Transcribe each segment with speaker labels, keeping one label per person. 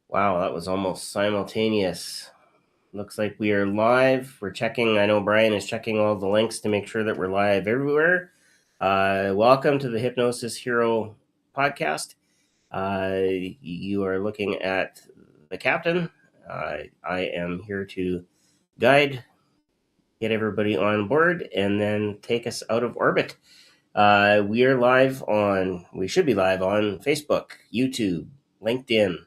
Speaker 1: Wow, that was almost simultaneous. Looks like we are live. We're checking. I know Brian is checking all the links to make sure that we're live everywhere. Welcome to the Hypnosis Hero podcast. You are looking at the captain. I am here to guide, get everybody on board, and then take us out of orbit. We are live we should be live on Facebook, YouTube, LinkedIn.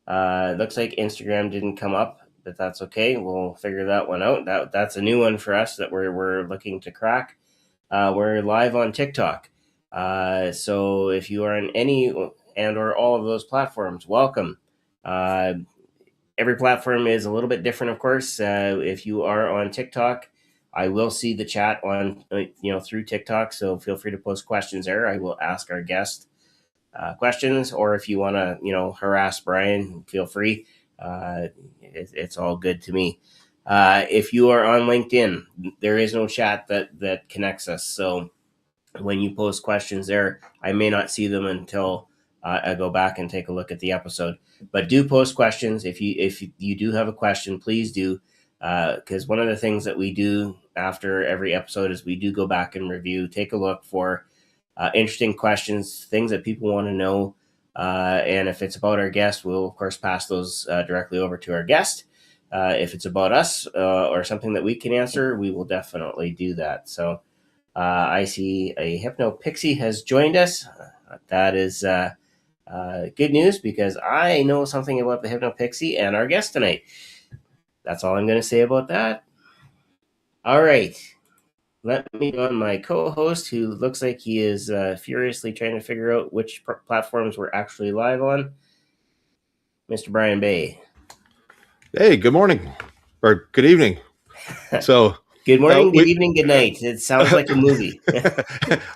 Speaker 1: Looks like Instagram didn't come up, but that's okay. We'll figure that one out. That's a new one for us that we're looking to crack. We're live on TikTok. So if you are on any and or all of those platforms, welcome. Every platform is a little bit different, of course. If you are on TikTok, I will see the chat on through TikTok. So feel free to post questions there. I will ask our guest questions, or if you want to harass Brian, feel free. It's all good to me. If you are on LinkedIn, there is no chat that connects us. So when you post questions there, I may not see them until I go back and take a look at the episode. But do post questions. If you do have a question, please do, because one of the things that we do after every episode is we do go back and review, take a look for interesting questions, things that people want to know. And if it's about our guest, we'll of course pass those directly over to our guest. If it's about us or something that we can answer, we will definitely do that. So I see a HypnoPixie has joined us. That is good news because I know something about the HypnoPixie and our guest tonight. That's all I'm going to say about that. All right. Let me go on my co-host, who looks like he is furiously trying to figure out which platforms we're actually live on, Mr. Brian Bay.
Speaker 2: Hey, good morning or good evening. So,
Speaker 1: good morning, good evening, good night. It sounds like a movie.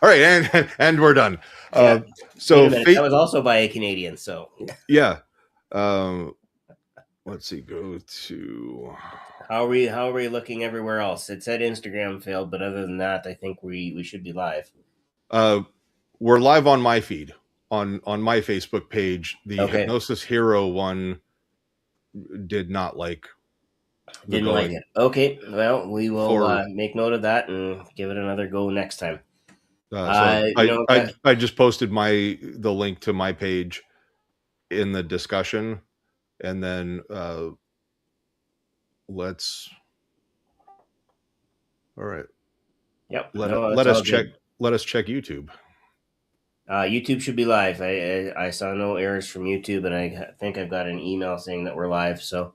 Speaker 2: All right, and we're done.
Speaker 1: Yeah. So wait a minute, that was also by a Canadian. So
Speaker 2: yeah. Let's see. Go to
Speaker 1: how are we looking everywhere else? It said Instagram failed, but other than that, I think we should be live.
Speaker 2: We're live on my feed on my Facebook page. The Hypnosis Hero one did not like.
Speaker 1: Didn't like it. Okay, well, we will make note of that and give it another go next time.
Speaker 2: I just posted the link to my page in the discussion, and then let's. All right.
Speaker 1: Yep.
Speaker 2: Let us check YouTube.
Speaker 1: YouTube should be live. I saw no errors from YouTube, and I think I've got an email saying that we're live. So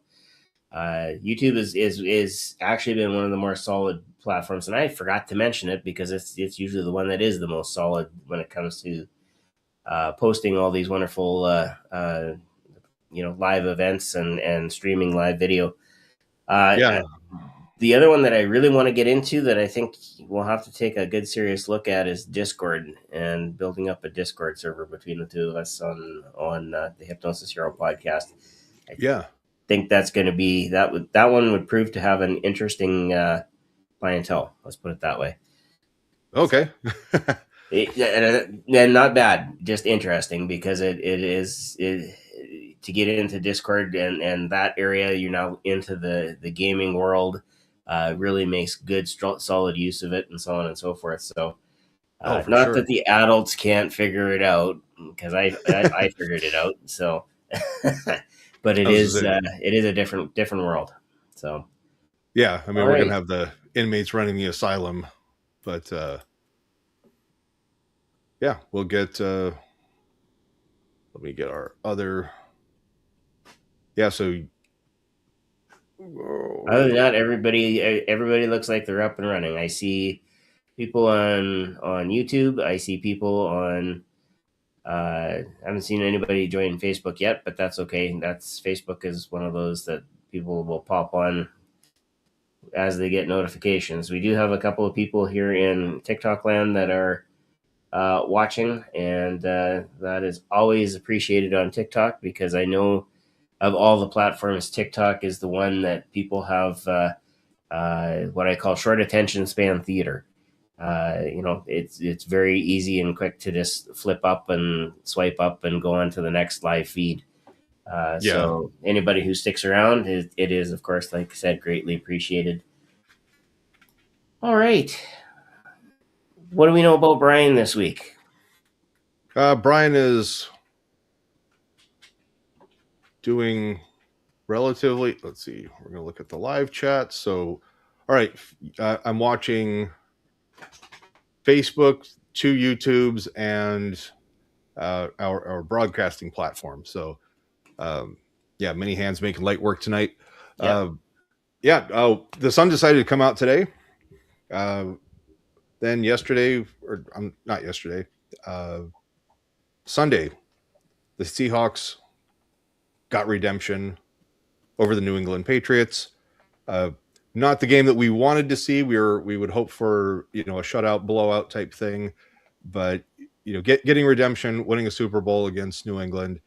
Speaker 1: YouTube is actually been one of the more solid platforms, and I forgot to mention it because it's usually the one that is the most solid when it comes to posting all these wonderful live events and streaming live video. The other one that I really want to get into that I think we'll have to take a good serious look at is Discord and building up a Discord server between the two of us on the Hypnosis Hero podcast. I think that's going to be that one would prove to have an interesting clientele. Let's put it that way.
Speaker 2: Okay.
Speaker 1: And not bad, just interesting because it is to get into Discord and that area. You're now into the gaming world. Really makes good, solid use of it, and so on and so forth. So, not that the adults can't figure it out, because I figured it out. So, but it is a different world. So,
Speaker 2: yeah, I mean, we're gonna have the inmates running the asylum, but yeah, we'll get. Let me get our other. Yeah, so.
Speaker 1: Other than that, everybody looks like they're up and running. I see people on YouTube. I see people on. I haven't seen anybody join Facebook yet, but that's okay. Facebook is one of those that people will pop on as they get notifications. We do have a couple of people here in TikTok land that are watching, and that is always appreciated on TikTok because I know of all the platforms, TikTok is the one that people have what I call short attention span theater. It's very easy and quick to just flip up and swipe up and go on to the next live feed. So anybody who sticks around, it is, of course, like I said, greatly appreciated. All right. What do we know about Brian this week?
Speaker 2: Brian is doing relatively. Let's see. We're going to look at the live chat. So, all right. I'm watching Facebook, 2 YouTubes, and our broadcasting platform. So, many hands making light work tonight. The sun decided to come out today. Then yesterday, or not yesterday, Sunday, the Seahawks got redemption over the New England Patriots. Not the game that we wanted to see. We would hope for a shutout, blowout type thing, but getting redemption, winning a Super Bowl against New England,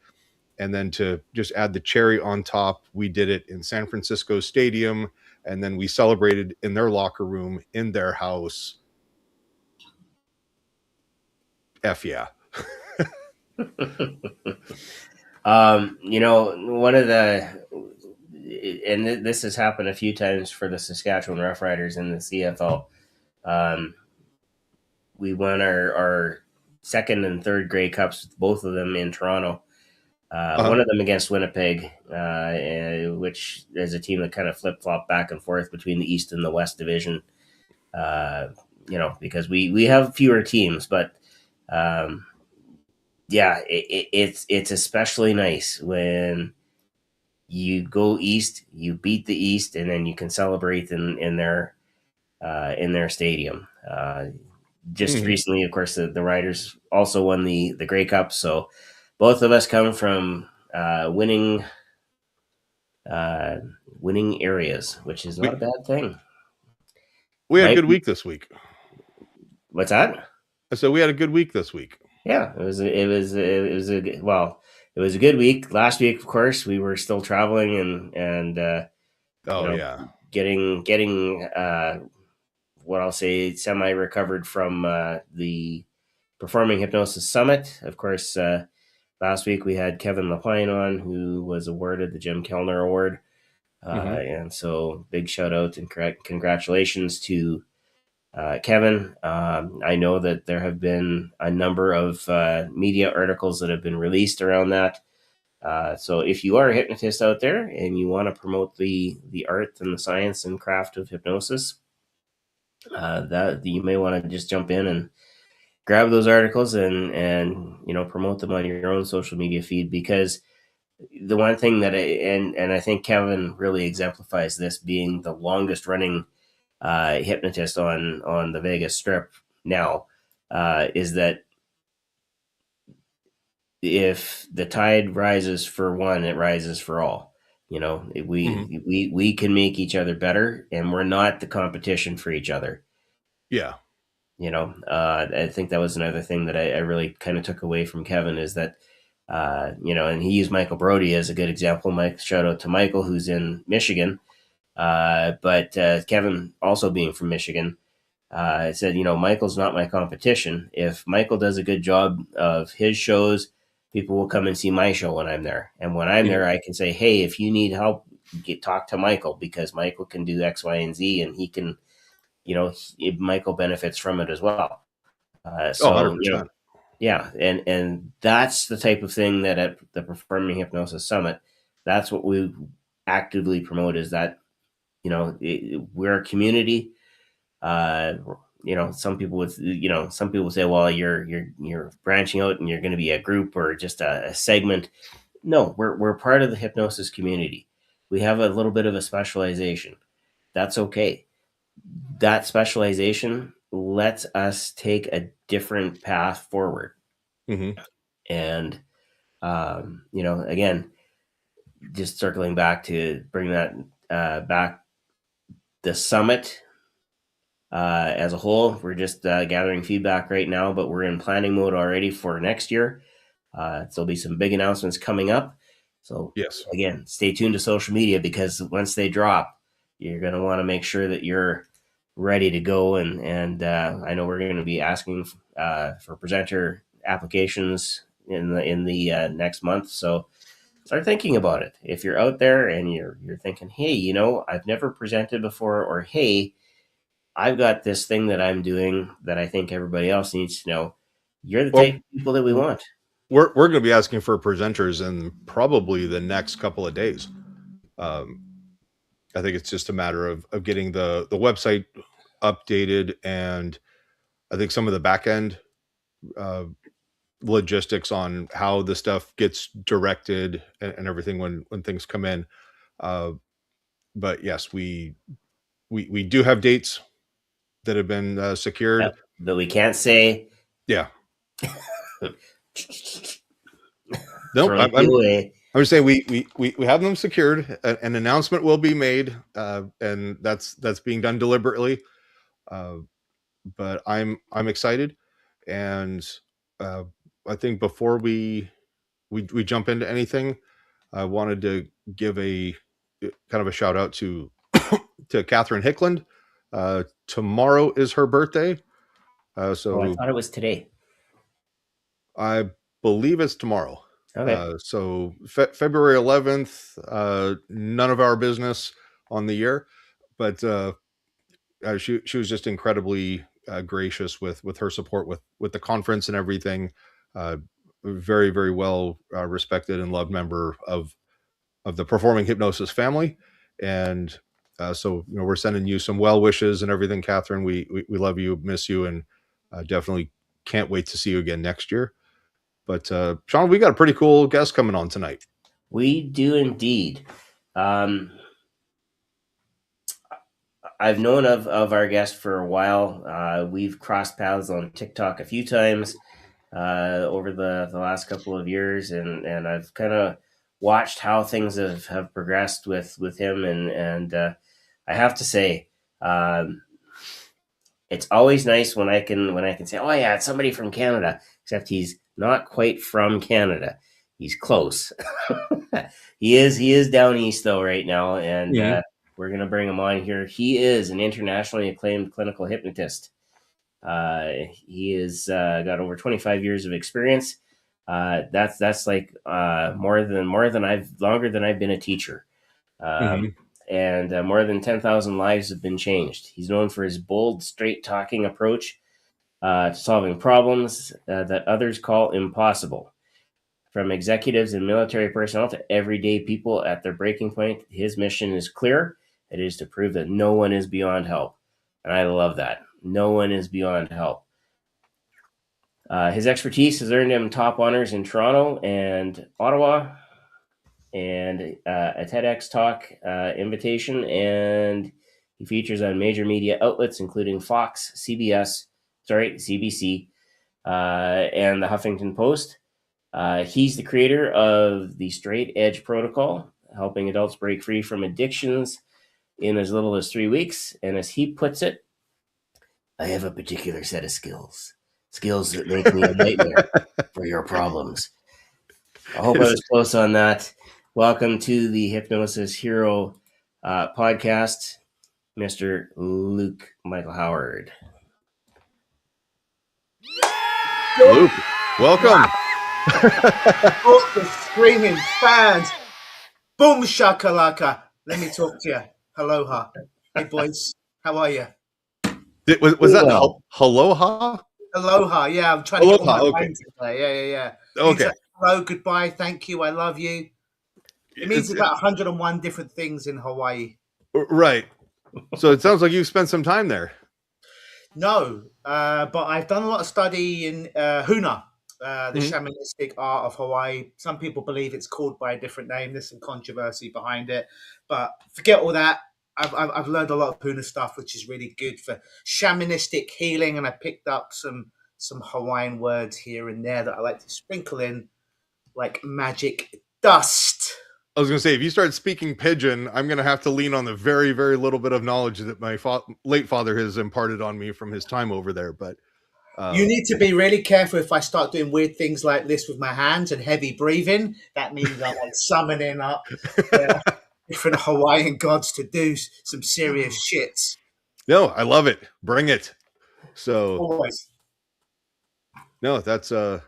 Speaker 2: and then to just add the cherry on top, we did it in San Francisco Stadium, and then we celebrated in their locker room in their house. F yeah.
Speaker 1: One of the, and this has happened a few times for the Saskatchewan Roughriders in the CFL. We won our second and third Grey Cups, both of them in Toronto. One of them against Winnipeg, which is a team that kind of flip-flopped back and forth between the East and the West Division. Because we have fewer teams, but it's especially nice when you go East, you beat the East, and then you can celebrate in their stadium. Just recently, of course, the Riders also won the Grey Cup, so both of us come from winning areas, which is not a bad thing.
Speaker 2: We had a good week this week.
Speaker 1: What's that?
Speaker 2: I said we had a good week this week.
Speaker 1: Yeah, it was a good week. Last week, of course, we were still traveling and getting what I'll say semi-recovered from the Performing Hypnosis Summit. Of course, last week we had Kevin Lapine on, who was awarded the Jim Kellner Award. And so big shout out and congratulations to Kevin. I know that there have been a number of media articles that have been released around that. So if you are a hypnotist out there and you want to promote the art and the science and craft of hypnosis, that you may want to just jump in and grab those articles and promote them on your own social media feed, because the one thing that I think Kevin really exemplifies this, being the longest running hypnotist on the Vegas Strip now, is that if the tide rises for one, it rises for all. We can make each other better, and we're not the competition for each other.
Speaker 2: Yeah.
Speaker 1: I think that was another thing that I really kind of took away from Kevin, is that, and he used Michael Brody as a good example. Mike, shout out to Michael, who's in Michigan. But Kevin, also being from Michigan, said, Michael's not my competition. If Michael does a good job of his shows, people will come and see my show when I'm there. And when I'm there, I can say, hey, if you need help, talk to Michael, because Michael can do X, Y, and Z, and he can, Michael benefits from it as well. Yeah. And that's the type of thing that at the Performing Hypnosis Summit, that's what we actively promote, is that, we're a community. Some people would say, well, you're branching out and you're going to be a group or just a segment. No, we're part of the hypnosis community. We have a little bit of a specialization. That's okay. That specialization lets us take a different path forward. And, again, just circling back to bring that back, the summit as a whole, we're just gathering feedback right now, but we're in planning mode already for next year. There'll be some big announcements coming up. So
Speaker 2: yes,
Speaker 1: again, stay tuned to social media, because once they drop, you're going to want to make sure that you're ready to go. And I know we're going to be asking for presenter applications in the next month. So start thinking about it. If you're out there and you're thinking, hey, you know, I've never presented before, or hey, I've got this thing that I'm doing that I think everybody else needs to know. You're the type
Speaker 2: Well,
Speaker 1: of people that we want.
Speaker 2: we're going to be asking for presenters in probably the next couple of days. Um, I think it's just a matter of getting the website updated, and I think some of the back end uh, logistics on how the stuff gets directed and everything when things come in. Uh, but yes, we do have dates that have been secured.
Speaker 1: That we can't say.
Speaker 2: Yeah. Nope.
Speaker 1: Throw you away.
Speaker 2: I'm just saying we have them secured. An announcement will be made, and that's being done deliberately. But I'm excited, and uh, I think before we jump into anything, I wanted to give a kind of a shout out to Catherine Hickland. Tomorrow is her birthday,
Speaker 1: Oh, I
Speaker 2: so
Speaker 1: thought it was today.
Speaker 2: I believe it's tomorrow.
Speaker 1: Okay.
Speaker 2: So February 11th, none of our business on the year, but she was just incredibly gracious with her support with the conference and everything. Very, very well respected and loved member of the performing hypnosis family. And so, you know, we're sending you some well wishes and everything, Catherine. We love you, miss you, and definitely can't wait to see you again next year. But Sean, we got a pretty cool guest coming on tonight.
Speaker 1: We do indeed. I've known of our guest for a while. We've crossed paths on TikTok a few times over the last couple of years, and I've kind of watched how things have progressed with him, and I have to say, it's always nice when I can say, oh yeah, it's somebody from Canada, except he's not quite from Canada. He's close. He is down east though right now, and we're gonna bring him on here. He is an internationally acclaimed clinical hypnotist. He is got over 25 years of experience. That's like longer than I've been a teacher. And more than 10,000 lives have been changed. He's known for his bold, straight talking approach to solving problems that others call impossible. From executives and military personnel to everyday people at their breaking point, his mission is clear. It is to prove that no one is beyond help. And I love that. No one is beyond help. His expertise has earned him top honors in Toronto and Ottawa, and a TEDx talk invitation, and he features on major media outlets including Fox, CBC, and the Huffington Post. He's the creator of the Straight Edge Protocol, helping adults break free from addictions in as little as 3 weeks. And as he puts it, I have a particular set of skills that make me a nightmare for your problems. I hope I was close on that. Welcome to the Hypnosis Hero podcast, Mr. Luke Michael Howard.
Speaker 2: Luke, welcome.
Speaker 3: All the screaming fans. Boom shakalaka. Let me talk to you. Aloha. Hey boys, how are you?
Speaker 2: Was that aloha?
Speaker 3: Aloha. Yeah, I'm trying to get all my lines today. Yeah.
Speaker 2: Okay.
Speaker 3: Like, hello, goodbye, thank you, I love you. It means about 101 different things in Hawaii.
Speaker 2: Right. So it sounds like you've spent some time there.
Speaker 3: No, but I've done a lot of study in Huna, the shamanistic art of Hawaii. Some people believe it's called by a different name. There's some controversy behind it, but forget all that. I've learned a lot of Puna stuff, which is really good for shamanistic healing, and I picked up some Hawaiian words here and there that I like to sprinkle in like magic dust.
Speaker 2: I was going to say, if you start speaking pidgin, I'm going to have to lean on the very, very little bit of knowledge that my late father has imparted on me from his time over there. But
Speaker 3: you need to be really careful if I start doing weird things like this with my hands and heavy breathing. That means I'm like summoning up different Hawaiian gods to do some serious shits.
Speaker 2: No, I love it. Bring it. So
Speaker 3: always.
Speaker 2: No, that's so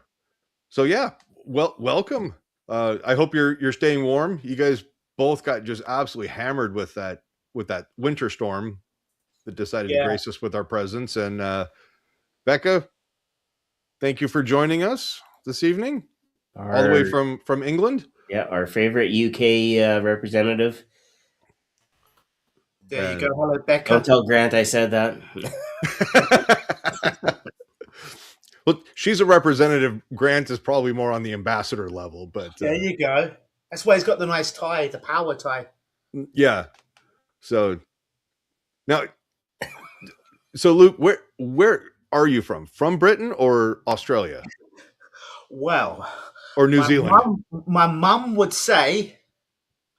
Speaker 2: yeah. Well, welcome. I hope you're staying warm. You guys both got just absolutely hammered with that winter storm that decided to
Speaker 3: Yeah.
Speaker 2: grace us with our presence. And Becca, thank you for joining us this evening, all the way from England.
Speaker 1: Yeah, our favorite UK representative.
Speaker 3: There you go. Hello, Becca.
Speaker 1: Don't tell Grant I said that.
Speaker 2: Well, she's a representative. Grant is probably more on the ambassador level, but
Speaker 3: There you go. That's why he's got the nice tie, the power tie.
Speaker 2: yeah. So now, so Luke, where are you from? From Britain or Australia
Speaker 3: Well,
Speaker 2: or New Zealand?
Speaker 3: my mum would say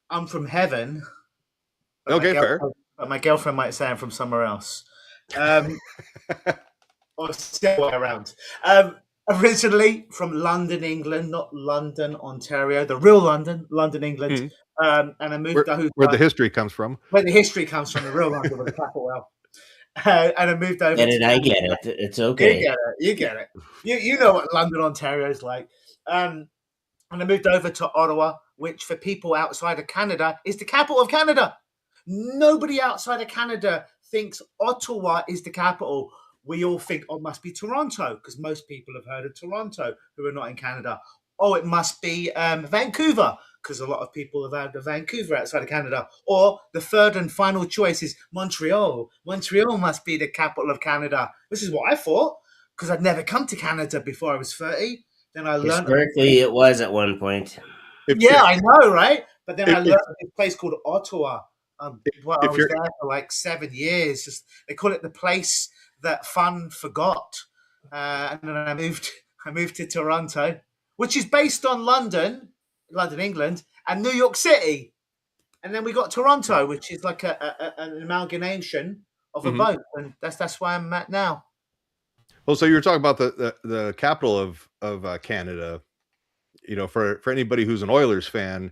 Speaker 3: I'm from heaven. But
Speaker 2: Okay, fair.
Speaker 3: But my girlfriend might say I'm from somewhere else. Or the other way around. Originally from London, England, not London, Ontario, the real London, England. And I moved over
Speaker 2: where the history comes from.
Speaker 3: Where the history comes from, the real London with a capital L. And I moved over.
Speaker 1: Get it? I get it. It's okay.
Speaker 3: You get it. You know what London, Ontario is like. And I moved over to Ottawa, which for people outside of Canada is the capital of Canada. Nobody outside of Canada thinks Ottawa is the capital. We all think, oh, it must be Toronto, because most people have heard of Toronto who are not in Canada. Oh, it must be Vancouver, because a lot of people have heard of Vancouver outside of Canada. Or the third and final choice is Montreal. Montreal must be the capital of Canada. This is what I thought, because I'd never come to Canada before I was 30. Then I learned.
Speaker 1: Historically, it was at one point.
Speaker 3: I know, right? But then I learned a place called Ottawa. I was there for like 7 years. They call it the place that fun forgot. And then I moved to Toronto, which is based on London, England, and New York City. And then we got Toronto, which is like an amalgamation of a both. And that's where I'm at now.
Speaker 2: Well, so you were talking about the capital of Canada. You know, for anybody who's an Oilers fan,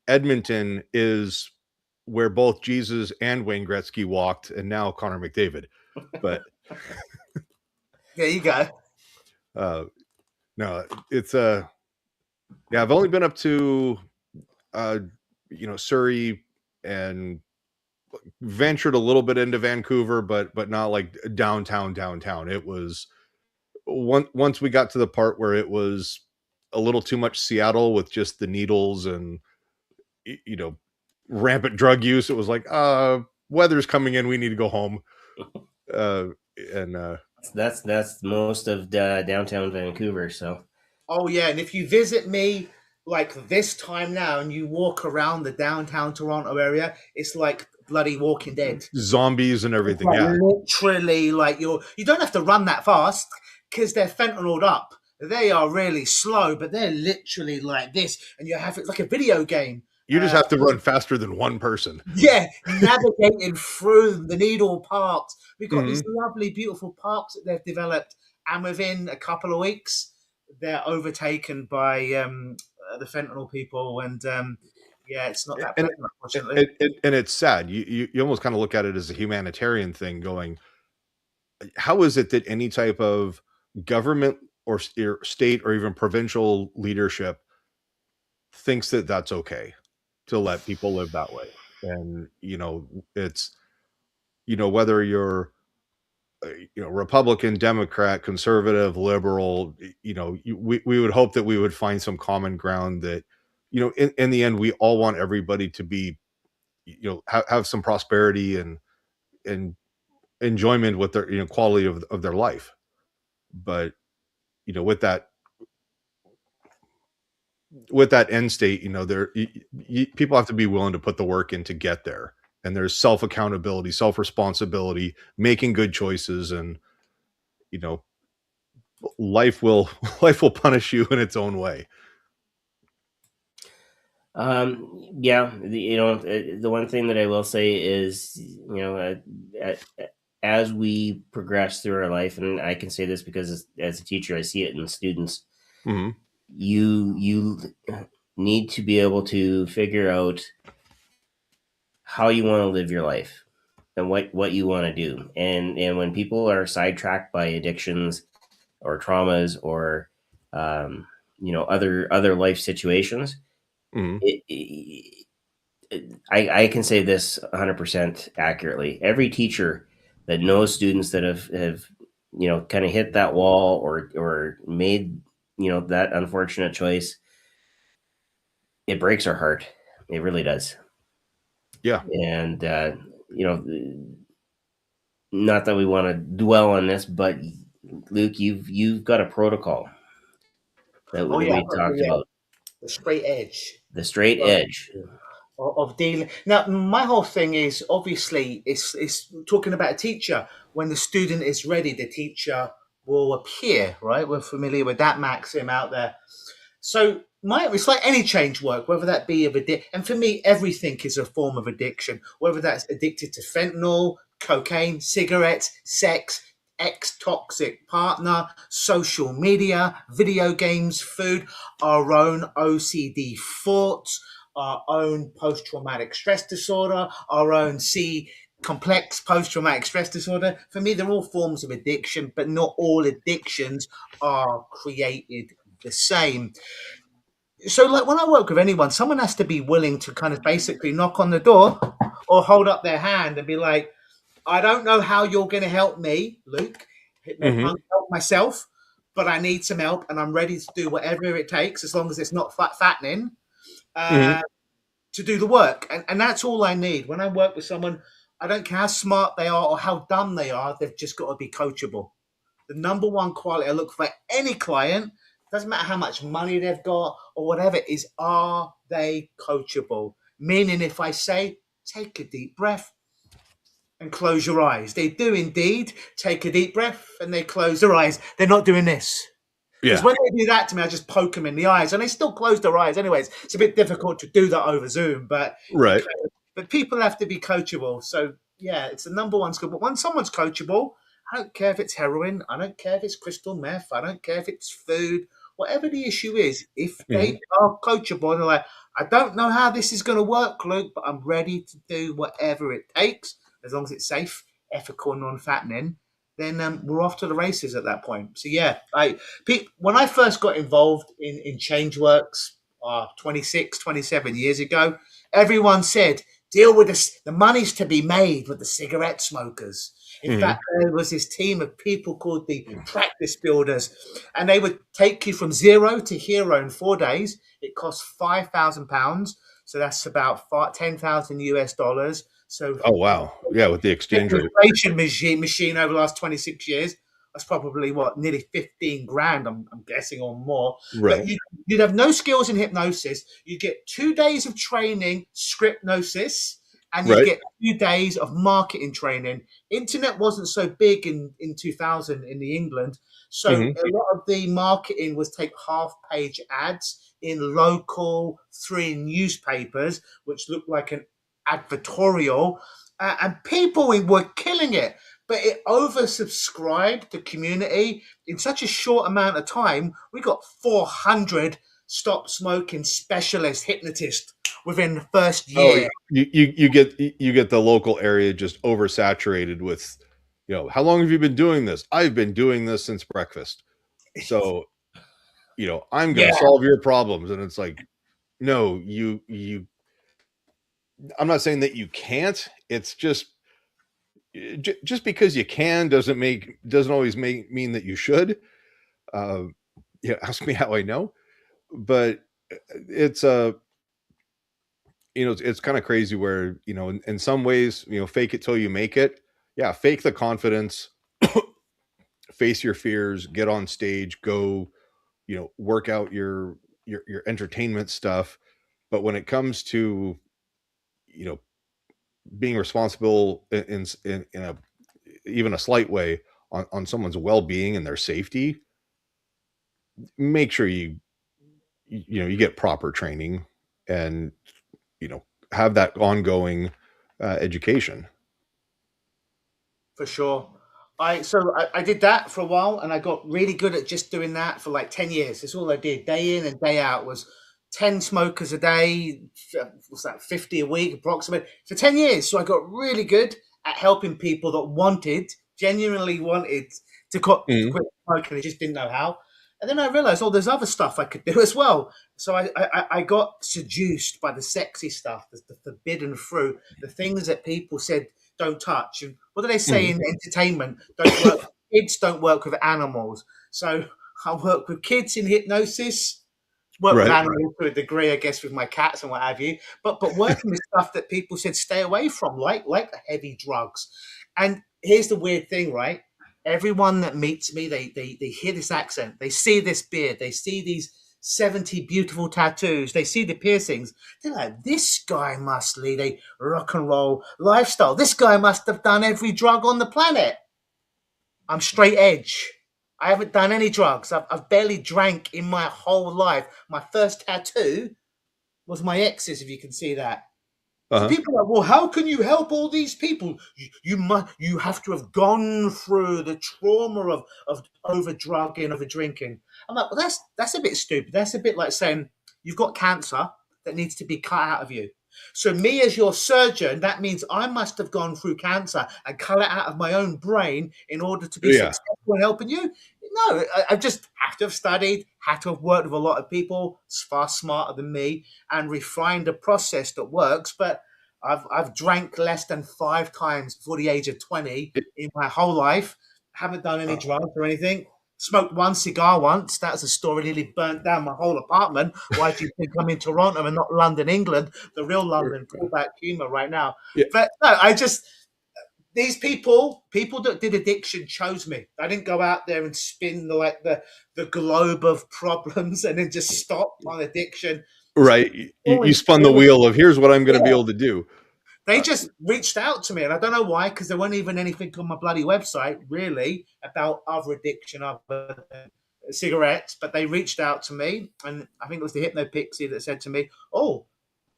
Speaker 2: Edmonton is where both Jesus and Wayne Gretzky walked, and now Connor McDavid. But
Speaker 3: there you go.
Speaker 2: No, it's yeah. I've only been up to Surrey and ventured a little bit into Vancouver, but not like downtown. It was once we got to the part where it was a little too much Seattle with just the needles and rampant drug use. It was like, weather's coming in, we need to go home.
Speaker 1: That's most of downtown Vancouver. So
Speaker 3: oh yeah, and if you visit me like this time now and you walk around the downtown Toronto area, it's like bloody Walking Dead,
Speaker 2: zombies and everything.
Speaker 3: Like,
Speaker 2: yeah,
Speaker 3: literally, like you don't have to run that fast because they're fentanyled up. They are really slow, but they're literally like this, and you have it's like a video game.
Speaker 2: You just have to run faster than one person.
Speaker 3: Yeah, navigating through the needle parks. We've got these lovely, beautiful parks that they've developed, and within a couple of weeks, they're overtaken by the fentanyl people, and it's not that pleasant, unfortunately.
Speaker 2: And it's sad. You almost kind of look at it as a humanitarian thing, going, how is it that any type of government or state or even provincial leadership thinks that that's okay to let people live that way? And it's whether you're Republican, Democrat, conservative, liberal, we would hope that we would find some common ground that in the end we all want everybody to be have some prosperity and enjoyment with their quality of their life. But with that end state, people have to be willing to put the work in to get there. And there's self accountability, self responsibility, making good choices, and life will punish you in its own way.
Speaker 1: The one thing that I will say is, as we progress through our life, and I can say this because as a teacher, I see it in students.
Speaker 2: Mm-hmm.
Speaker 1: You need to be able to figure out how you want to live your life and what you want to do. And when people are sidetracked by addictions or traumas or other life situations.
Speaker 2: Mhm.
Speaker 1: I can say this 100% accurately. Every teacher that knows students that have kind of hit that wall or made that unfortunate choice, it breaks our heart. It really does.
Speaker 2: Yeah.
Speaker 1: And not that we want to dwell on this, but Luke, you've got a protocol that
Speaker 3: Oh yeah,
Speaker 1: we talked about,
Speaker 3: the straight edge.
Speaker 1: the straight
Speaker 3: Well,
Speaker 1: edge.
Speaker 3: of dealing. Now, my whole thing is obviously it's talking about a teacher. When the student is ready, the teacher will appear. Right, we're familiar with that maxim out there. So it's like any change work, whether that be of addiction, and for me, everything is a form of addiction. Whether that's addicted to fentanyl, cocaine, cigarettes, sex, ex toxic partner, social media, video games, food, our own OCD thoughts, our own post traumatic stress disorder, our own complex post traumatic stress disorder. For me, they're all forms of addiction, but not all addictions are created the same. So, like when I work with anyone, someone has to be willing to kind of basically knock on the door or hold up their hand and be like, I don't know how you're going to help me, Luke.
Speaker 2: Mhm.
Speaker 3: HypnoPunk, help myself, but I need some help and I'm ready to do whatever it takes as long as it's not fattening
Speaker 2: Mhm.
Speaker 3: uh, to do the work. And that's all I need. When I work with someone, I don't care how smart they are or how dumb they are, they've just got to be coachable. The number one quality I look for any client, doesn't matter how much money they've got or whatever, is are they coachable? Meaning, if I say, take a deep breath and close your eyes, they do indeed take a deep breath and they close their eyes. They're not doing this. Because
Speaker 2: Yeah.
Speaker 3: when they do that to me, I just poke them in the eyes, and they still close their eyes. Anyways, it's a bit difficult to do that over Zoom, but
Speaker 2: Right.
Speaker 3: but people have to be coachable. So yeah, it's the number one skill. But when someone's coachable, I don't care if it's heroin, I don't care if it's crystal meth, I don't care if it's food, whatever the issue is. If
Speaker 2: Mhm.
Speaker 3: they are coachable, they're like, I don't know how this is going to work, Luke, but I'm ready to do whatever it takes, as long as it's safe, ethical, non-fattening. Then we're off to the races at that point. So yeah, when I first got involved in Changeworks 26, 27 years ago, everyone said, deal with this. The money's to be made with the cigarette smokers. In
Speaker 2: Mhm.
Speaker 3: fact, there was this team of people called the practice builders, and they would take you from zero to hero in 4 days. It cost £5,000. So that's about 10,000 US dollars. So
Speaker 2: Oh wow. Yeah, with the exchange rate.
Speaker 3: inflation machine over the last 26 years. That's probably what, nearly 15 grand, I'm guessing, or more. But
Speaker 2: Right.
Speaker 3: you'd have no skills in hypnosis. You get 2 days of training, scriptnosis, and you'd
Speaker 2: Right.
Speaker 3: get 2 days of marketing training. Internet wasn't so big in 2000 in the England. So
Speaker 2: Mhm.
Speaker 3: a lot of the marketing was take half page ads in local 3 newspapers, which looked like an advertorial, and people were killing it. But it oversubscribed the community in such a short amount of time. We got 400 stop smoking specialist hypnotists within the first
Speaker 2: Oh,
Speaker 3: year.
Speaker 2: you get the local area just oversaturated with, how long have you been doing this? I've been doing this since breakfast. So, I'm going to
Speaker 3: Yeah,
Speaker 2: solve your problems. And it's like, no, I'm not saying that you can't. It's just because you can doesn't always mean that you should. Uh, ask me how I know, but it's it's kind of crazy where, in some ways, fake it till you make it. Yeah, fake the confidence, face your fears, get on stage, go, work out your entertainment stuff. But when it comes to, you know, being responsible in a even a slight way on someone's well-being and their safety, make sure you get proper training and, you know, have that ongoing education.
Speaker 3: for sure. I did that for a while, and I got really good at just doing that for like 10 years. That's all I did, day in and day out. Was 10 smokers a day. What's that, 50 a week approximately, for 10 years. So I got really good at helping people that genuinely wanted to
Speaker 2: Mhm.
Speaker 3: quit smoking. They just didn't know how. And then I realized, oh, there's other stuff I could do as well. So I got seduced by the sexy stuff, the forbidden fruit, the things that people said don't touch. And what do they say in entertainment? Don't work. Kids don't work with animals. So I work with kids in hypnosis. Work with
Speaker 2: Right.
Speaker 3: animals to a degree, I guess, with my cats and what have you. But working with stuff that people said stay away from, like the heavy drugs. And here's the weird thing, right? Everyone that meets me, they hear this accent, they see this beard, they see these 70 beautiful tattoos, they see the piercings. They're like, this guy must lead a rock and roll lifestyle. This guy must have done every drug on the planet. I'm straight edge. I haven't done any drugs. I've barely drank in my whole life. My first tattoo was my ex's, if you can see that. So people are like, well, how can you help all these people? You have to have gone through the trauma of over drugging, over drinking. I'm like, well, that's a bit stupid. That's a bit like saying you've got cancer that needs to be cut out of you. So me as your surgeon, that means I must have gone through cancer and cut it out of my own brain in order to be successful in helping you. No, I just have to have studied, had to have worked with a lot of people far smarter than me and refined a process that works. But I've drank less than 5 times before the age of 20 in my whole life. Haven't done any drugs or anything. Smoked 1 cigar once. That was a story. Nearly burnt down my whole apartment. Why do you think I'm in Toronto and not London, England? The real London, pullback humour right now.
Speaker 2: Yeah.
Speaker 3: But no, these people that did addiction chose me. I didn't go out there and spin the globe of problems and then just stop on addiction.
Speaker 2: Right. You spun the wheel of here's what I'm going to be able to do.
Speaker 3: They just reached out to me, and I don't know why, because there wasn't even anything on my bloody website, really, about other addiction other than cigarettes. But they reached out to me, and I think it was the HypnoPunk's that said to me, oh,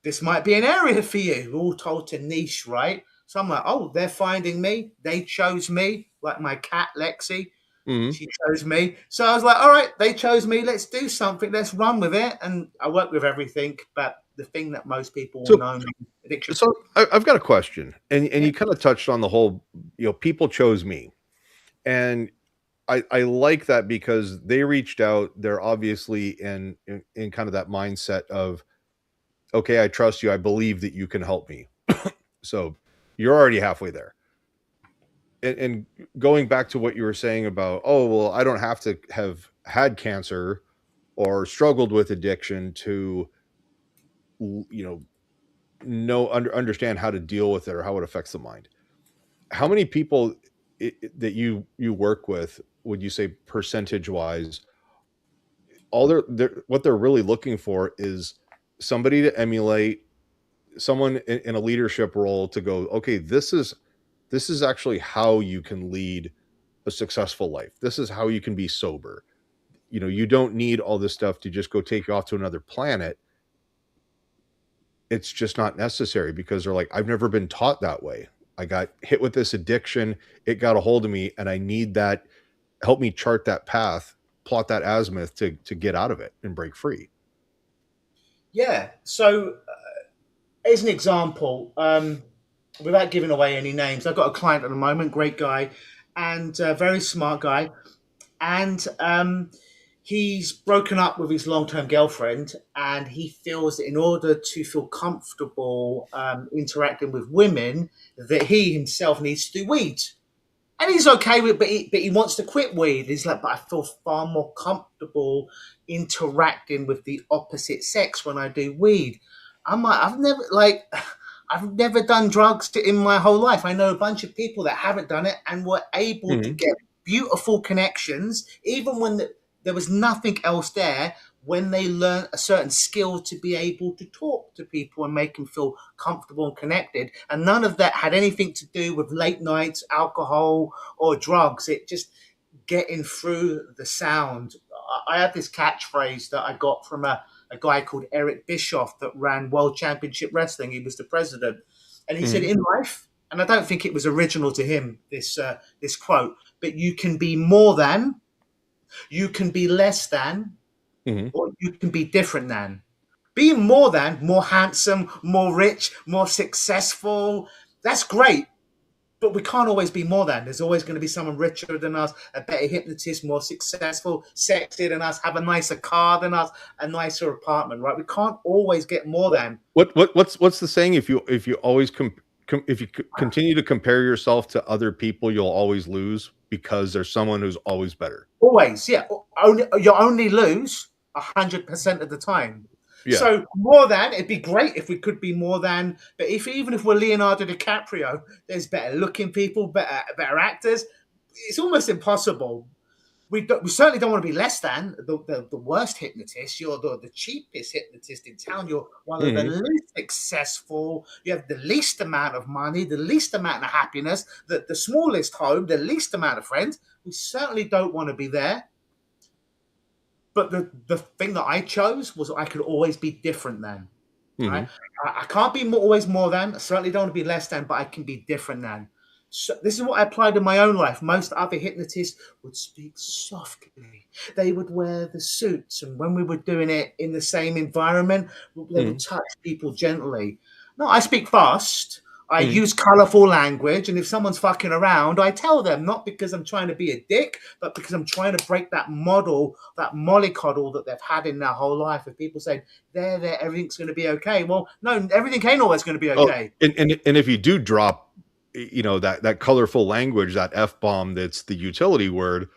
Speaker 3: this might be an area for you. We're all told to niche, right? So I'm like, oh, they're finding me. They chose me, like my cat, Lexi. She chose me. So I was like, all right, they chose me. Let's do something. Let's run with it. And I work with everything, but the thing that most people will know is addiction.
Speaker 2: So I've got a question. And you kind of touched on the whole, people chose me. And I like that because they reached out. They're obviously in kind of that mindset of, okay, I trust you. I believe that you can help me. So you're already halfway there. And going back to what you were saying about, oh, well, I don't have to have had cancer or struggled with addiction to, understand how to deal with it or how it affects the mind. How many people that you work with, would you say percentage wise, what they're really looking for is somebody to emulate, someone in a leadership role to go, okay, this is actually how you can lead a successful life. This is how you can be sober. You don't need all this stuff to just go take you off to another planet. It's just not necessary because they're like, I've never been taught that way. I got hit with this addiction. It got a hold of me and I need that. Help me chart that path, plot that azimuth to get out of it and break free.
Speaker 3: Yeah. So as an example, without giving away any names, I've got a client at the moment, great guy and a very smart guy. And he's broken up with his long-term girlfriend and he feels that in order to feel comfortable interacting with women, that he himself needs to do weed. And he's okay with it, but he wants to quit weed. He's like, but I feel far more comfortable interacting with the opposite sex when I do weed. I'm like, I've never done drugs in my whole life. I know a bunch of people that haven't done it and were able to get beautiful connections, even when there was nothing else there, when they learn a certain skill to be able to talk to people and make them feel comfortable and connected. And none of that had anything to do with late nights, alcohol, or drugs. It just getting through the sound. I have this catchphrase that I got from a guy called Eric Bischoff that ran World Championship Wrestling. He was the president. And he said, in life, and I don't think it was original to him, this quote, but you can be more than, you can be less than, or you can be different than. Being more than, more handsome, more rich, more successful, that's great. but we can't always be more than. There's always going to be someone richer than us, a better hypnotist, more successful, sexier than us, have a nicer car than us, a nicer apartment, right? We can't always get more than.
Speaker 2: What's the saying? If you always continue to compare yourself to other people, you'll always lose because there's someone who's always better.
Speaker 3: Always, yeah. You only lose 100% of the time.
Speaker 2: Yeah.
Speaker 3: So more than, it'd be great if we could be more than, but even if we're Leonardo DiCaprio, there's better looking people, better actors. It's almost impossible. We certainly don't want to be less than the worst hypnotist. You're the cheapest hypnotist in town. You're one of the least successful. You have the least amount of money, the least amount of happiness, the smallest home, the least amount of friends. We certainly don't want to be there. But the thing that I chose was I could always be different than. Right? I can't be always more than. I certainly don't want to be less than, but I can be different than. So this is what I applied in my own life. Most other hypnotists would speak softly. They would wear the suits, and when we were doing it in the same environment, they would touch people gently. No, I speak fast. I use colorful language, and if someone's fucking around, I tell them, not because I'm trying to be a dick, but because I'm trying to break that model, that mollycoddle that they've had in their whole life of people saying, there, everything's going to be okay. Well, no, everything ain't always going to be okay.
Speaker 2: And if you do drop, that colorful language, that F-bomb that's the utility word,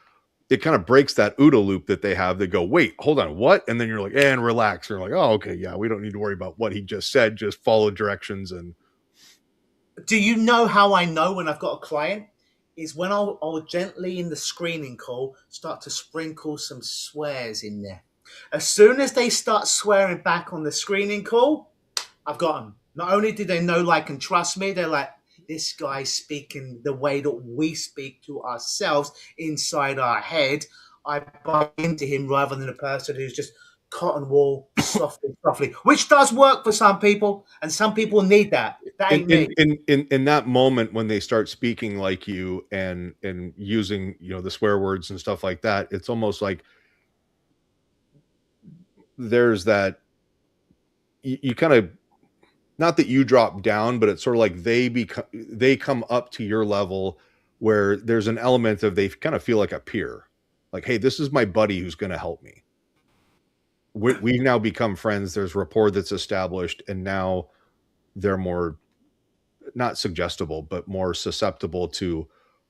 Speaker 2: it kind of breaks that OODA loop that they have. They go, wait, hold on, what? And then you're like, and relax. You're like, oh, okay, yeah, we don't need to worry about what he just said. Just follow directions. And
Speaker 3: do you know how I know when I've got a client? Is when I'll gently in the screening call start to sprinkle some swears in there. As soon as they start swearing back on the screening call, I've got them. Not only do they know, like, and trust me, they're like, this guy's speaking the way that we speak to ourselves inside our head. I buy into him rather than a person who's just cotton wool, softly, which does work for some people, and some people need that. That ain't me.
Speaker 2: In that moment when they start speaking like you and using the swear words and stuff like that, it's almost like there's that you kind of, not that you drop down, but it's sort of like they come up to your level where there's an element of they kind of feel like a peer, like, hey, this is my buddy who's going to help me. We've now become friends. There's rapport that's established, and now they're more not suggestible, but more susceptible to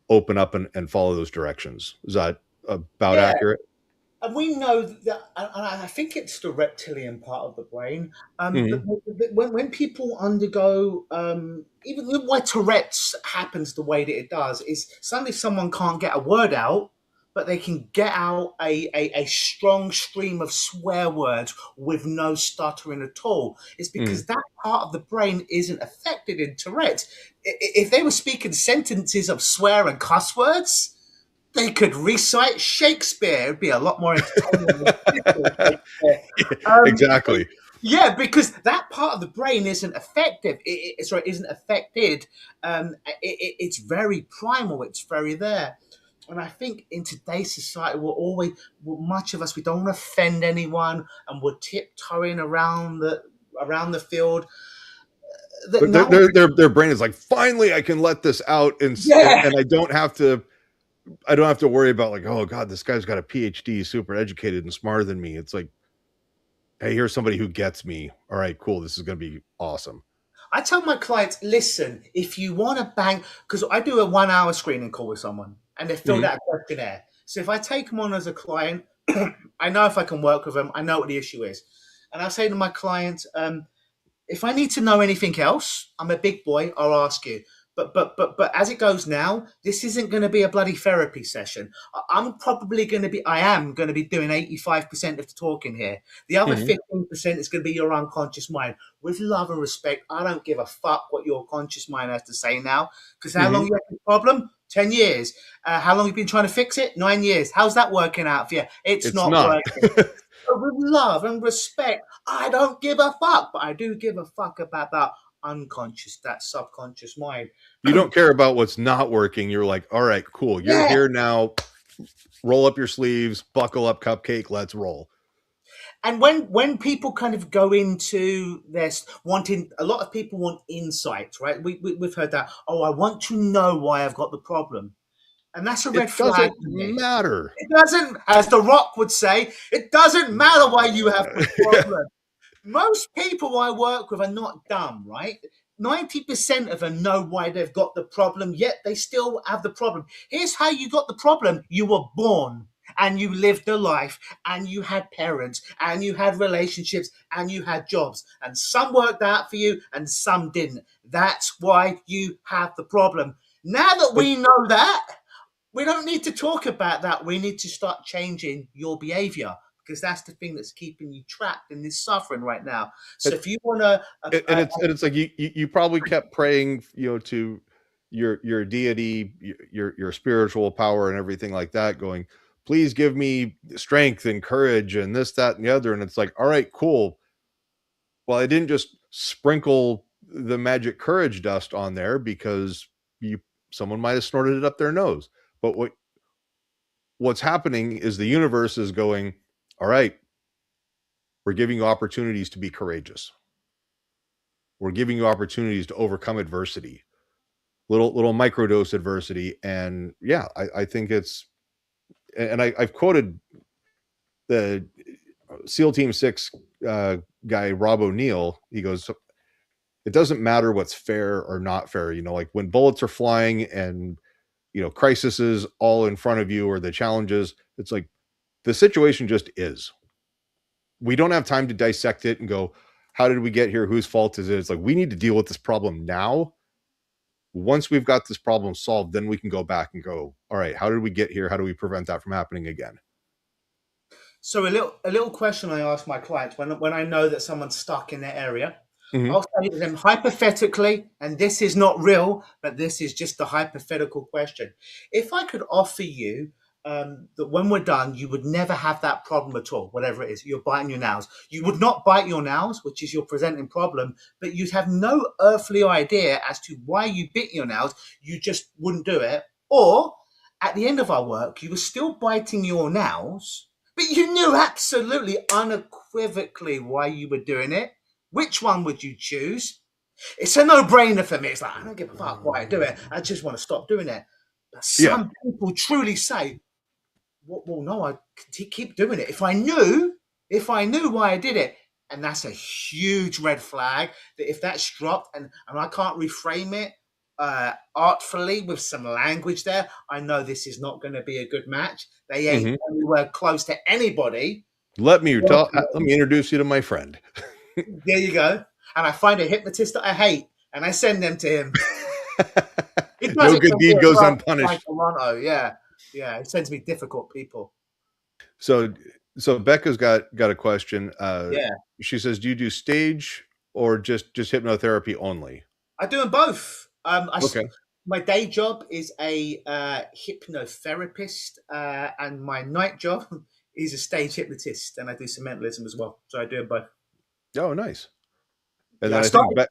Speaker 2: open up and follow those directions. Is that about accurate?
Speaker 3: And we know that, and I think it's the reptilian part of the brain. When people undergo, even why Tourette's happens the way that it does, is suddenly someone can't get a word out, but they can get out a strong stream of swear words with no stuttering at all. It's because that part of the brain isn't affected in Tourette's. If they were speaking sentences of swear and cuss words, they could recite Shakespeare. It'd be a lot more entertaining.
Speaker 2: Exactly.
Speaker 3: Yeah, because that part of the brain isn't effective. Isn't affected. It's very primal. It's very there. And I think in today's society, much of us, we don't want to offend anyone, and we're tiptoeing around the field.
Speaker 2: But their brain is like, finally, I can let this out, and I don't have to worry about, like, oh God, this guy's got a PhD, super educated and smarter than me. It's like, hey, here's somebody who gets me. All right, cool. This is going to be awesome.
Speaker 3: I tell my clients, listen, if you want to bang, because I do a 1 hour screening call with someone, and they filled out a questionnaire. So if I take them on as a client, I know if I can work with them. I know what the issue is. And I say to my clients, if I need to know anything else, I'm a big boy, I'll ask you. But as it goes now, this isn't going to be a bloody therapy session. I am going to be doing 85% of the talking here. The other 15% is going to be your unconscious mind. With love and respect, I don't give a fuck what your conscious mind has to say now. Because how long you had the problem? 10 years. How long have you been trying to fix it? 9 years. How's that working out for you? It's not working. But with love and respect, I don't give a fuck. But I do give a fuck about that unconscious, that subconscious mind.
Speaker 2: You don't care about what's not working. You're like, all right, cool. You're here now. Roll up your sleeves, buckle up, cupcake. Let's roll.
Speaker 3: And when people kind of go into this wanting, a lot of people want insights, right? We've heard that. Oh, I want to know why I've got the problem, and that's a red
Speaker 2: It
Speaker 3: flag
Speaker 2: doesn't
Speaker 3: to me.
Speaker 2: matter.
Speaker 3: It doesn't, as The Rock would say, it doesn't matter why you have the problem. Most people I work with are not dumb, right? 90% of them know why they've got the problem, yet they still have the problem. Here's how you got the problem. You were born and you lived a life and you had parents and you had relationships and you had jobs, and some worked out for you and some didn't. That's why you have the problem. Now that
Speaker 2: But
Speaker 3: we know that, we don't need to talk about that. We need to start changing your behavior, because that's the thing that's keeping you trapped in this suffering right now. So
Speaker 2: it,
Speaker 3: if you want to,
Speaker 2: it's like you probably kept praying, to your deity, your spiritual power and everything like that, going, please give me strength and courage and this, that, and the other. And it's like, all right, cool. Well, I didn't just sprinkle the magic courage dust on there because someone might have snorted it up their nose. But what's happening is the universe is going, all right, we're giving you opportunities to be courageous. We're giving you opportunities to overcome adversity, little microdose adversity. And yeah, I think it's, and I've quoted the SEAL Team 6 guy, Rob O'Neill. He goes, it doesn't matter what's fair or not fair. Like when bullets are flying and, crisis is all in front of you, or the challenges, it's like the situation just is. We don't have time to dissect it and go, how did we get here? Whose fault is it? It's like, we need to deal with this problem now. Once we've got this problem solved, then we can go back and go, all right, how did we get here? How do we prevent that from happening again?
Speaker 3: So a little question I ask my clients when I know that someone's stuck in their area,
Speaker 2: Mhm.
Speaker 3: I'll say to them hypothetically, and this is not real, but this is just a hypothetical question. If I could offer you that when we're done, you would never have that problem at all, whatever it is, you're biting your nails. You would not bite your nails, which is your presenting problem, but you'd have no earthly idea as to why you bit your nails. You just wouldn't do it. Or at the end of our work, you were still biting your nails, but you knew absolutely unequivocally why you were doing it. Which one would you choose? It's a no-brainer for me. It's like, I don't give a fuck why I do it. I just want to stop doing it. But
Speaker 2: Yeah.
Speaker 3: some people truly say, well, no, I keep doing it. If I knew why I did it, and that's a huge red flag, that if that's dropped and I can't reframe it artfully with some language there, I know this is not going to be a good match. They ain't
Speaker 2: Mhm.
Speaker 3: anywhere close to anybody.
Speaker 2: Let me introduce you to my friend.
Speaker 3: There you go. And I find a hypnotist that I hate, and I send them to him. He does
Speaker 2: No
Speaker 3: it
Speaker 2: good
Speaker 3: for me
Speaker 2: deed
Speaker 3: as
Speaker 2: goes
Speaker 3: well,
Speaker 2: unpunished.
Speaker 3: like Toronto. Yeah, he sends me difficult people.
Speaker 2: So Becca's got a question.
Speaker 3: Yeah,
Speaker 2: She says, do you do stage or just hypnotherapy only?
Speaker 3: I do them both.
Speaker 2: Okay.
Speaker 3: My day job is a hypnotherapist, and my night job is a stage hypnotist, and I do some mentalism as well. So I do them both.
Speaker 2: Oh, nice. And
Speaker 3: Yeah, I
Speaker 2: then I think
Speaker 3: started.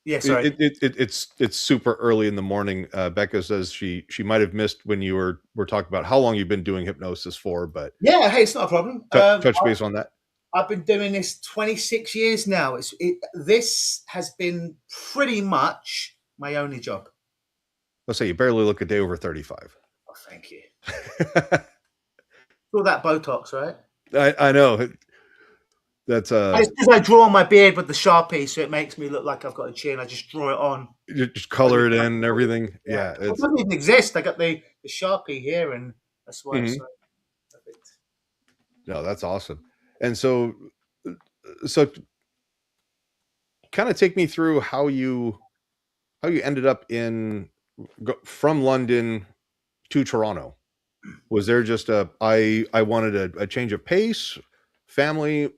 Speaker 3: Yeah, sorry.
Speaker 2: it's super early in the morning. Becca says she might have missed when you were talking about how long you've been doing hypnosis for, but
Speaker 3: Yeah, hey, it's not a problem.
Speaker 2: touch base on that.
Speaker 3: I've been doing this 26 years now. This has been pretty much my only job.
Speaker 2: Let's say you barely look a day over 35.
Speaker 3: Oh, thank you. All that Botox, right?
Speaker 2: I know. That's
Speaker 3: It's because I draw on my beard with the Sharpie, so it makes me look like I've got a chin. I just draw it on.
Speaker 2: you just color it in and everything. Yeah,
Speaker 3: It doesn't even exist. I got the Sharpie here, and that's why it's so perfect.
Speaker 2: No, that's awesome. And so kind of take me through how you ended up from London to Toronto. Was there just I wanted a change of pace, family,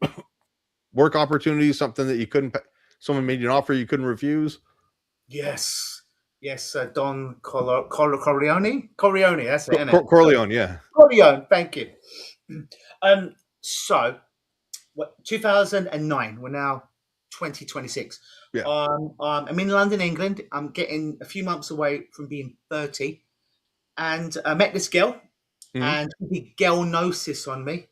Speaker 2: work opportunities, something that you couldn't, someone made you an offer you couldn't refuse?
Speaker 3: Yes. Don Corleone. Corleone, that's it, isn't it?
Speaker 2: Corleone, yeah.
Speaker 3: Corleone, thank you. So, 2009. We're now 2026.
Speaker 2: Yeah.
Speaker 3: I'm in London, England. I'm getting a few months away from being 30, and I met this girl, and she did Gelnosis on me.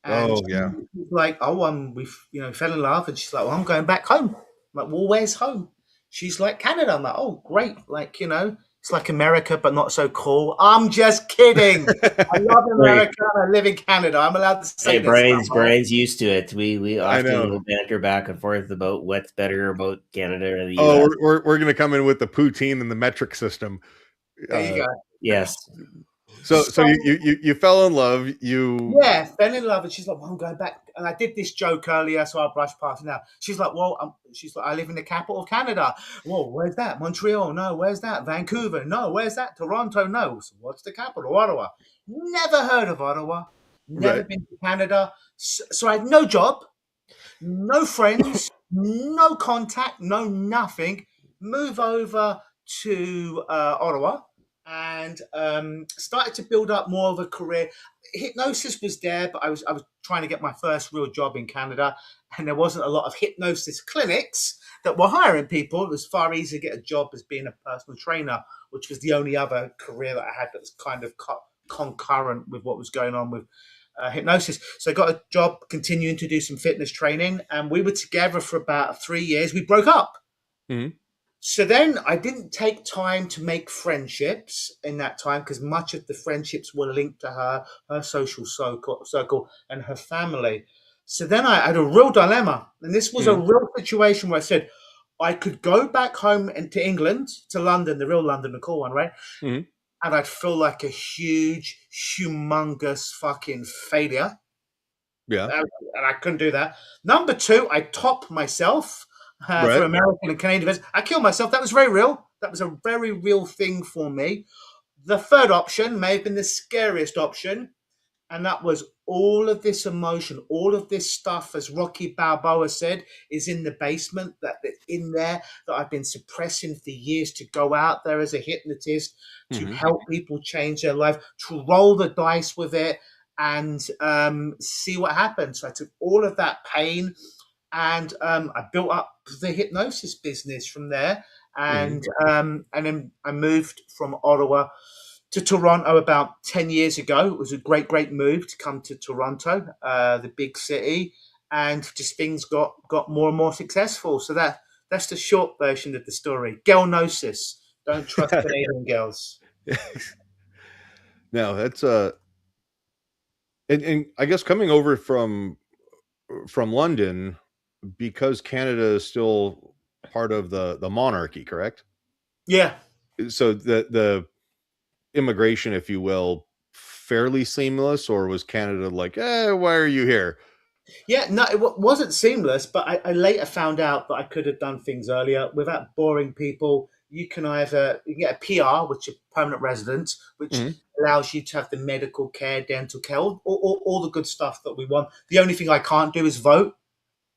Speaker 3: And
Speaker 2: yeah.
Speaker 3: she's like, oh, we fell in love, and she's like, well, I'm going back home. I'm like, well, where's home? She's like, Canada. I'm like, oh, great. Like, it's like America, but not so cool. I'm just kidding. I love
Speaker 1: Right.
Speaker 3: America. And I live in Canada. I'm allowed to say
Speaker 1: Hey,
Speaker 3: this stuff.
Speaker 1: Brian's used to it. We
Speaker 2: I
Speaker 1: often
Speaker 2: know.
Speaker 1: will banter back and forth about what's better about Canada or the
Speaker 2: Oh,
Speaker 1: US.
Speaker 2: we're going to come in with the poutine and the metric system.
Speaker 3: There you go.
Speaker 1: Yes.
Speaker 2: So you fell in love.
Speaker 3: Yeah, fell in love, and she's like, well, I'm going back. And I did this joke earlier, so I'll brush past it now. She's like, well, she's like, I live in the capital of Canada. Well, where's that? Montreal? No. Where's that? Vancouver? No. Where's that? Toronto? No. So what's the capital? Ottawa. Never heard of Ottawa. Never
Speaker 2: Right.
Speaker 3: been to Canada. So I had no job, no friends, no contact, no nothing. Move over to Ottawa and started to build up more of a career. Hypnosis was there, but I was trying to get my first real job in Canada, and there wasn't a lot of hypnosis clinics that were hiring people. It was far easier to get a job as being a personal trainer, which was the only other career that I had that was kind of concurrent with what was going on with hypnosis. So I got a job continuing to do some fitness training, and we were together for about 3 years. We broke up.
Speaker 2: Mhm.
Speaker 3: So then I didn't take time to make friendships in that time because much of the friendships were linked to her social circle and her family. So then I had a real dilemma. And this was a real situation where I said, I could go back home and to England, to London, the real London, the cool one, right?
Speaker 2: Mhm.
Speaker 3: And I'd feel like a huge, humongous fucking failure.
Speaker 2: Yeah.
Speaker 3: And I couldn't do that. Number two, I top myself for
Speaker 2: Right.
Speaker 3: American and Canadian events. I killed myself. That was very real. That was a very real thing for me. The third option may have been the scariest option, and that was all of this emotion, all of this stuff, as Rocky Balboa said, is in the basement, that's in there, that I've been suppressing for years to go out there as a hypnotist, to help people change their life, to roll the dice with it and see what happens. So I took all of that pain and I built up the hypnosis business from there. And then I moved from Ottawa to Toronto about 10 years ago. It was a great move to come to Toronto, the big city, and just things got more and more successful. So that's the short version of the story. Girlnosis. Don't trust Canadian girls.
Speaker 2: No, that's and I guess coming over from London, because Canada is still part of the monarchy, correct?
Speaker 3: Yeah.
Speaker 2: So the immigration, if you will, fairly seamless, or was Canada like, why are you here?
Speaker 3: Yeah, no, it wasn't seamless, but I later found out that I could have done things earlier without boring people. You can get a PR, which is permanent resident, which allows you to have the medical care, dental care, all the good stuff that we want. The only thing I can't do is vote.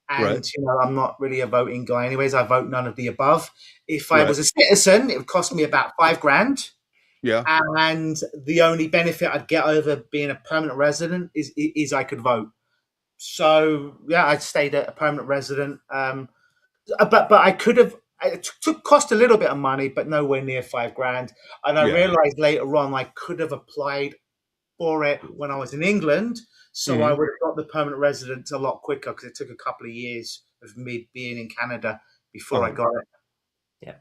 Speaker 3: And,
Speaker 2: Right.
Speaker 3: I'm not really a voting guy anyways. I vote none of the above. If I
Speaker 2: Right.
Speaker 3: was a citizen, it would cost me about $5,000.
Speaker 2: Yeah.
Speaker 3: And the only benefit I'd get over being a permanent resident is I could vote. So yeah, I stayed a permanent resident, but I could have. It cost a little bit of money, but nowhere near $5,000. And I
Speaker 2: Yeah.
Speaker 3: realized later on I could have applied for it when I was in England, so I would have got the permanent residence a lot quicker because it took a couple of years of me being in Canada before I got it.
Speaker 1: Yeah.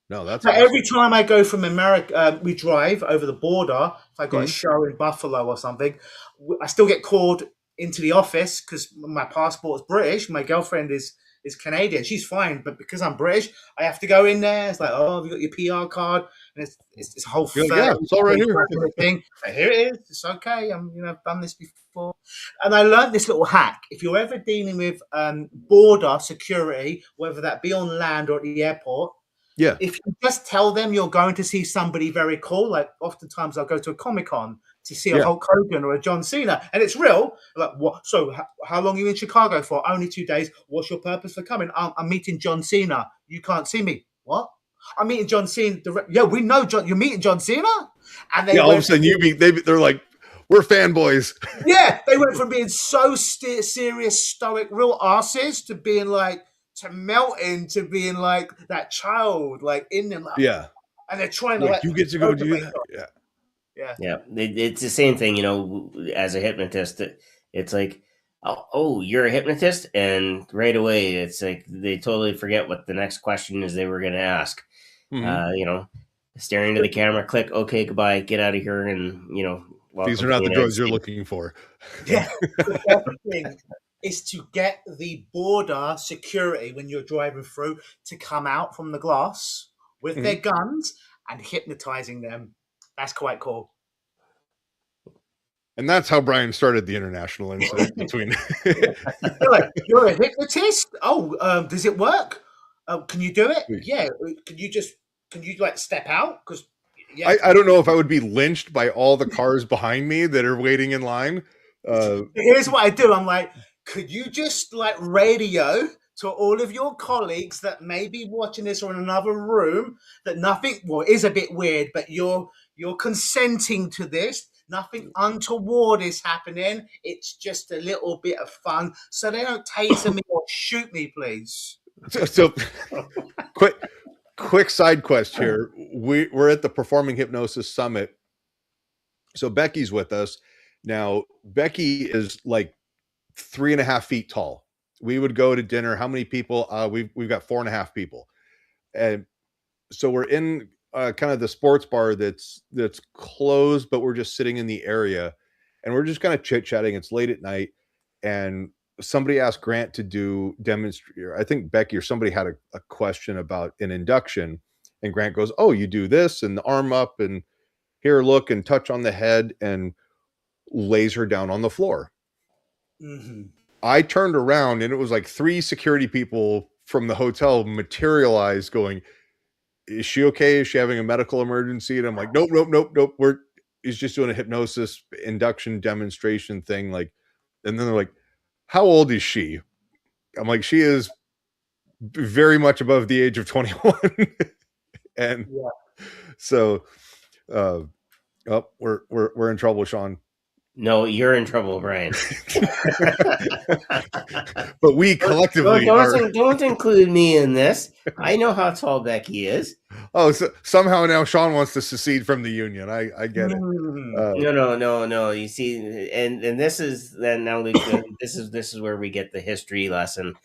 Speaker 2: No, that's
Speaker 3: But
Speaker 2: awesome.
Speaker 3: every time I go from America, we drive over the border. If I got a show in Buffalo or something, I still get called into the office because my passport is British. My girlfriend is Canadian. She's fine, but because I'm British, I have to go in there. It's like, oh, have you got your PR card? And it's this whole
Speaker 2: You're like, yeah, it's all right here.
Speaker 3: thing. But here it is. It's okay. I've done this before, and I learned this little hack. If you're ever dealing with border security, whether that be on land or at the airport.
Speaker 2: Yeah.
Speaker 3: If you just tell them you're going to see somebody very cool, like oftentimes I'll go to a Comic-Con to see a Hulk Hogan or a John Cena, and it's real. Like, what? So, how long are you in Chicago for? Only 2 days. What's your purpose for coming? I'm meeting John Cena. You can't see me. What? I'm meeting John Cena. Yeah, we know John. You're meeting John Cena, and they
Speaker 2: all of a sudden they're like, we're fanboys.
Speaker 3: Yeah, they went from being so serious, stoic, real asses to being like. To melt into being like that child, like in them, like, and they're trying to
Speaker 2: like you get to go do that.
Speaker 3: Yeah.
Speaker 1: It's the same thing, as a hypnotist. it's like, oh, you're a hypnotist, and right away it's like they totally forget what the next question is they were going to ask. You know, staring to the camera, click, okay, goodbye, get out of here, and
Speaker 2: These
Speaker 1: welcome
Speaker 2: are
Speaker 1: to
Speaker 2: not
Speaker 1: the
Speaker 2: the
Speaker 1: United
Speaker 2: drugs you're
Speaker 1: States.
Speaker 2: looking for.
Speaker 3: Yeah, the best thing is to get the border security when you're driving through to come out from the glass with their guns and hypnotizing them. That's quite cool.
Speaker 2: And that's how Brian started the international incident between.
Speaker 3: You're a hypnotist? Oh, does it work? Can you do it? Yeah. Can you like step out? Because yeah,
Speaker 2: I don't know if I would be lynched by all the cars behind me that are waiting in line.
Speaker 3: Here's what I do. I'm like, could you just like radio to all of your colleagues that may be watching this or in another room that nothing, well, it is a bit weird, but you're consenting to this. Nothing untoward is happening. It's just a little bit of fun. So they don't taser me or shoot me, please.
Speaker 2: So quick side quest here. We're at the Performing Hypnosis Summit. So Becky's with us. Now, Becky is like 3.5 feet tall. We would go to dinner. How many people? We've got 4.5 people. And so we're in kind of the sports bar that's closed, but we're just sitting in the area and we're just kind of chit-chatting. It's late at night. And somebody asked Grant to do demonstrate. I think Becky or somebody had a question about an induction. And Grant goes, oh, you do this and the arm up and here, look, and touch on the head, and lays her down on the floor. I turned around and it was like 3 security people from the hotel materialized going, is she okay? Is she having a medical emergency? And I'm like, nope. He's just doing a hypnosis induction demonstration thing. Like, and then they're like, how old is she? I'm like, she is very much above the age of 21. And so, we're in trouble, Sean.
Speaker 1: No, you're in trouble, Brian.
Speaker 2: But we collectively
Speaker 1: don't include me in this. I know how tall Becky is.
Speaker 2: Oh, so somehow now Sean wants to secede from the union. I get it.
Speaker 1: No. You see, and this is then now this is where we get the history lesson.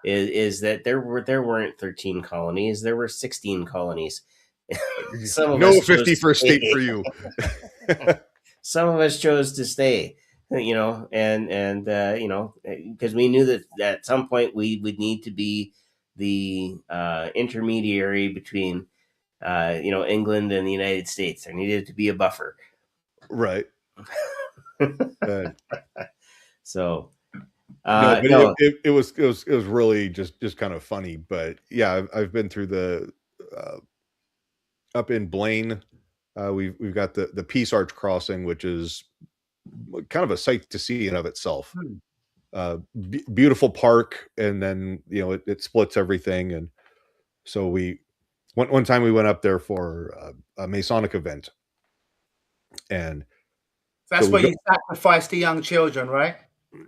Speaker 1: Is that there weren't 13 colonies, there were 16 colonies.
Speaker 2: No 51st state for you.
Speaker 1: Some of us chose to stay, and because we knew that at some point we would need to be the intermediary between England and the United States. There needed to be a buffer,
Speaker 2: right?
Speaker 1: So
Speaker 2: it was really just kind of funny. But yeah, I've been through the up in Blaine. We've got the Peace Arch crossing, which is kind of a sight to see in of itself. Beautiful park, and then it splits everything. And so one time we went up there for a Masonic event, and
Speaker 3: that's where you sacrifice the young children, right?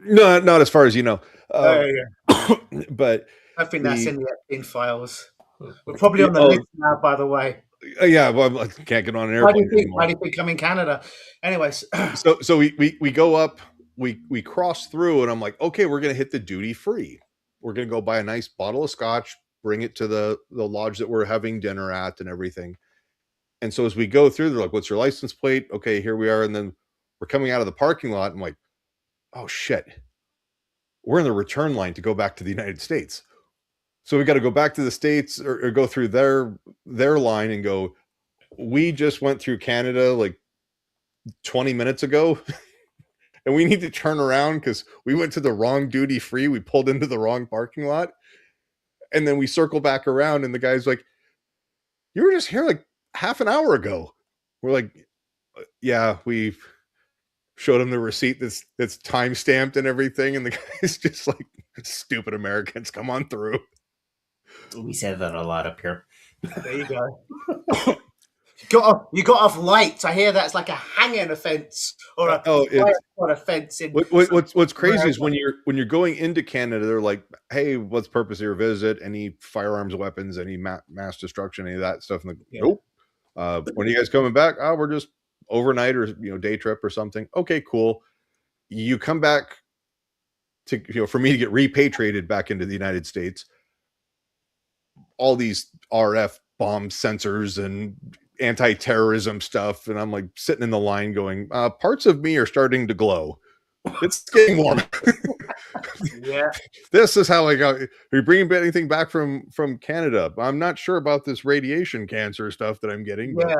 Speaker 2: No, not as far as you know. But
Speaker 3: I think that's in files. We're probably on the list now, by the way.
Speaker 2: Yeah, well, I can't get on an airplane anymore.
Speaker 3: Why do you think I'm in Canada? Anyways,
Speaker 2: so we go up, we cross through, and I'm like, okay, we're gonna hit the duty free. We're gonna go buy a nice bottle of scotch, bring it to the lodge that we're having dinner at, and everything. And so as we go through, they're like, "What's your license plate?" Okay, here we are, and then we're coming out of the parking lot. I'm like, "Oh shit, we're in the return line to go back to the United States." So we got to go back to the States or go through their line and go, we just went through Canada like 20 minutes ago and we need to turn around because we went to the wrong duty free. We pulled into the wrong parking lot. And then we circle back around and the guy's like, you were just here like half an hour ago. We're like, yeah, we showed him the receipt that's time stamped and everything. And the guy's just like, stupid Americans, come on through.
Speaker 1: We said that a lot up here.
Speaker 3: There you go. You got off lights. I hear that's like a hanging offence or a offence.
Speaker 2: What's crazy is when you're going into Canada, they're like, "Hey, what's the purpose of your visit? Any firearms, weapons, any mass destruction, any of that stuff?" And like, nope. When are you guys coming back? Oh, we're just overnight or day trip or something. Okay, cool. You come back for me to get repatriated back into the United States, all these RF bomb sensors and anti-terrorism stuff, and I'm like sitting in the line going, parts of me are starting to glow. It's getting warm.
Speaker 3: Yeah.
Speaker 2: This is how I got. Are you bringing anything back from Canada? I'm not sure about this radiation cancer stuff that I'm getting,
Speaker 3: Yeah.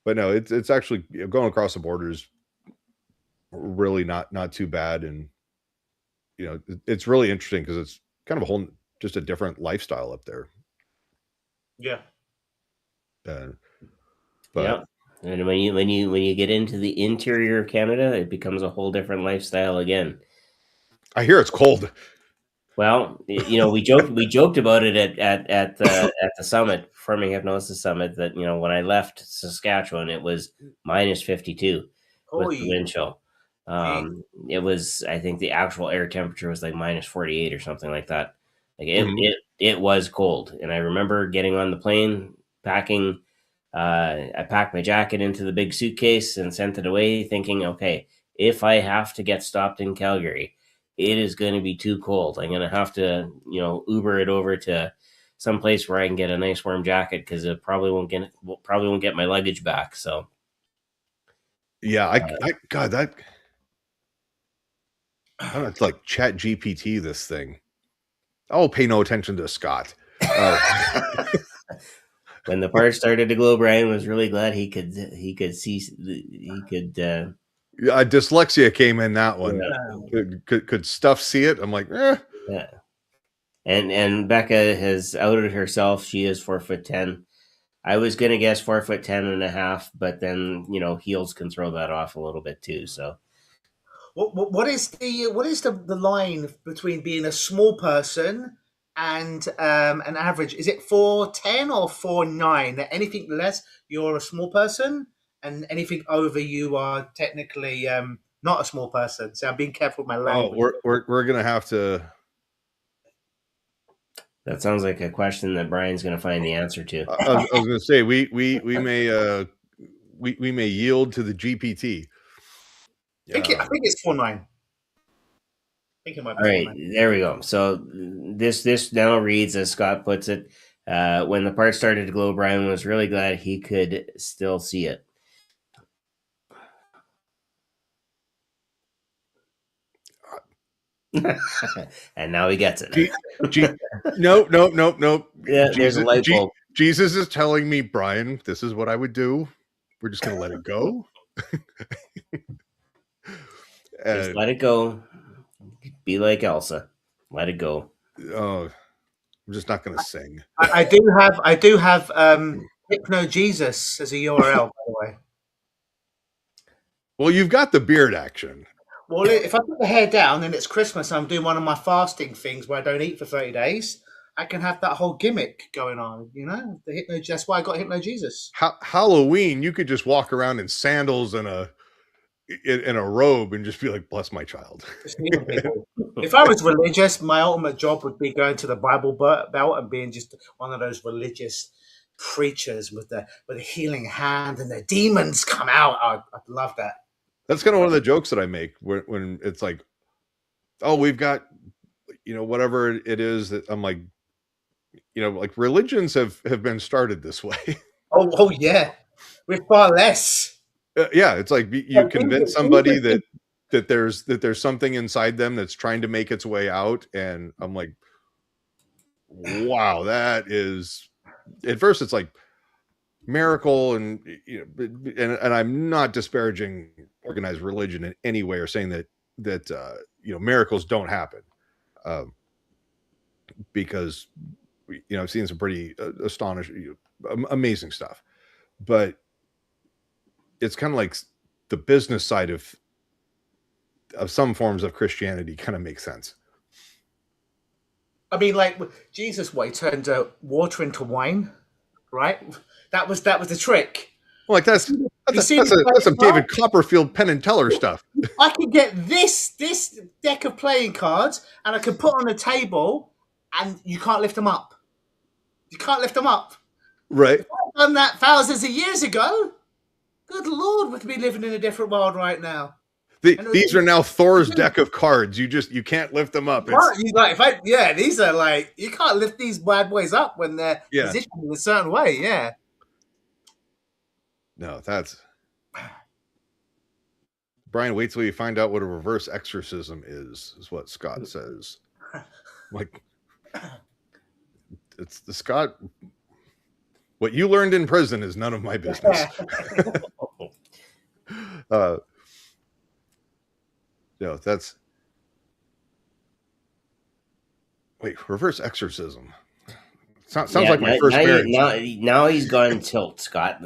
Speaker 2: but no, it's actually going across the border is really not too bad, and it's really interesting because it's kind of just a different lifestyle up there.
Speaker 3: Yeah.
Speaker 2: But
Speaker 1: yeah. And when you get into the interior of Canada, it becomes a whole different lifestyle again.
Speaker 2: I hear it's cold.
Speaker 1: Well, we joked about it at the summit, Forming Hypnosis Summit, that when I left Saskatchewan, it was minus 52 with the wind chill. It was, I think the actual air temperature was like minus 48 or something like that. Like it was cold, and I remember getting on the plane, packing. I packed my jacket into the big suitcase and sent it away, thinking, okay, if I have to get stopped in Calgary, it is going to be too cold. I'm going to have to, Uber it over to some place where I can get a nice warm jacket, because it probably won't get my luggage back. So,
Speaker 2: yeah, God, that I don't know, it's like Chat GPT. This thing, I'll pay no attention to Scott.
Speaker 1: When the part started to glow, Brian was really glad he could see,
Speaker 2: dyslexia came in that one.
Speaker 1: Yeah.
Speaker 2: Could stuff see it? I'm like,
Speaker 1: Yeah. And Becca has outed herself. She is 4'10". I was gonna guess 4'10.5", but then heels can throw that off a little bit too. So
Speaker 3: What is the line between being a small person and an average? Is it 4'10" or 4'9"? Anything less, you're a small person, and anything over, you are technically not a small person. So I'm being careful with my language.
Speaker 2: Oh, we're gonna have to.
Speaker 1: that sounds like a question that Brian's gonna find the answer to.
Speaker 2: I was gonna say we may yield to the GPT.
Speaker 3: I think it's 4'9". It might be
Speaker 1: All right, there we go. So this now reads, as Scott puts it, when the part started to glow, Brian was really glad he could still see it. And now he gets it.
Speaker 2: No.
Speaker 1: Yeah, there's a light bulb.
Speaker 2: Jesus is telling me, Brian, this is what I would do. We're just gonna let it go.
Speaker 1: Just let it go. Be like Elsa. Let it go.
Speaker 2: I'm just not going to sing.
Speaker 3: I do have HypnoJesus as a URL, by the way.
Speaker 2: Well, you've got the beard action.
Speaker 3: Well, if I put the hair down and it's Christmas, I'm doing one of my fasting things where I don't eat for 30 days. I can have that whole gimmick going on, That's why I got HypnoJesus.
Speaker 2: Halloween, you could just walk around in sandals and in a robe and just be like, bless my child.
Speaker 3: If I was religious, my ultimate job would be going to the Bible Belt and being just one of those religious preachers with the healing hand, and the demons come out. I'd love that.
Speaker 2: That's kind of one of the jokes that I make when it's like, oh, we've got, whatever it is that I'm like, like religions have been started this way.
Speaker 3: Oh yeah, with far less.
Speaker 2: Yeah, it's like you convince somebody that there's something inside them that's trying to make its way out, and I'm like, wow, that is. At first, it's like miracle, and and I'm not disparaging organized religion in any way or saying that miracles don't happen, because I've seen some pretty astonishing, amazing stuff, but it's kind of like the business side of some forms of Christianity kind of makes sense.
Speaker 3: I mean, like Jesus, he turned water into wine, right? That was the trick.
Speaker 2: Well, like that's some David Copperfield Penn and Teller stuff.
Speaker 3: I can get this deck of playing cards, and I can put on a table, and you can't lift them up. You can't lift them up.
Speaker 2: Right.
Speaker 3: If I'd done that thousands of years ago, good Lord, we could be living in a different world right now.
Speaker 2: These are now Thor's deck of cards. You can't lift them up.
Speaker 3: These are like, you can't lift these bad boys up when they're positioned in a certain way. Yeah.
Speaker 2: No, that's Brian. Wait till you find out what a reverse exorcism is what Scott says. Like, it's the Scott. What you learned in prison is none of my business. No, that's. Wait, reverse exorcism. Sounds like my first marriage.
Speaker 1: Now he's gone tilt, Scott.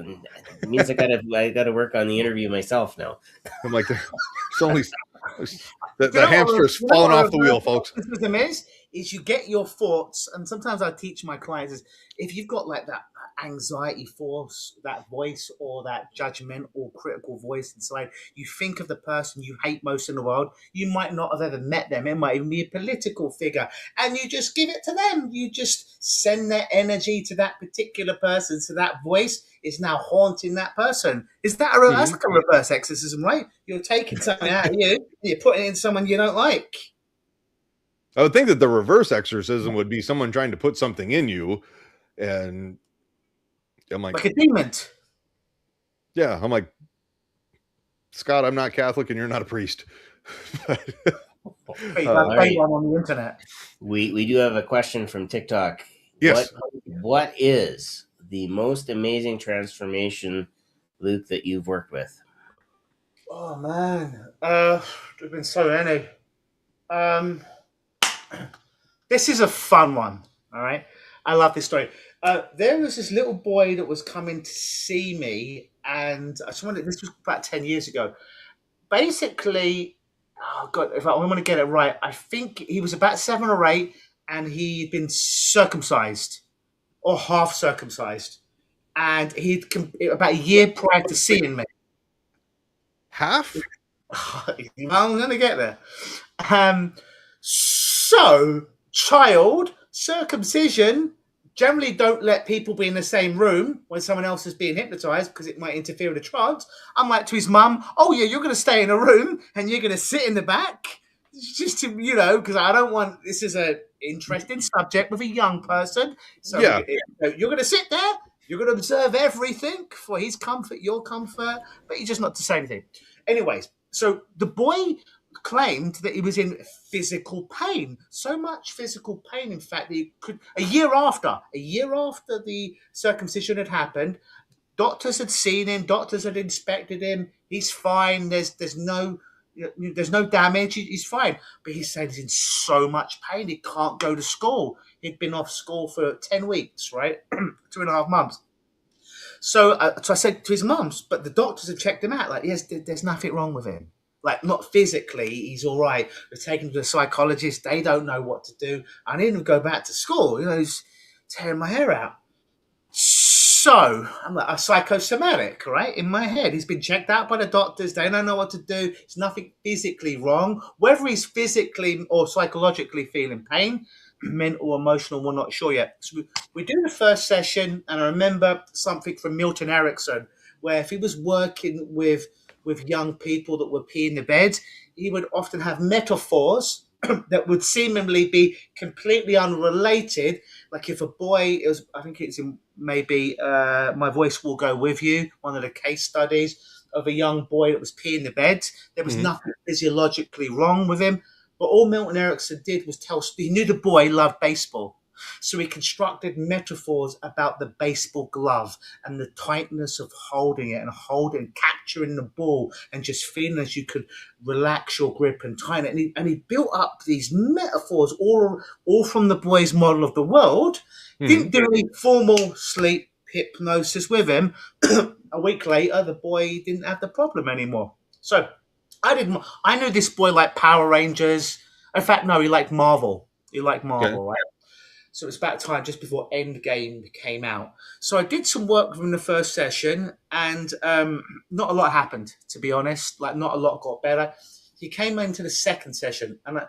Speaker 1: It means I gotta work on the interview myself now.
Speaker 2: I'm like, it's only the hamster's falling off the wheel, folks.
Speaker 3: The is you get your thoughts, and sometimes I teach my clients is if you've got like that anxiety force, that voice, or that judgmental, critical voice inside, you think of the person you hate most in the world. You might not have ever met them. It might even be a political figure, and you just give it to them. You just send that energy to that particular person, so that voice is now haunting that person. Is that that's like a reverse exorcism, right? You're taking something out of you, and you're putting it in someone you don't like.
Speaker 2: I would think that the reverse exorcism would be someone trying to put something in you, and I'm like
Speaker 3: a demon.
Speaker 2: Yeah, I'm like, Scott, I'm not Catholic and you're not a priest.
Speaker 3: On the internet.
Speaker 1: We do have a question from TikTok.
Speaker 2: Yes.
Speaker 1: What is the most amazing transformation, Luke, that you've worked with?
Speaker 3: Oh man, there's been so many. This is a fun one. All right, I love this story. There was this little boy that was coming to see me, and this was about 10 years ago. Basically, oh God, if I want to get it right, I think he was about 7 or 8, and he'd been circumcised or half circumcised, and he'd about a year prior to seeing me.
Speaker 2: Half?
Speaker 3: I'm going to get there. So, child circumcision. Generally don't let people be in the same room when someone else is being hypnotized because it might interfere with the trance. I'm like to his mum, oh yeah, you're going to stay in a room and you're going to sit in the back. Just to, because I don't want, this is an interesting subject with a young person. So
Speaker 2: yeah.
Speaker 3: You're going to sit there, you're going to observe everything for his comfort, your comfort, but you're just not to say anything. Anyways, so the boy claimed that he was in physical pain, so much physical pain, in fact, that he could. A year after the circumcision had happened, doctors had seen him, doctors had inspected him. He's fine. There's no damage. He's fine. But he said he's in so much pain he can't go to school. He'd been off school for 10 weeks, right, 2.5 months. So I said to his mums, but the doctors have checked him out. Like, yes, there's nothing wrong with him. Like, not physically, he's all right. We're taking him to a psychologist. They don't know what to do. I need him to go back to school. He's tearing my hair out. So I'm like, a psychosomatic, right? In my head, he's been checked out by the doctors. They don't know what to do. There's nothing physically wrong. Whether he's physically or psychologically feeling pain, mental, emotional, we're not sure yet. So we do the first session, and I remember something from Milton Erickson, where if he was working with young people that were peeing the bed, he would often have metaphors that would seemingly be completely unrelated. Like if a boy, I think it's in maybe My Voice Will Go With You, one of the case studies of a young boy that was peeing the bed. There was nothing physiologically wrong with him. But all Milton Erickson did was he knew the boy loved baseball. So he constructed metaphors about the baseball glove and the tightness of holding it and capturing the ball and just feeling as you could relax your grip and tighten it. And he built up these metaphors all from the boy's model of the world. Didn't do any formal sleep hypnosis with him. A week later, the boy didn't have the problem anymore. So I knew this boy liked Power Rangers. In fact, no, he liked Marvel. Right? So it's about time just before Endgame came out. So I did some work from the first session, and not a lot happened, to be honest. Like, not a lot got better. He came into the second session, and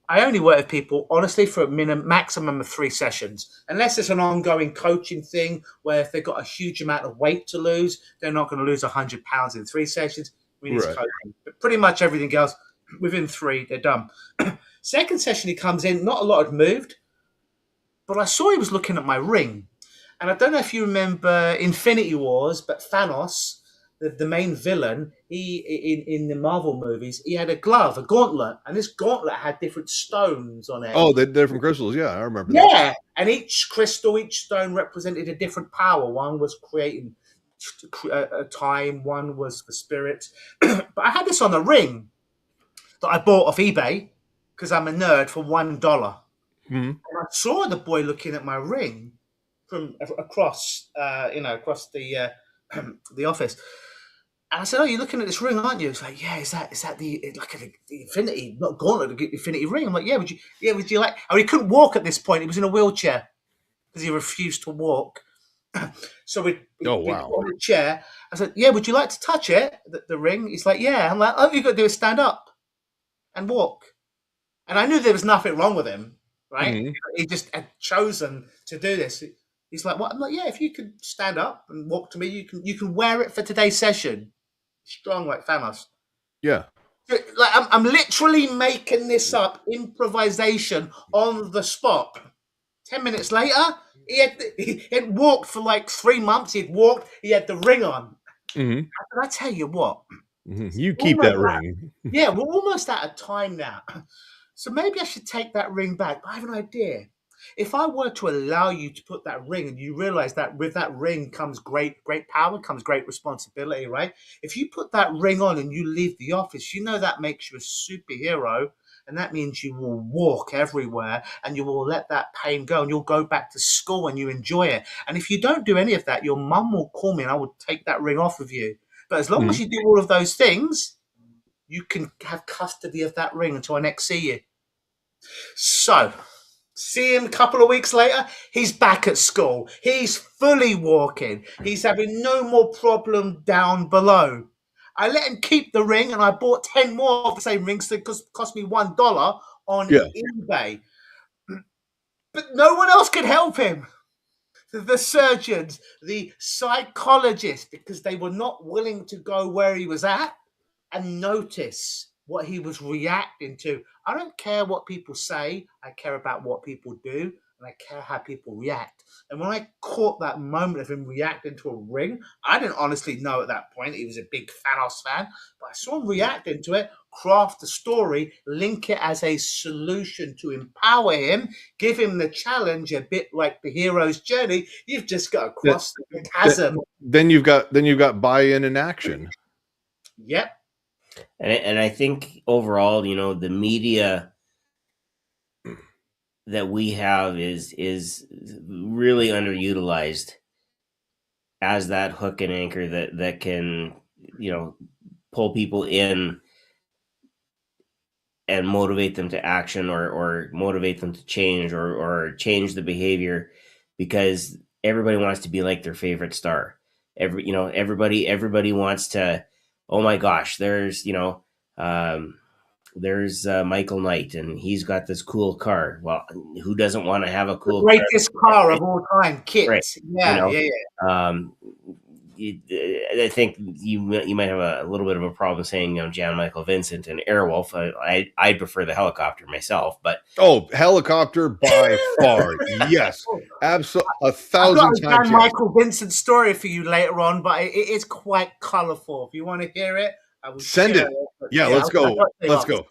Speaker 3: I only work with people, honestly, for a maximum of 3 sessions. Unless it's an ongoing coaching thing where if they've got a huge amount of weight to lose, they're not going to lose 100 pounds in 3 sessions. We need his
Speaker 2: Right.
Speaker 3: coaching. But pretty much everything else, within 3, they're done. Second session, he comes in, not a lot had moved, but I saw he was looking at my ring. And I don't know if you remember Infinity Wars, but Thanos, the main villain, in the Marvel movies, he had a glove, a gauntlet, and this gauntlet had different stones on it.
Speaker 2: Oh, they're from crystals. Yeah, I remember that.
Speaker 3: Yeah, and each crystal, each stone represented a different power. One was creating a time, one was for spirits. But I had this on a ring that I bought off eBay because I'm a nerd for $1.
Speaker 2: Mm-hmm.
Speaker 3: And I saw the boy looking at my ring from across, across the the office. And I said, "Oh, you're looking at this ring, aren't you?" It's like, "Yeah, is that the infinity, not gauntlet, the infinity ring?" I'm like, "Yeah, would you like?" Oh, he couldn't walk at this point. He was in a wheelchair because he refused to walk. So we
Speaker 2: wow.
Speaker 3: on a chair. I said, "Yeah, would you like to touch it, the ring?" He's like, "Yeah." I'm like, "Oh, you got to do is stand up and walk." And I knew there was nothing wrong with him, right?
Speaker 2: Mm-hmm.
Speaker 3: He just had chosen to do this. He's like, "What?" I'm like, "Yeah, if you could stand up and walk to me, you can wear it for today's session." Strong like Thanos.
Speaker 2: Yeah.
Speaker 3: Like I'm literally making this up, improvisation on the spot. 10 minutes later, he had walked for like 3 months. He'd walked. He had the ring on.
Speaker 2: Mm-hmm.
Speaker 3: And I tell you what,
Speaker 2: Mm-hmm. You keep that ring.
Speaker 3: yeah, we're almost out of time now. So maybe I should take that ring back. But I have an idea. If I were to allow you to put that ring, and you realize that with that ring comes great power, comes great responsibility, right? If you put that ring on and you leave the office, you know that makes you a superhero. And that means you will walk everywhere and you will let that pain go and you'll go back to school and you enjoy it. And if you don't do any of that, your mum will call me and I will take that ring off of you. But as long
Speaker 2: Mm-hmm.
Speaker 3: as you do all of those things, you can have custody of that ring until I next see you. So, see him a couple of weeks later, he's back at school. He's fully walking. He's having no more problem down below. I let him keep the ring and I bought 10 more of the same rings that cost me $1 on eBay. But no one else could help him. The surgeons, the psychologists, because they were not willing to go where he was at and notice what he was reacting to. I don't care what people say. I care about what people do, and I care how people react. And when I caught that moment of him reacting to a ring, I didn't honestly know at that point he was a big Thanos fan, but I saw him reacting to it, craft the story, link it as a solution to empower him, give him the challenge, a bit like the hero's journey. You've just got to cross the chasm.
Speaker 2: Then you've got buy-in and action.
Speaker 3: Yep.
Speaker 1: And I think overall, the media that we have is really underutilized as that hook and anchor that can, pull people in and motivate them to action or motivate them to change or change the behavior, because everybody wants to be like their favorite star. Everybody wants to, oh my gosh, there's Michael Knight and he's got this cool car. Well, who doesn't want to have a cool
Speaker 3: greatest car of all time, Kit?
Speaker 1: Right.
Speaker 3: Yeah.
Speaker 1: I think you might have a little bit of a problem saying Jan Michael Vincent and Airwolf. I'd prefer the helicopter myself, but
Speaker 2: helicopter by far, yes, absolutely, 1,000 times.
Speaker 3: I've got a Jan Michael Vincent story for you later on, but it is quite colourful. If you want to hear it, I will
Speaker 2: send it. Yeah, let's go. Let's go.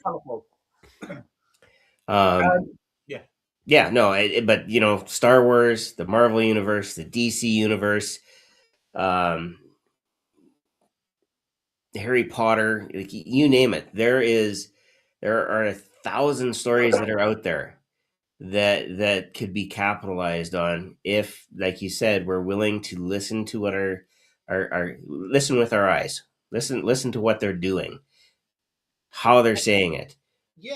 Speaker 1: Yeah, no, but Star Wars, the Marvel universe, the DC universe, Harry Potter, like, you name it. There are 1,000 stories that are out there that could be capitalized on if, like you said, we're willing to listen to what our listen with our eyes, listen to what they're doing, how they're saying it,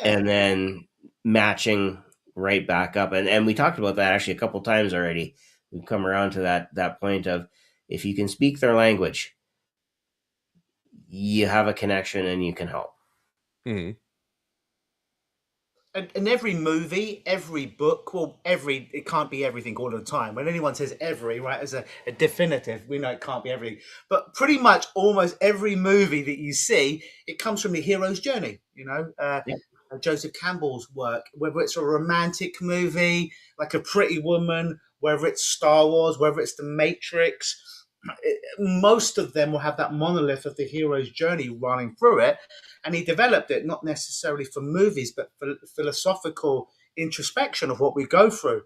Speaker 1: and then matching right back up. And we talked about that actually a couple times already. We've come around to that point of, if you can speak their language, you have a connection and you can help.
Speaker 2: Mm-hmm.
Speaker 3: and every movie, every book, well, it can't be everything all the time. When anyone says every, right, as a definitive, we know it can't be everything. But pretty much almost every movie that you see, it comes from the hero's journey.
Speaker 1: Yeah.
Speaker 3: Joseph Campbell's work, whether it's a romantic movie like A Pretty Woman, whether it's Star Wars, whether it's The Matrix. Most of them will have that monolith of the hero's journey running through it, and he developed it not necessarily for movies but for philosophical introspection of what we go through.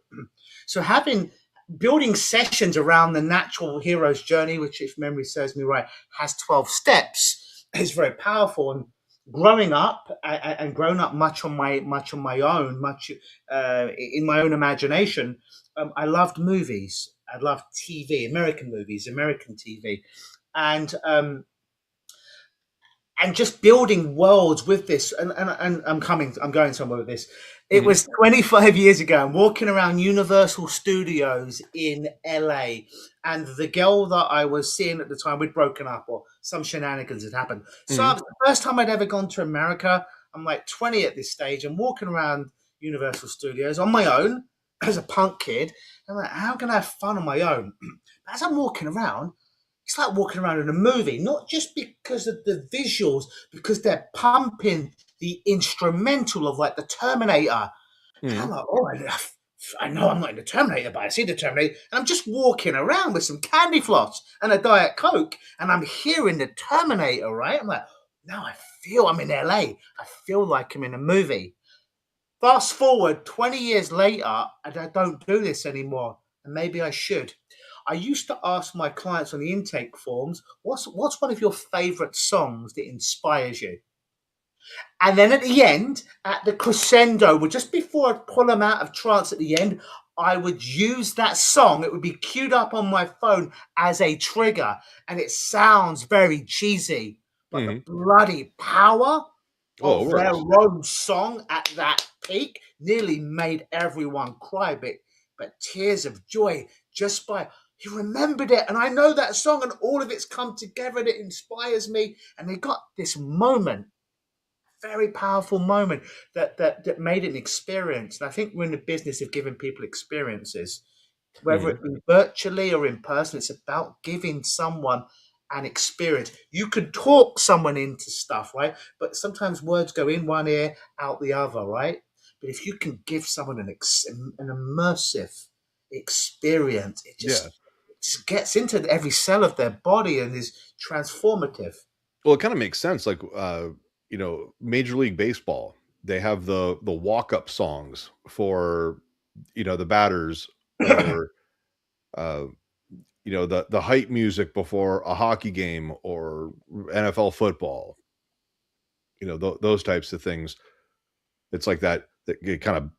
Speaker 3: So having building sessions around the natural hero's journey, which, if memory serves me right, has 12 steps, is very powerful. And growing up and grown up much on my own, much in my own imagination, I loved movies. I loved TV, American movies, American TV, and just building worlds with this. And I'm going somewhere with this. It was 25 years ago. I'm walking around Universal Studios in LA, and the girl that I was seeing at the time, we'd broken up or some shenanigans had happened. So it was the first time I'd ever gone to America. I'm like 20 at this stage. I'm walking around Universal Studios on my own as a punk kid. I'm like, how can I have fun on my own? As I'm walking around, it's like walking around in a movie, not just because of the visuals, because they're pumping the instrumental of like the Terminator. And I'm like, oh, I know I'm not in the Terminator, but I see the Terminator. And I'm just walking around with some candy floss and a Diet Coke, and I'm hearing the Terminator, right? I'm like, no, I feel I'm in LA. I feel like I'm in a movie. Fast forward 20 years later, and I don't do this anymore, and maybe I should. I used to ask my clients on the intake forms, what's one of your favorite songs that inspires you? And then at the end, at the crescendo, just before I pull them out of trance at the end, I would use that song. It would be queued up on my phone as a trigger. And it sounds very cheesy, but the bloody power of their own song at that peak nearly made everyone cry, but tears of joy just by he remembered it. And I know that song, and all of it's come together, and it inspires me. And they got this moment, very powerful moment that made it an experience. And I think we're in the business of giving people experiences, whether it be virtually or in person. It's about giving someone an experience. You can talk someone into stuff, right? But sometimes words go in one ear, out the other, right? But if you can give someone an immersive experience, it just gets into every cell of their body and is transformative.
Speaker 2: Well, it kind of makes sense. Like, Major League Baseball, they have the walk-up songs for, the batters, or, the hype music before a hockey game or NFL football, those types of things. It's like that it kind of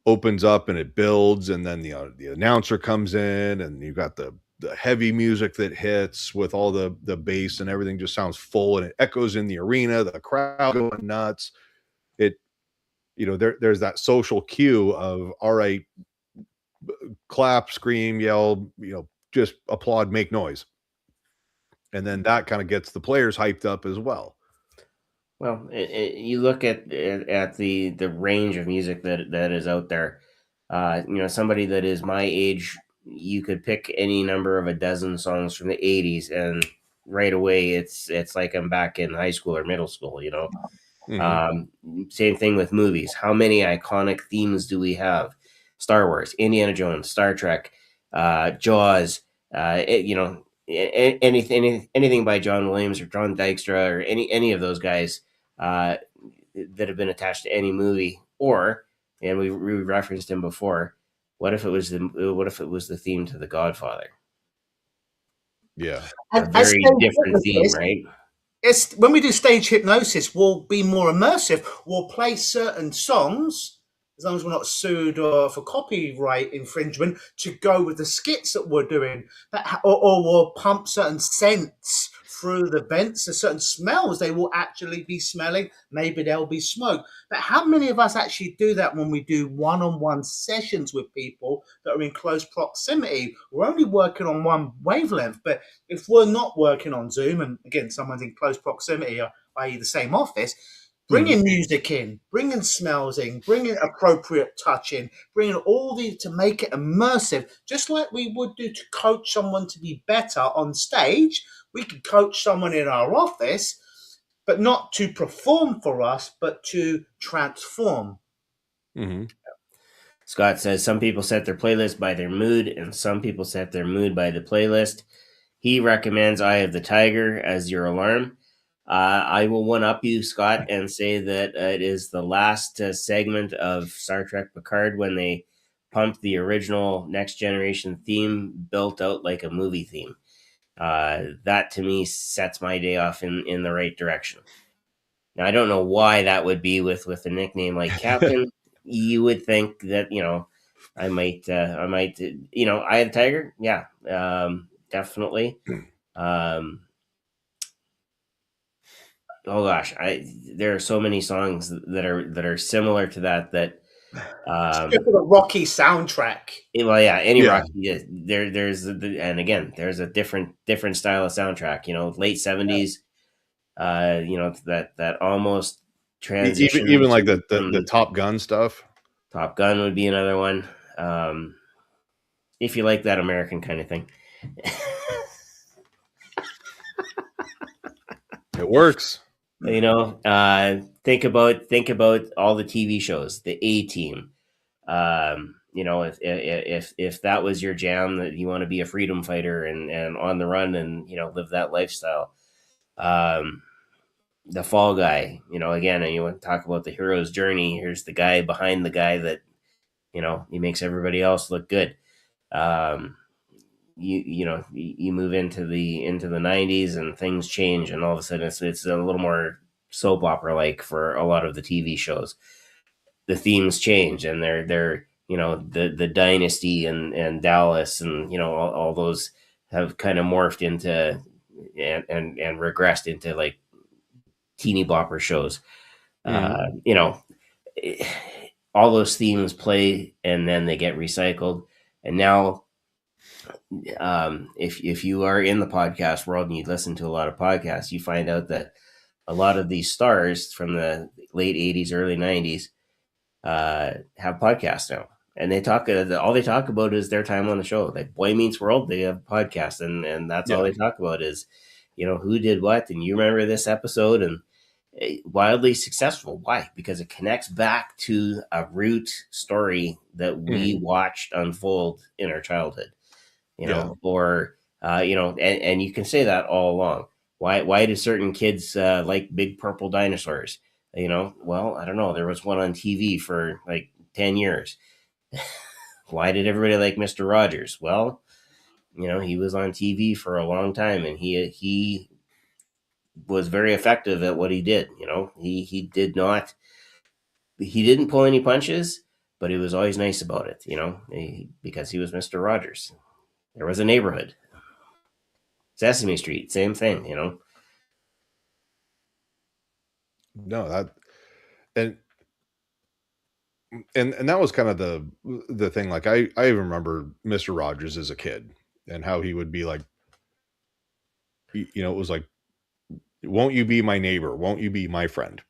Speaker 2: opens up and it builds, and then the announcer comes in, and you've got the heavy music that hits with all the bass, and everything just sounds full, and it echoes in the arena, the crowd going nuts. There's that social cue of, all right, clap, scream, yell, just applaud, make noise. And then that kind of gets the players hyped up as well.
Speaker 1: Well, you look at the range of music that is out there. Somebody that is my age, you could pick any number of a dozen songs from the 80s, and right away it's like I'm back in high school or middle school. Same thing with movies. How many iconic themes do we have? Star Wars, Indiana Jones, Star Trek, Jaws, anything by John Williams or John Dykstra or any of those guys that have been attached to any movie. And we referenced him before, what if it was the theme to The Godfather?
Speaker 2: Yeah,
Speaker 1: a very different theme, right?
Speaker 3: It's when we do stage hypnosis, we'll be more immersive. We'll play certain songs, as long as we're not sued for copyright infringement, to go with the skits that we're doing. Or we'll pump certain scents through the vents, or certain smells they will actually be smelling. Maybe there'll be smoke. But how many of us actually do that when we do one-on-one sessions with people that are in close proximity? We're only working on one wavelength. But if we're not working on Zoom, and again, someone's in close proximity, i.e. the same office, bringing music in, bringing smells in, bringing appropriate touch in, bringing all these to make it immersive, just like we would do to coach someone to be better on stage. We could coach someone in our office, but not to perform for us, but to transform.
Speaker 2: Mm-hmm.
Speaker 1: Scott says some people set their playlist by their mood, and some people set their mood by the playlist. He recommends Eye of the Tiger as your alarm. I will one up you, Scott, and say that it is the last segment of Star Trek Picard when they pumped the original Next Generation theme built out like a movie theme. That to me sets my day off in the right direction. Now I don't know why that would be with a nickname like Captain. You would think that I might Eye of the Tiger, yeah, definitely. Oh gosh, there are so many songs that are similar to that.
Speaker 3: Just for the Rocky soundtrack.
Speaker 1: Well, yeah, any Rocky. Yeah, there's and again, there's a different style of soundtrack. Late 70s. That almost transition.
Speaker 2: Even like the Top Gun stuff.
Speaker 1: Top Gun would be another one. If you like that American kind of thing.
Speaker 2: It works.
Speaker 1: Think about all the TV shows, the A-Team. If that was your jam, that you want to be a freedom fighter and on the run and live that lifestyle. The Fall Guy, again, and you want to talk about the hero's journey. Here's the guy behind the guy that he makes everybody else look good. You move into the 90s and things change, and all of a sudden it's a little more soap opera like for a lot of the TV shows. The themes change, and they're the Dynasty and Dallas and all those have kind of morphed into and regressed into like teeny bopper shows. All those themes play and then they get recycled, and now if you are in the podcast world and you listen to a lot of podcasts, you find out that a lot of these stars from the late 80s, early 90s have podcasts now. And they talk, all they talk about is their time on the show. Like Boy Meets World, they have podcasts, and that's all they talk about is, who did what, and you remember this episode, and wildly successful. Why? Because it connects back to a root story that we watched unfold in our childhood. Or and you can say that all along. Why do certain kids like big purple dinosaurs? Well, I don't know. There was one on TV for like 10 years. Why did everybody like Mr. Rogers? Well, he was on TV for a long time, and he was very effective at what he did. He didn't pull any punches, but he was always nice about it, because he was Mr. Rogers. There was a neighborhood. Sesame Street, same thing,
Speaker 2: No, that and that was kind of the thing. Like I even remember Mr. Rogers as a kid and how he would be like, it was like, won't you be my neighbor? Won't you be my friend?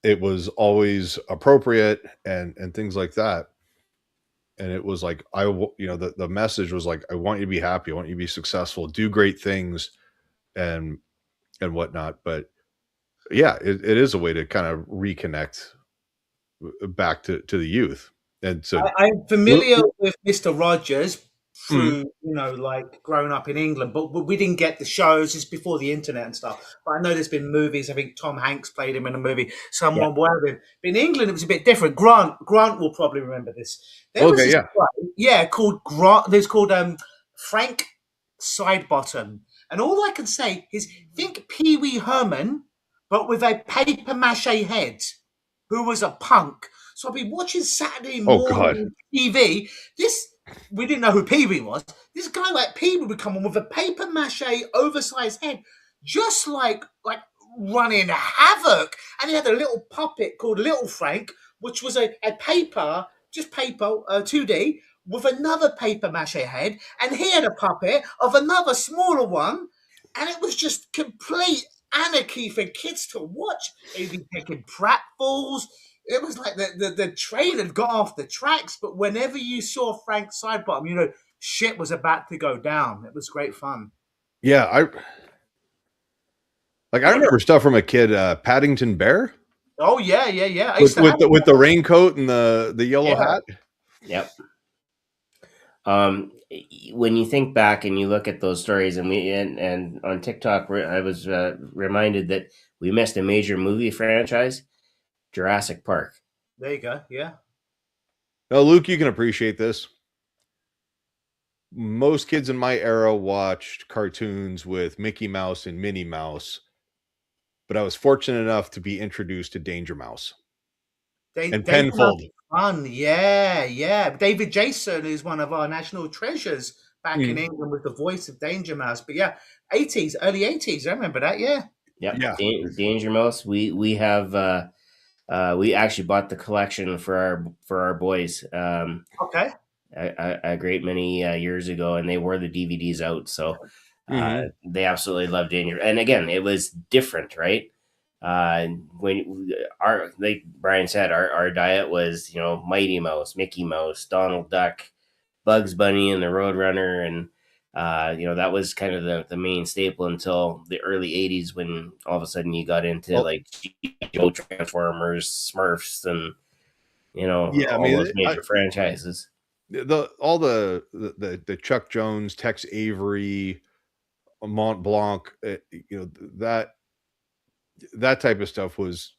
Speaker 2: It was always appropriate and things like that. And it was like, the message was like, I want you to be happy. I want you to be successful, do great things and whatnot. But yeah, it is a way to kind of reconnect back to the youth. And so
Speaker 3: I'm familiar with Mr. Rogers through, like growing up in England, but we didn't get the shows. It's before the internet and stuff. But I know there's been movies. I think Tom Hanks played him in a movie. Someone were him. But in England, it was a bit different. Grant will probably remember this. There was this guy, called Grant. There's called Frank Sidebottom. And all I can say is think Pee Wee Herman, but with a paper mache head, who was a punk. So I've been watching Saturday morning TV. We didn't know who Pee Wee was. This guy like Pee Wee would come on with a paper mache oversized head, just like running havoc. And he had a little puppet called Little Frank, which was a paper, 2D, with another paper mache head. And he had a puppet of another smaller one. And it was just complete anarchy for kids to watch. They'd be taking pratfalls. It was like the train had got off the tracks, but whenever you saw Frank Sidebottom, you know, shit was about to go down. It was great fun.
Speaker 2: Yeah, I remember stuff from a kid, Paddington Bear
Speaker 3: Oh yeah. I used to have
Speaker 2: with the raincoat and the yellow hat.
Speaker 1: Yep. When you think back and you look at those stories, and on TikTok, I was reminded that we missed a major movie franchise, Jurassic Park.
Speaker 3: There you go. Yeah.
Speaker 2: Now, Luke, you can appreciate this. Most kids in my era watched cartoons with Mickey Mouse and Minnie Mouse, but I was fortunate enough to be introduced to Danger Mouse and Penfold.
Speaker 3: Fun, yeah. David Jason is one of our national treasures back in England with the voice of Danger Mouse. But yeah, early 80s, I remember that. Yeah.
Speaker 1: Yeah. Danger Mouse. We have we actually bought the collection for our boys.
Speaker 3: Okay.
Speaker 1: A great many years ago, and they wore the DVDs out, so they absolutely loved Danger. And again, it was different, right? When like Brian said, our diet was, you know, Mighty Mouse, Mickey Mouse, Donald Duck, Bugs Bunny, and the Roadrunner, and you know, that was kind of the main staple until the early '80s, when all of a sudden you got into like G.I. Transformers, Smurfs, and you know, those major franchises.
Speaker 2: The Chuck Jones, Tex Avery, Mont Blanc, you know, that type of stuff was,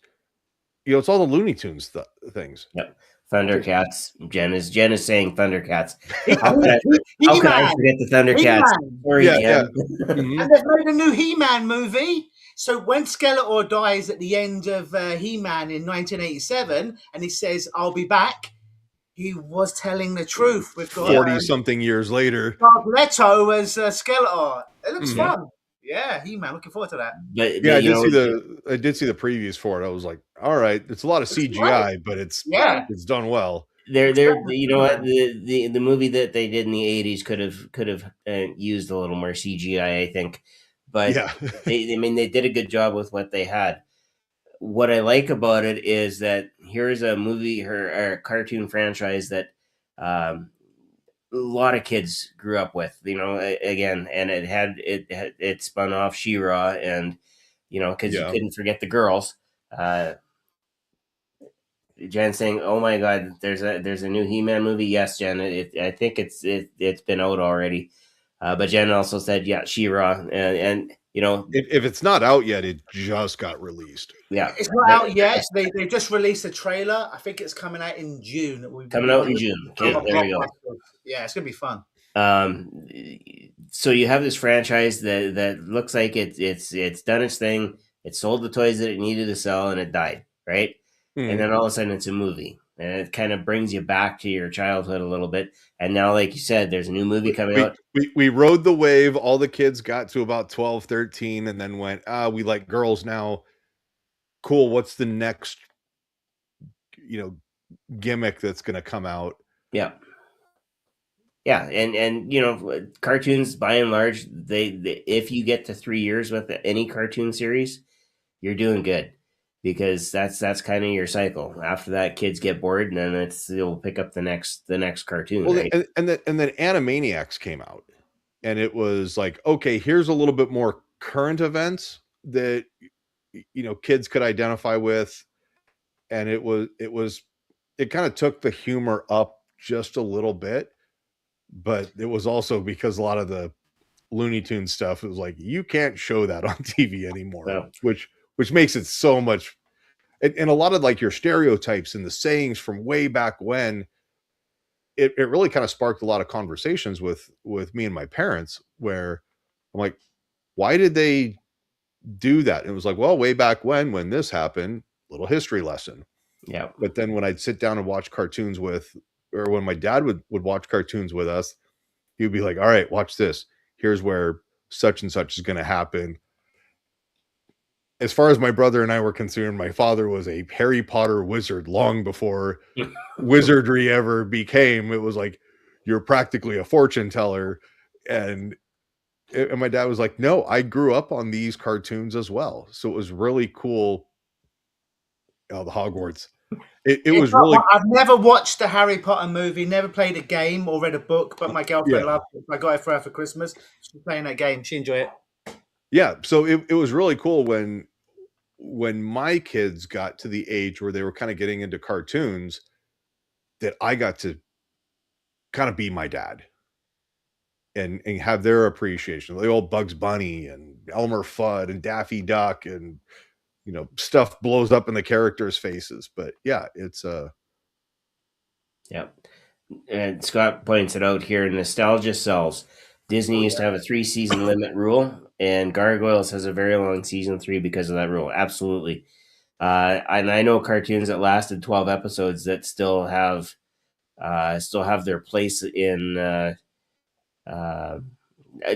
Speaker 2: you know, it's all the Looney Tunes things.
Speaker 1: Yep. Thundercats. Jen is saying Thundercats. How could I forget the Thundercats?
Speaker 3: Sorry, Jen. And they've made a new He-Man movie. So when Skeletor dies at the end of He-Man in 1987, and he says, "I'll be back," he was telling the truth. We've got
Speaker 2: 40-something years later.
Speaker 3: Leto as Skeletor. It looks fun. Yeah, He-Man. Looking forward to that.
Speaker 1: But
Speaker 2: I did see the previews for it. I was like, all right, it's a lot of CGI, but it's done well.
Speaker 1: They're you know what, the movie that they did in the '80s could have used a little more CGI, I think. But they did a good job with what they had. What I like about it is that here's a movie or a cartoon franchise that a lot of kids grew up with, you know, again, and it spun off She-Ra, and you know, because you couldn't forget the girls. Jen saying, "Oh my God, there's a new He-Man movie." Yes, Jen, I think it's been out already. But Jen also said, "Yeah, She-Ra," and you know,
Speaker 2: if it's not out yet, it just got released.
Speaker 1: Yeah,
Speaker 3: it's not out yet. They just released a trailer. I think it's coming out in June.
Speaker 1: Coming out in June. Okay, there we go.
Speaker 3: Yeah, it's gonna be fun.
Speaker 1: So you have this franchise that looks like it's done its thing. It sold the toys that it needed to sell, and it died, right? And then all of a sudden, it's a movie, and it kind of brings you back to your childhood a little bit. And now, like you said, there's a new movie coming out.
Speaker 2: We rode the wave. All the kids got to about 12, 13, and then went, we like girls now. Cool. What's the next, you know, gimmick that's going to come out?
Speaker 1: Yeah. And you know, cartoons by and large, they if you get to 3 years with any cartoon series, you're doing good, because that's kind of your cycle. After that, kids get bored, and then they'll pick up the next cartoon.
Speaker 2: Well,
Speaker 1: right?
Speaker 2: and then Animaniacs came out, and it was like, okay, here's a little bit more current events that, you know, kids could identify with, and it kind of took the humor up just a little bit, but it was also because a lot of the Looney Tunes stuff, it was like, you can't show that on TV anymore, which makes it so much. And a lot of like your stereotypes and the sayings from way back when, it really kind of sparked a lot of conversations with me and my parents, where I'm like, why did they do that? And it was like, well, way back when this happened, little history lesson.
Speaker 1: Yeah.
Speaker 2: But then when I'd sit down and watch cartoons or when my dad would watch cartoons with us, he would be like, all right, watch this. Here's where such and such is going to happen. As far as my brother and I were concerned, my father was a Harry Potter wizard long before wizardry ever became. It was like, you're practically a fortune teller. And And my dad was like, no, I grew up on these cartoons as well. So it was really cool. Oh, the Hogwarts. It
Speaker 3: It's
Speaker 2: was
Speaker 3: not,
Speaker 2: really,
Speaker 3: I've never watched the Harry Potter movie, never played a game or read a book, but my girlfriend
Speaker 2: yeah.
Speaker 3: loved it. I got it for her for Christmas. She's playing that game. She enjoyed it.
Speaker 2: Yeah. So it was really cool when my kids got to the age where they were kind of getting into cartoons that I got to kind of be my dad and have their appreciation. The old Bugs Bunny and Elmer Fudd and Daffy Duck and stuff blows up in the characters' faces. But yeah, it's
Speaker 1: Yeah. And Scott points it out here, nostalgia sells. Disney used to have a 3-season limit rule, and Gargoyles has a very long season 3 because of that rule. Absolutely. And I know cartoons that lasted 12 episodes that still have their place in.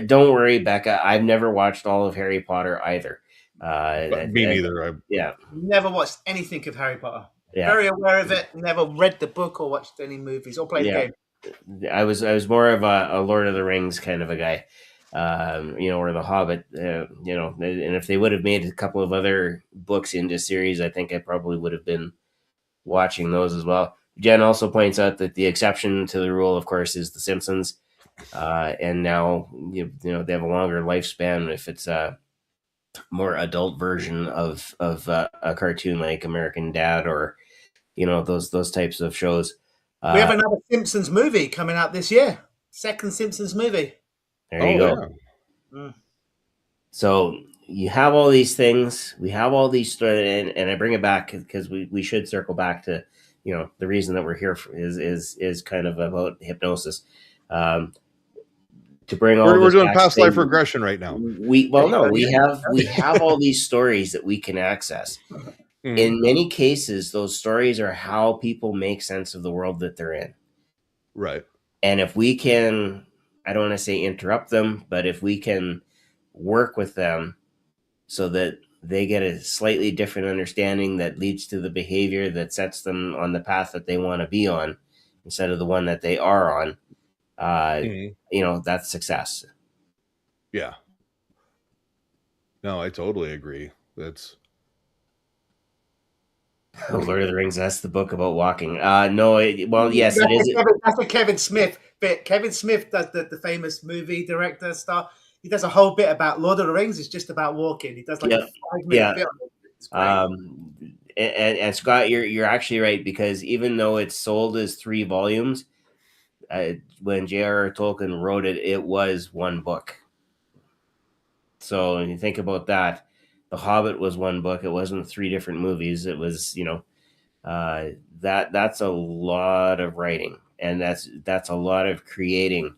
Speaker 1: Don't worry, Becca. I've never watched all of Harry Potter either.
Speaker 2: me neither.
Speaker 1: Yeah,
Speaker 3: Never watched anything of Harry Potter.
Speaker 1: yeah.
Speaker 3: Very aware of it. Never read the book or watched any movies or played the game.
Speaker 1: I was more of a Lord of the Rings kind of a guy, or the Hobbit, and if they would have made a couple of other books into series, I think I probably would have been watching those as well. Jen also points out that the exception to the rule, of course, is The Simpsons, and now they have a longer lifespan if it's a more adult version of a cartoon like American Dad or those types of shows.
Speaker 3: We have another Simpsons movie coming out this year. Second Simpsons movie.
Speaker 1: There you go.
Speaker 3: Yeah.
Speaker 1: So you have all these things. We have all these, and I bring it back because we should circle back to the reason that we're here is kind of about hypnosis. To bring all
Speaker 2: we're
Speaker 1: this
Speaker 2: doing
Speaker 1: back
Speaker 2: past
Speaker 1: to
Speaker 2: life regression right now.
Speaker 1: We have all these stories that we can access. In many cases, those stories are how people make sense of the world that they're in.
Speaker 2: Right.
Speaker 1: And if we can, I don't want to say interrupt them, but if we can work with them so that they get a slightly different understanding that leads to the behavior that sets them on the path that they want to be on instead of the one that they are on, that's success.
Speaker 2: Yeah. No, I totally agree. That's
Speaker 1: Lord of the Rings. That's the book about walking. Yes, it is.
Speaker 3: That's a Kevin Smith bit. Kevin Smith does the famous movie director star. He does a whole bit about Lord of the Rings. It's just about walking. He does like a 5-minute bit. It's great.
Speaker 1: And Scott, you're actually right, because even though it's sold as 3 volumes, when J.R.R. Tolkien wrote it, it was 1 book. So when you think about that, The Hobbit was 1 book. It wasn't 3 different movies. It was, that's a lot of writing, and that's a lot of creating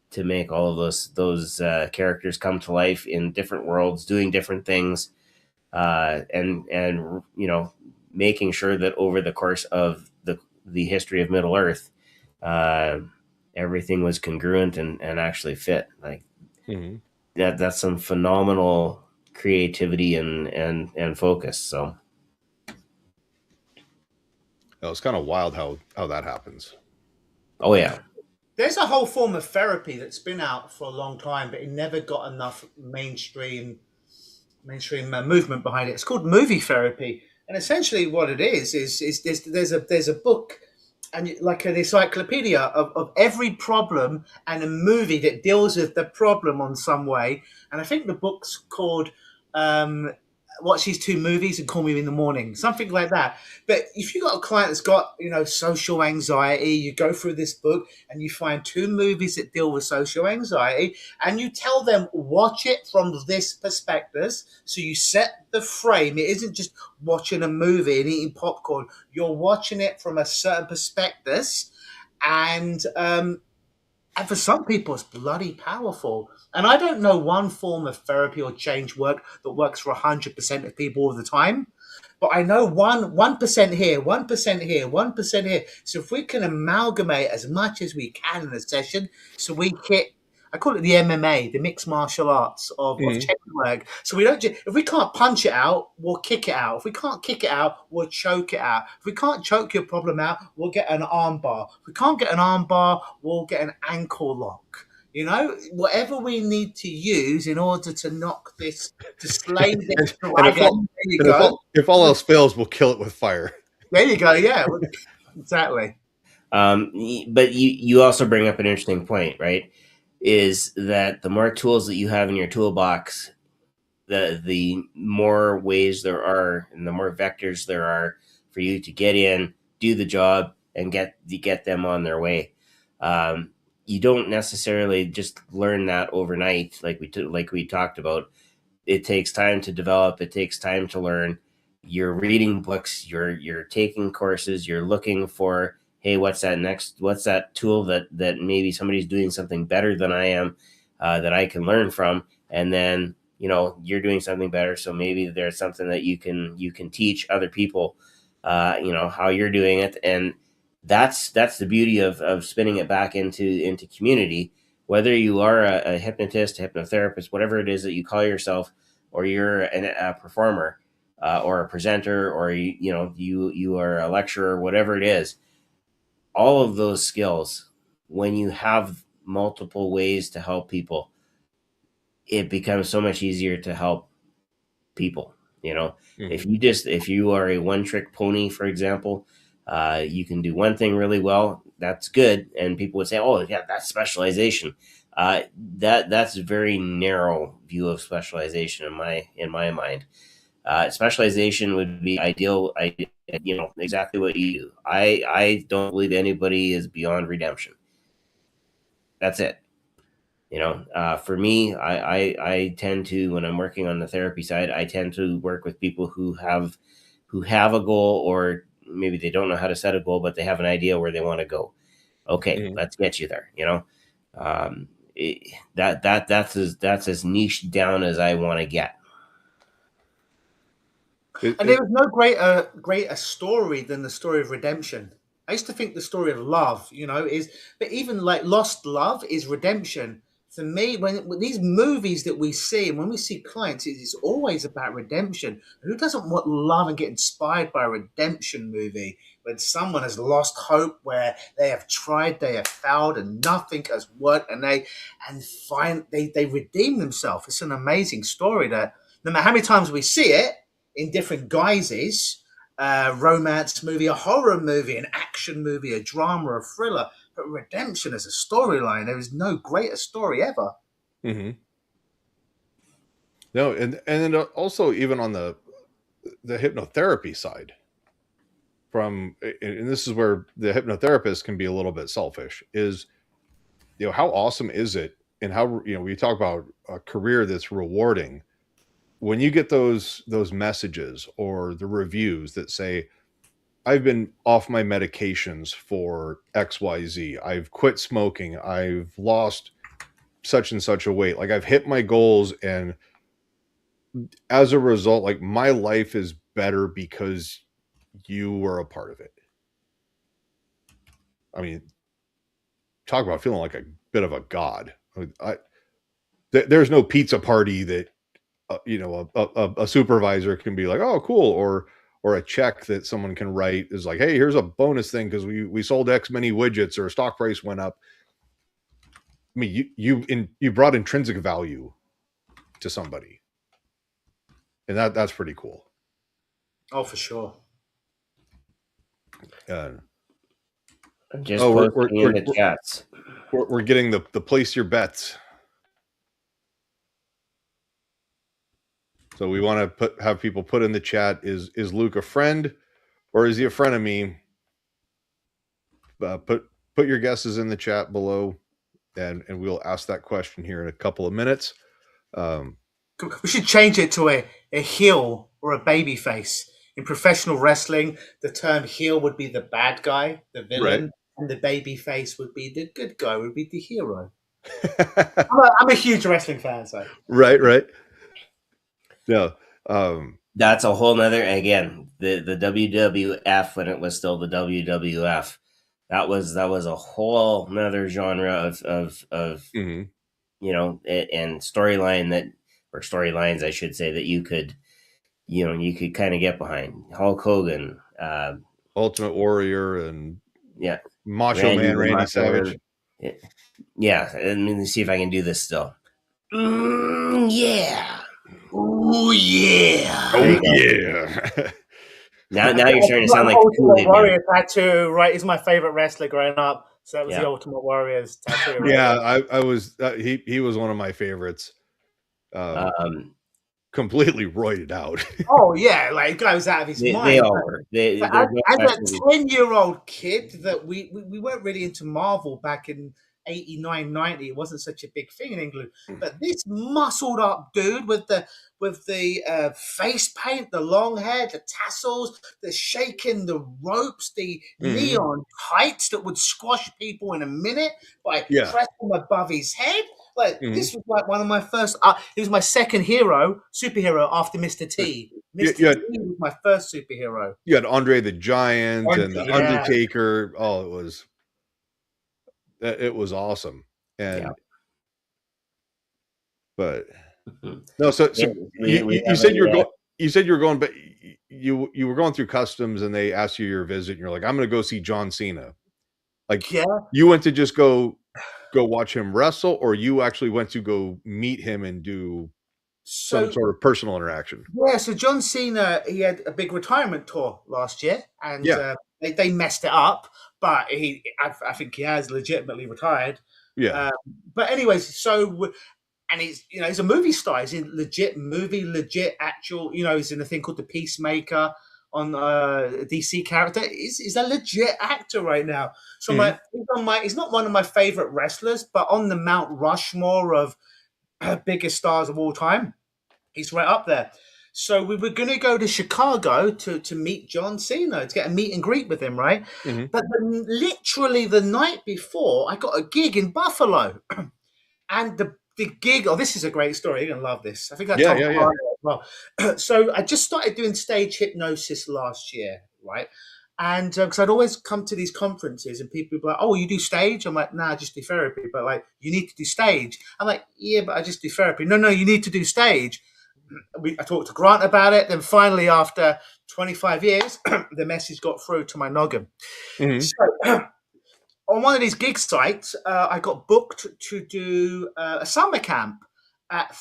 Speaker 1: to make all of those characters come to life in different worlds, doing different things, and making sure that over the course of the history of Middle Earth, everything was congruent and actually fit. Like that's some phenomenal creativity and focus. So
Speaker 2: it's kind of wild how that happens.
Speaker 1: Oh yeah.
Speaker 3: There's a whole form of therapy that's been out for a long time, but it never got enough mainstream movement behind it. It's called movie therapy, and essentially what it is there's a book and like an encyclopedia of every problem and a movie that deals with the problem on some way. And I think the book's called Watch These 2 movies and Call Me in the Morning, something like that. But if you've got a client that's got social anxiety, you go through this book and you find 2 movies that deal with social anxiety, and you tell them watch it from this perspective. So you set the frame. It isn't just watching a movie and eating popcorn. You're watching it from a certain perspective, and for some people, it's bloody powerful. And I don't know one form of therapy or change work that works for 100% of people all the time. But I know 1% here, 1% here, 1% here. So if we can amalgamate as much as we can in a session, so we hit, I call it the MMA, the mixed martial arts of change work. So we don't if we can't punch it out, we'll kick it out. If we can't kick it out, we'll choke it out. If we can't choke your problem out, we'll get an arm bar. If we can't get an arm bar, we'll get an ankle lock. You know, whatever we need to use in order to knock this, to slay this
Speaker 2: and
Speaker 3: dragon. There you go.
Speaker 2: if all else fails, we'll kill it with fire.
Speaker 3: There you go. Yeah, exactly.
Speaker 1: But you also bring up an interesting point, right? Is that the more tools that you have in your toolbox, the more ways there are, and the more vectors there are for you to get in, do the job, and get them on their way. You don't necessarily just learn that overnight, like we talked about. It takes time to develop. It takes time to learn. You're reading books. You're taking courses. You're looking for, hey, what's that tool that maybe somebody's doing something better than I am, that I can learn from, and then you're doing something better, so maybe there's something that you can teach other people, how you're doing it. And that's the beauty of spinning it back into community, whether you are a hypnotist, a hypnotherapist, whatever it is that you call yourself, or you're a performer, or a presenter, or you are a lecturer, whatever it is. All of those skills, when you have multiple ways to help people, it becomes so much easier to help people. If you are a one trick pony, for example, you can do one thing really well. That's good, and people would say, "Oh, yeah, that's specialization." That's a very narrow view of specialization in my mind. Specialization would be ideal. Exactly what you do. I don't believe anybody is beyond redemption. That's it. For me, I tend to, when I'm working on the therapy side, I tend to work with people who have a goal, or maybe they don't know how to set a goal, but they have an idea where they want to go. Okay, let's get you there. That's as niche down as I want to get.
Speaker 3: And there was no greater story than the story of redemption. I used to think the story of love, but even like lost love is redemption. For me, when these movies that we see, and when we see clients, it's always about redemption. Who doesn't want love and get inspired by a redemption movie when someone has lost hope, where they have tried, they have failed, and nothing has worked, and they redeem themselves? It's an amazing story that no matter how many times we see it in different guises, a romance movie, a horror movie, an action movie, a drama, a thriller. But redemption as a storyline, there is no greater story ever.
Speaker 2: Mm-hmm. No, and then also even on the hypnotherapy side, and this is where the hypnotherapist can be a little bit selfish, is how awesome is it, and how we talk about a career that's rewarding when you get those messages or the reviews that say, I've been off my medications for XYZ. I've quit smoking. I've lost such and such a weight. Like, I've hit my goals, and as a result, like, my life is better because you were a part of it. I mean, talk about feeling like a bit of a god. There's no pizza party that a supervisor can be like, oh, cool, or a check that someone can write is like, hey, here's a bonus thing because we sold X many widgets, or stock price went up. I mean, you brought intrinsic value to somebody, and that's pretty cool.
Speaker 3: Oh, for sure.
Speaker 1: Just posting in the chats.
Speaker 2: We're getting the place your bets. So we want to have people put in the chat, is Luke a friend, or is he a frenemy? Put your guesses in the chat below, and we'll ask that question here in a couple of minutes.
Speaker 3: We should change it to a heel or a baby face. In professional wrestling, the term heel would be the bad guy, the villain, right, and the baby face would be the good guy, would be the hero. I'm a huge wrestling fan, so.
Speaker 2: Right. Yeah.
Speaker 1: That's a whole nother, again, the WWF, when it was still the WWF, that was a whole nother genre of
Speaker 2: mm-hmm.
Speaker 1: And storylines, I should say, that you could kind of get behind. Hulk Hogan,
Speaker 2: Ultimate Warrior, and
Speaker 1: yeah,
Speaker 2: Macho Man Randy Savage.
Speaker 1: Yeah, let me see if I can do this still. Yeah. Ooh, yeah. There you go.
Speaker 2: yeah.
Speaker 1: Now you're starting to sound like the
Speaker 3: Ultimate
Speaker 1: Kool-Aid man.
Speaker 3: Warrior tattoo, right? He's my favorite wrestler growing up. So that was
Speaker 1: Yeah.
Speaker 3: the Ultimate Warrior's tattoo. Right
Speaker 2: Yeah,
Speaker 3: there.
Speaker 2: I was he was one of my favorites.
Speaker 1: Um,
Speaker 2: Completely roided out.
Speaker 3: Oh yeah, like guy was out of his
Speaker 1: they
Speaker 3: mind.
Speaker 1: all were.
Speaker 3: But
Speaker 1: There's no
Speaker 3: as a
Speaker 1: question.
Speaker 3: 10-year-old kid, that we weren't really into Marvel back in 89, 90. It wasn't such a big thing in England. But this muscled up dude with the face paint, the long hair, the tassels, the shaking, the ropes, the
Speaker 2: Mhm.
Speaker 3: neon tights that would squash people in a minute by
Speaker 2: Yeah.
Speaker 3: pressing them above his head. Like
Speaker 2: Mhm.
Speaker 3: this was like one of my first. He was my second superhero after Mr. T.
Speaker 2: You,
Speaker 3: Mr.
Speaker 2: you
Speaker 3: T
Speaker 2: had
Speaker 3: was my first superhero.
Speaker 2: you had Andre the Giant and the
Speaker 3: Yeah.
Speaker 2: Undertaker. Oh, it was awesome.
Speaker 1: Yeah.
Speaker 2: And but
Speaker 1: Mhm.
Speaker 2: no, so
Speaker 1: Yeah, we
Speaker 2: you
Speaker 1: have
Speaker 2: said
Speaker 1: a
Speaker 2: you said you were going, but you were going through customs and they asked you your visit and you're like, I'm going to go see John Cena. Like
Speaker 3: Yeah.
Speaker 2: you went to just go watch him wrestle, or you actually went to go meet him and do some
Speaker 3: So
Speaker 2: sort of personal interaction.
Speaker 3: yeah, so John Cena, he had a big retirement tour last year, and
Speaker 2: Yeah.
Speaker 3: they messed it up. But I think he has legitimately retired.
Speaker 2: Yeah.
Speaker 3: Um, but anyways, and he's a movie star. He's in legit movie, legit actual. He's in a thing called The Peacemaker on a DC character. He's a legit actor right now. So
Speaker 2: Mhm.
Speaker 3: he's not one of my favorite wrestlers, but on the Mount Rushmore of biggest stars of all time, he's right up there. So we were going to go to Chicago to meet John Cena, to get a meet and greet with him, right?
Speaker 2: Mhm.
Speaker 3: But literally the night before, I got a gig in Buffalo. And the gig, oh, this is a great story. You're going to love this. I think I
Speaker 2: Yeah,
Speaker 3: told
Speaker 2: yeah, yeah.
Speaker 3: Brian as well. So I just started doing stage hypnosis last year, right? And because I'd always come to these conferences and people would be like, oh, you do stage? I'm like, nah, I just do therapy. But like, you need to do stage. I'm like, yeah, but I just do therapy. No, you need to do stage. I talked to Grant about it. Then finally, after 25 years, the message got through to my noggin.
Speaker 2: Mhm.
Speaker 3: So on one of these gig sites, I got booked to do a summer camp at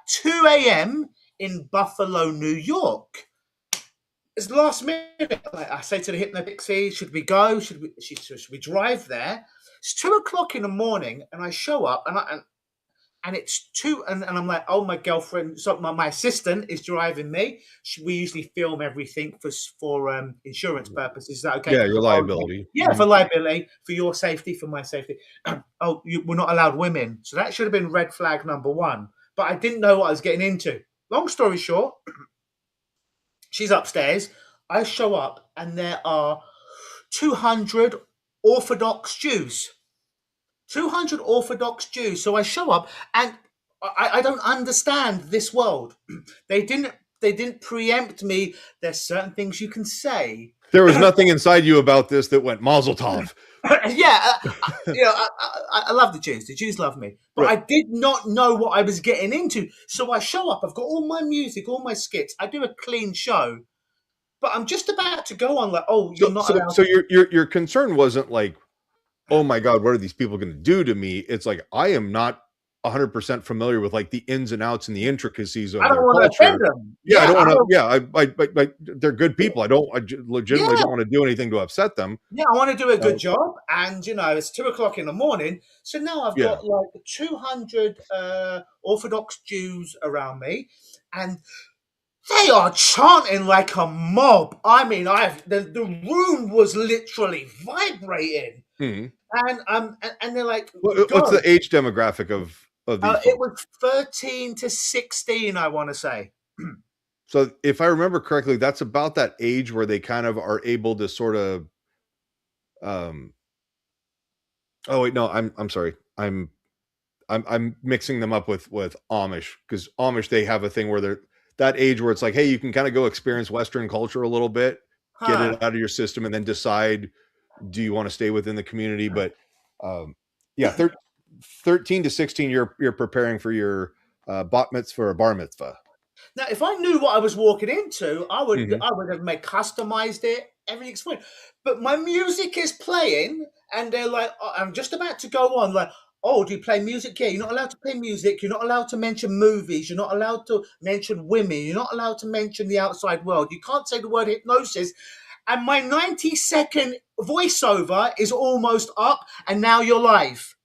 Speaker 3: 2 a.m. in Buffalo, New York. It's last minute. Like, I say to the Hypnopixie, should we go? Should we drive there? It's 2 o'clock in the morning, and I show up, and it's two, and I'm like, oh, my girlfriend, so my assistant is driving me. We usually film everything for insurance purposes. Is that okay?
Speaker 2: Yeah, your
Speaker 3: Oh, okay.
Speaker 2: liability.
Speaker 3: Yeah, for liability, for your safety, for my safety. Oh, we're not allowed women, so that should have been red flag number one. But I didn't know what I was getting into. Long story short, she's upstairs. I show up, and there are 200 Orthodox Jews. 200 Orthodox Jews. So I show up, and I don't understand this world. They didn't preempt me. There's certain things you can say.
Speaker 2: There was nothing inside you about this that went Mazel Tov.
Speaker 3: Yeah, I love the Jews. The Jews love me, but
Speaker 2: Right.
Speaker 3: I did not know what I was getting into. So I show up. I've got all my music, all my skits. I do a clean show, but I'm just about to go on like, oh, you're not allowed.
Speaker 2: So your concern wasn't like, oh my God, what are these people going to do to me? It's like, I am not 100% familiar with like the ins and outs and the intricacies of
Speaker 3: I don't
Speaker 2: their
Speaker 3: want to offend
Speaker 2: culture.
Speaker 3: them.
Speaker 2: Yeah, I
Speaker 3: Yeah,
Speaker 2: don't
Speaker 3: I
Speaker 2: want to.
Speaker 3: don't,
Speaker 2: Yeah, I they're good people. I legitimately
Speaker 3: yeah.
Speaker 2: don't want to do anything to upset them.
Speaker 3: Yeah, I want to do a good
Speaker 2: Uh,
Speaker 3: job, and it's 2 o'clock in the morning. So now I've
Speaker 2: yeah.
Speaker 3: got like 200 Orthodox Jews around me, and they are chanting like a mob. I mean, the room was literally vibrating,
Speaker 2: Mhm.
Speaker 3: and they're like,
Speaker 2: What's
Speaker 3: "Go."
Speaker 2: the age demographic of these
Speaker 3: It
Speaker 2: folks?
Speaker 3: was 13 to 16, I want to say.
Speaker 2: So if I remember correctly, that's about that age where they kind of are able to sort of um oh wait, no, I'm sorry. I'm mixing them up with Amish, because Amish, they have a thing where they're that age where it's like, hey, you can kind of go experience Western culture a little bit, get
Speaker 3: Huh.
Speaker 2: it out of your system, and then decide, do you want to stay within the community? But yeah, 13 to 16, you're preparing for your bat mitzvah or bar mitzvah.
Speaker 3: Now, if I knew what I was walking into, I would
Speaker 2: Mhm.
Speaker 3: I would have customized it. everything's fine. But my music is playing, and they're like, oh, I'm just about to go on, like, oh, do you play music? Yeah, you're not allowed to play music. You're not allowed to mention movies. You're not allowed to mention women. You're not allowed to mention the outside world. You can't say the word hypnosis. And my 90-second voiceover is almost up, and now you're live.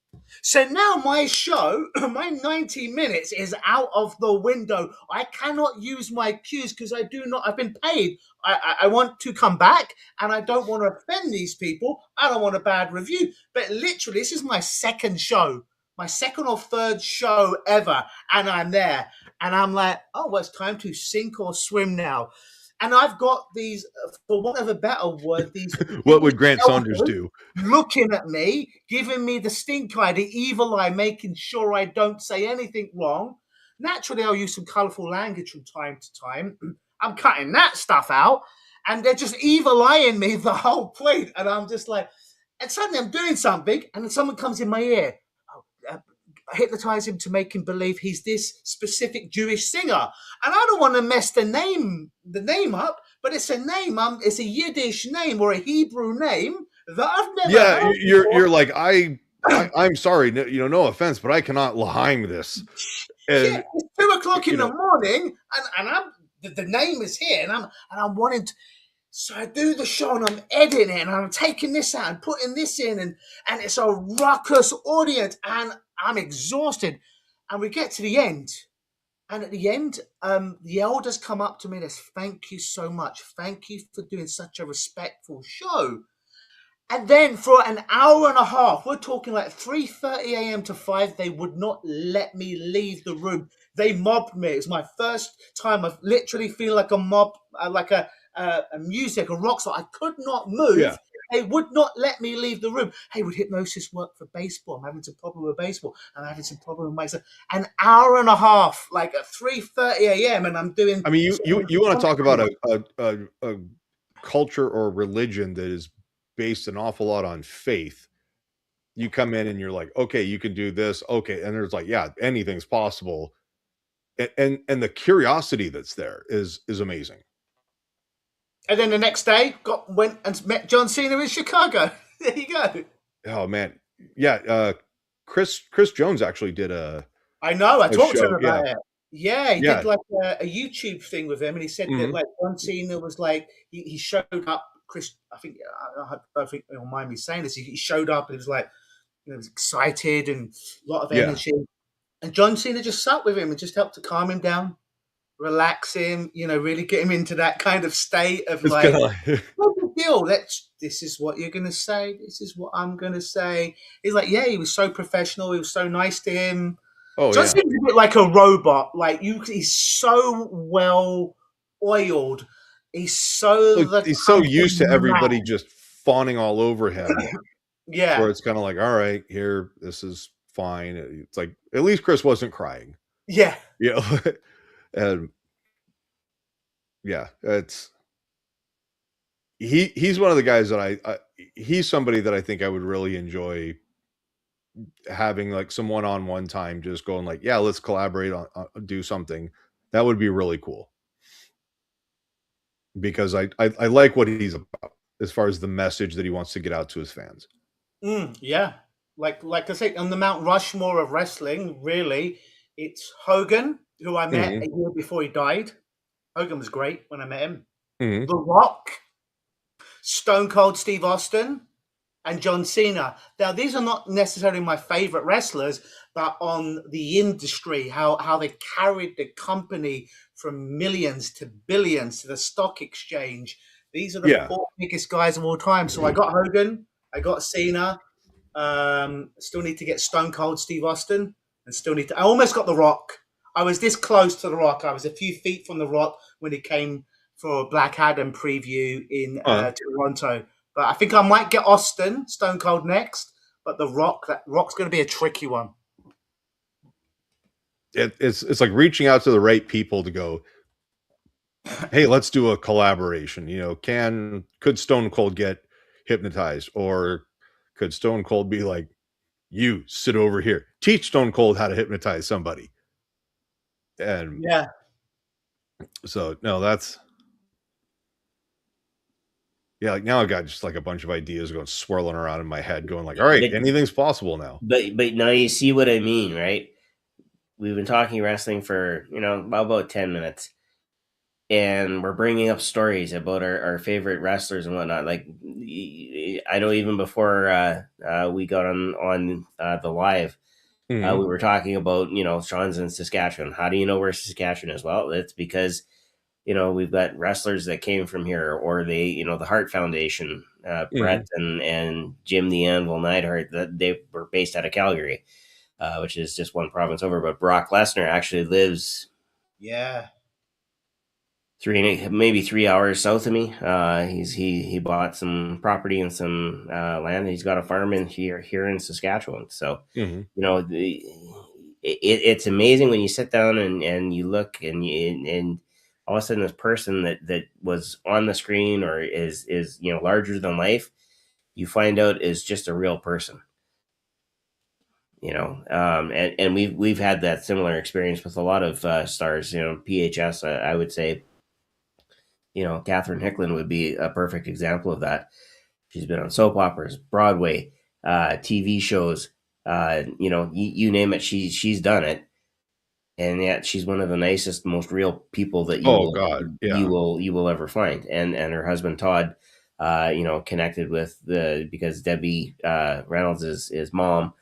Speaker 3: So now my show, my 90 minutes is out of the window. I cannot use my cues because I've been paid. I want to come back, and I don't want to offend these people. I don't want a bad review. But literally, this is my second show, my second or third show ever. And I'm there. And I'm like, oh, well, it's time to sink or swim now. And I've got these, for want of a better word, these.
Speaker 2: What would Grant Saunders do?
Speaker 3: Looking at me, giving me the stink eye, the evil eye, making sure I don't say anything wrong. Naturally, I'll use some colourful language from time to time. I'm cutting that stuff out, and they're just evil eyeing me the whole point. And I'm just like, and suddenly I'm doing something, and then someone comes in my ear. Hypnotize him to make him believe he's this specific Jewish singer, and I don't want to mess the name up, but it's a name. It's a Yiddish name or a Hebrew name that I've never.
Speaker 2: Yeah, you're like I'm sorry, no offense, but I cannot L'chaim this. And,
Speaker 3: yeah, it's 2:00 in the morning, and I'm the name is here, and I'm wanting to. So I do the show, and I'm editing it, and I'm taking this out and putting this in, and it's a ruckus audience, and I'm exhausted. And we get to the end, and at the end, the elders come up to me and says, "Thank you so much. Thank you for doing such a respectful show." And then for an hour and a half, we're talking like 3:30 a.m. to 5, they would not let me leave the room. They mobbed me. It was my first time of literally feeling like a mob, like a music, a rock star. I could not move.
Speaker 2: Yeah.
Speaker 3: They would not let me leave the room. Hey, would hypnosis work for baseball? I'm having some problem with baseball. I'm having some problem with myself. An hour and a half, like at 3:30 a.m. and I'm doing.
Speaker 2: I mean, you want to talk about a culture or religion that is based an awful lot on faith. You come in and you're like, okay, you can do this. Okay. And there's like, yeah, anything's possible. And the curiosity that's there is amazing.
Speaker 3: And then the next day, went and met John Cena in Chicago. There you go.
Speaker 2: Oh man, yeah. Chris Jones actually did
Speaker 3: I know. I talked to him about
Speaker 2: yeah.
Speaker 3: it. Yeah, he did like a YouTube thing with him, and he said that like John Cena was like he showed up. Chris, I don't think he'll mind me saying this. He showed up and he was like, he was excited and a lot of energy. And John Cena just sat with him and just helped to calm him down, relax him, really get him into that kind of state of like, no big deal. This is what you're gonna say. This is what I'm gonna say. He's like, yeah, he was so professional. He was so nice to him.
Speaker 2: Oh,
Speaker 3: John Cena's a bit like a robot. Like he's so well oiled. He's so
Speaker 2: used to everybody just fawning all over him.
Speaker 3: Yeah.
Speaker 2: Where it's kind of like, all right, here, this is fine. It's like at least Chris wasn't crying.
Speaker 3: Yeah.
Speaker 2: Yeah. And yeah, he's one of the guys that he's somebody that I think I would really enjoy having like some one-on-one time, just going like, yeah, let's collaborate on do something. That would be really cool. Because I like what he's about as far as the message that he wants to get out to his fans.
Speaker 3: Yeah. Like I say, on the Mount Rushmore of wrestling, really, it's Hogan, who I met a year before he died. Hogan was great when I met him. The Rock, Stone Cold Steve Austin, and John Cena. Now, these are not necessarily my favorite wrestlers, but on the industry, how they carried the company from millions to billions to the stock exchange. These are the 4 biggest guys of all time. So I got Hogan, I got Cena, still need to get Stone Cold Steve Austin, and I almost got The Rock. I was this close to The Rock. I was a few feet from The Rock when he came for a Black Adam preview in Toronto. But I think I might get Stone Cold next. But that Rock's going to be a tricky one.
Speaker 2: It's like reaching out to the right people to go, hey, let's do a collaboration. Could Stone Cold get hypnotized, or could Stone Cold be like, you sit over here, teach Stone Cold how to hypnotize somebody? And so no, that's Yeah, like now I got just like a bunch of ideas going swirling around in my head, going like, all right, anything's possible now.
Speaker 1: But now you see what I mean, right? We've been talking wrestling for about 10 minutes, and we're bringing up stories about our favorite wrestlers and whatnot. Like I know even before we got on the live, we were talking about Sean's in Saskatchewan. How do you know where Saskatchewan is? Well, it's because we've got wrestlers that came from here, or they the Hart Foundation, Brett and Jim the Anvil Neidhart, that they were based out of Calgary, which is just one province over. But Brock Lesnar actually lives maybe 3 hours south of me. He bought some property and some land. He's got a farm in here in Saskatchewan. So it's amazing when you sit down and you look and all of a sudden this person that was on the screen or is larger than life, you find out is just a real person. And we've had that similar experience with a lot of stars. PHS, I would say. Catherine Hicklin would be a perfect example of that. She's been on soap operas, Broadway, TV shows, you name it, she's done it. And yet she's one of the nicest, most real people that you will ever find. And her husband Todd, connected with because Debbie Reynolds is mom,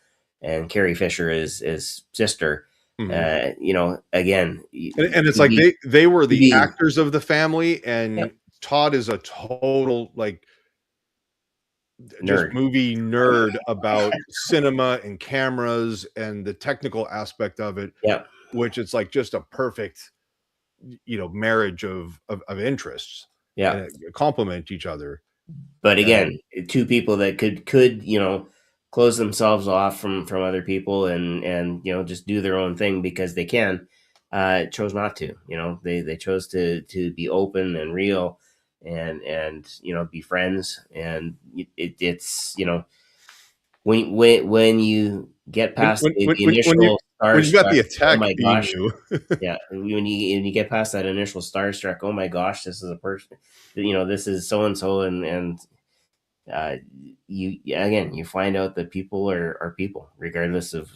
Speaker 1: and Carrie Fisher is sister. Again,
Speaker 2: and it's like they were the actors of the family, and Todd is a total
Speaker 1: nerd.
Speaker 2: Just movie nerd about cinema and cameras and the technical aspect of it. Which it's like just a perfect marriage of interests. And complement each other.
Speaker 1: But again, two people that could close themselves off from other people and just do their own thing because they can, chose not to. They chose to be open and real and be friends. And it's when you get past the initial
Speaker 2: when you got the attack,
Speaker 1: oh my gosh, when you get past that initial starstruck, oh my gosh, this is a person, this is so and so, and you find out that people are people, regardless of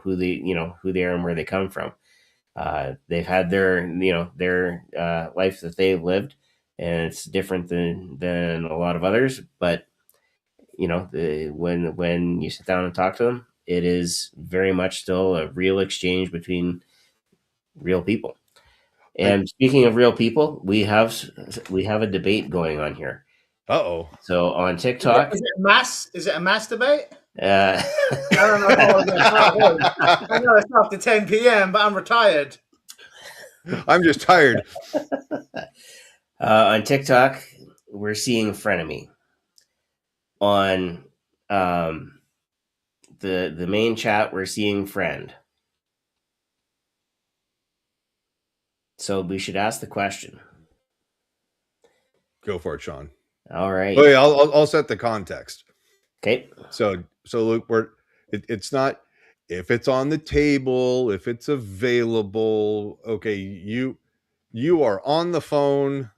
Speaker 1: who they are and where they come from. They've had their life that they've lived, and it's different than a lot of others. But when you sit down and talk to them, it is very much still a real exchange between real people. And speaking of real people, we have a debate going on here. So on TikTok,
Speaker 3: is it a mass debate?
Speaker 1: I
Speaker 3: don't know. I know it's after 10 p.m., but I'm retired.
Speaker 2: I'm just tired.
Speaker 1: On TikTok, we're seeing frenemy. On the main chat, we're seeing friend. So we should ask the question.
Speaker 2: Go for it, Sean.
Speaker 1: All right.
Speaker 2: Oh yeah, I'll set the context.
Speaker 1: Okay.
Speaker 2: So Luke, it's not if it's on the table, if it's available. Okay, you are on the phone.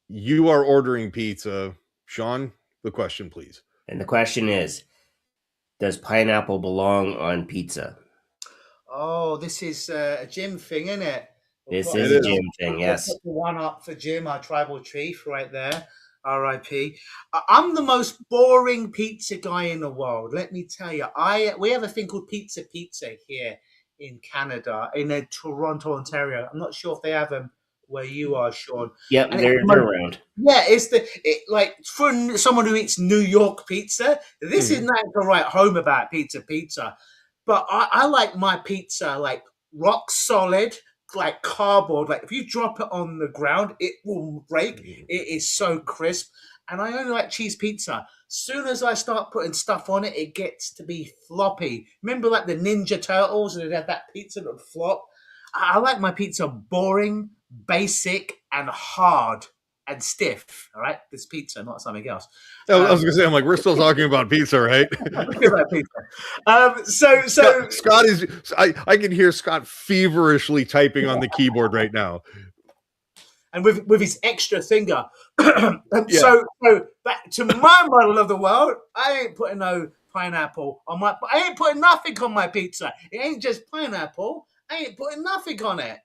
Speaker 2: You are ordering pizza. Sean, the question, please.
Speaker 1: And the question is, does pineapple belong on pizza?
Speaker 3: Oh, this is a Jim thing, isn't it?
Speaker 1: This is a Jim thing, yes.
Speaker 3: Put the one up for Jim, our tribal chief, right there. R.I.P. I'm the most boring pizza guy in the world. Let me tell you, we have a thing called Pizza here in Canada, in Toronto, Ontario. I'm not sure if they have them where you are, Sean.
Speaker 1: Yeah, they're around.
Speaker 3: Yeah, like for someone who eats New York pizza, this is not to write home about pizza. But I like my pizza like rock solid, like cardboard. Like if you drop it on the ground, it will break. It is so crisp. And I only like cheese pizza. Soon as I start putting stuff on it, it gets to be floppy. Remember like the Ninja Turtles and they had that pizza that would flop? I like my pizza boring, basic, and hard and stiff. All right, this pizza, not something else.
Speaker 2: I was gonna say, I'm like, we're still talking about pizza, right?
Speaker 3: So
Speaker 2: Scott is. I can hear Scott feverishly typing on the keyboard right now.
Speaker 3: and with his extra finger. So back to my model of the world, I ain't putting no pineapple on my. I ain't putting nothing on my pizza. It ain't just pineapple. I ain't putting nothing on it.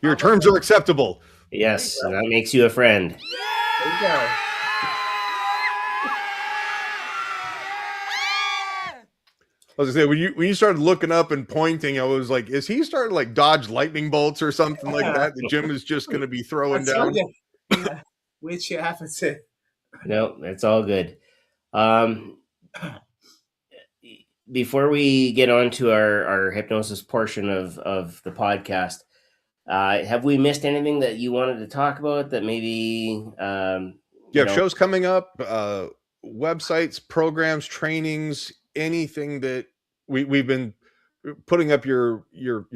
Speaker 2: Your terms are acceptable.
Speaker 1: Yes, that makes you a friend.
Speaker 3: There you go.
Speaker 2: I was gonna say when you started looking up and pointing, I was like, is he starting to like dodge lightning bolts or something like that? The Jim is just going to be throwing down.
Speaker 3: Yeah. Weird shit happens to.
Speaker 1: No, that's all good. Before we get on to our hypnosis portion of the podcast, have we missed anything that you wanted to talk about that maybe
Speaker 2: Shows coming up, websites, programs, trainings, anything that we've been putting up your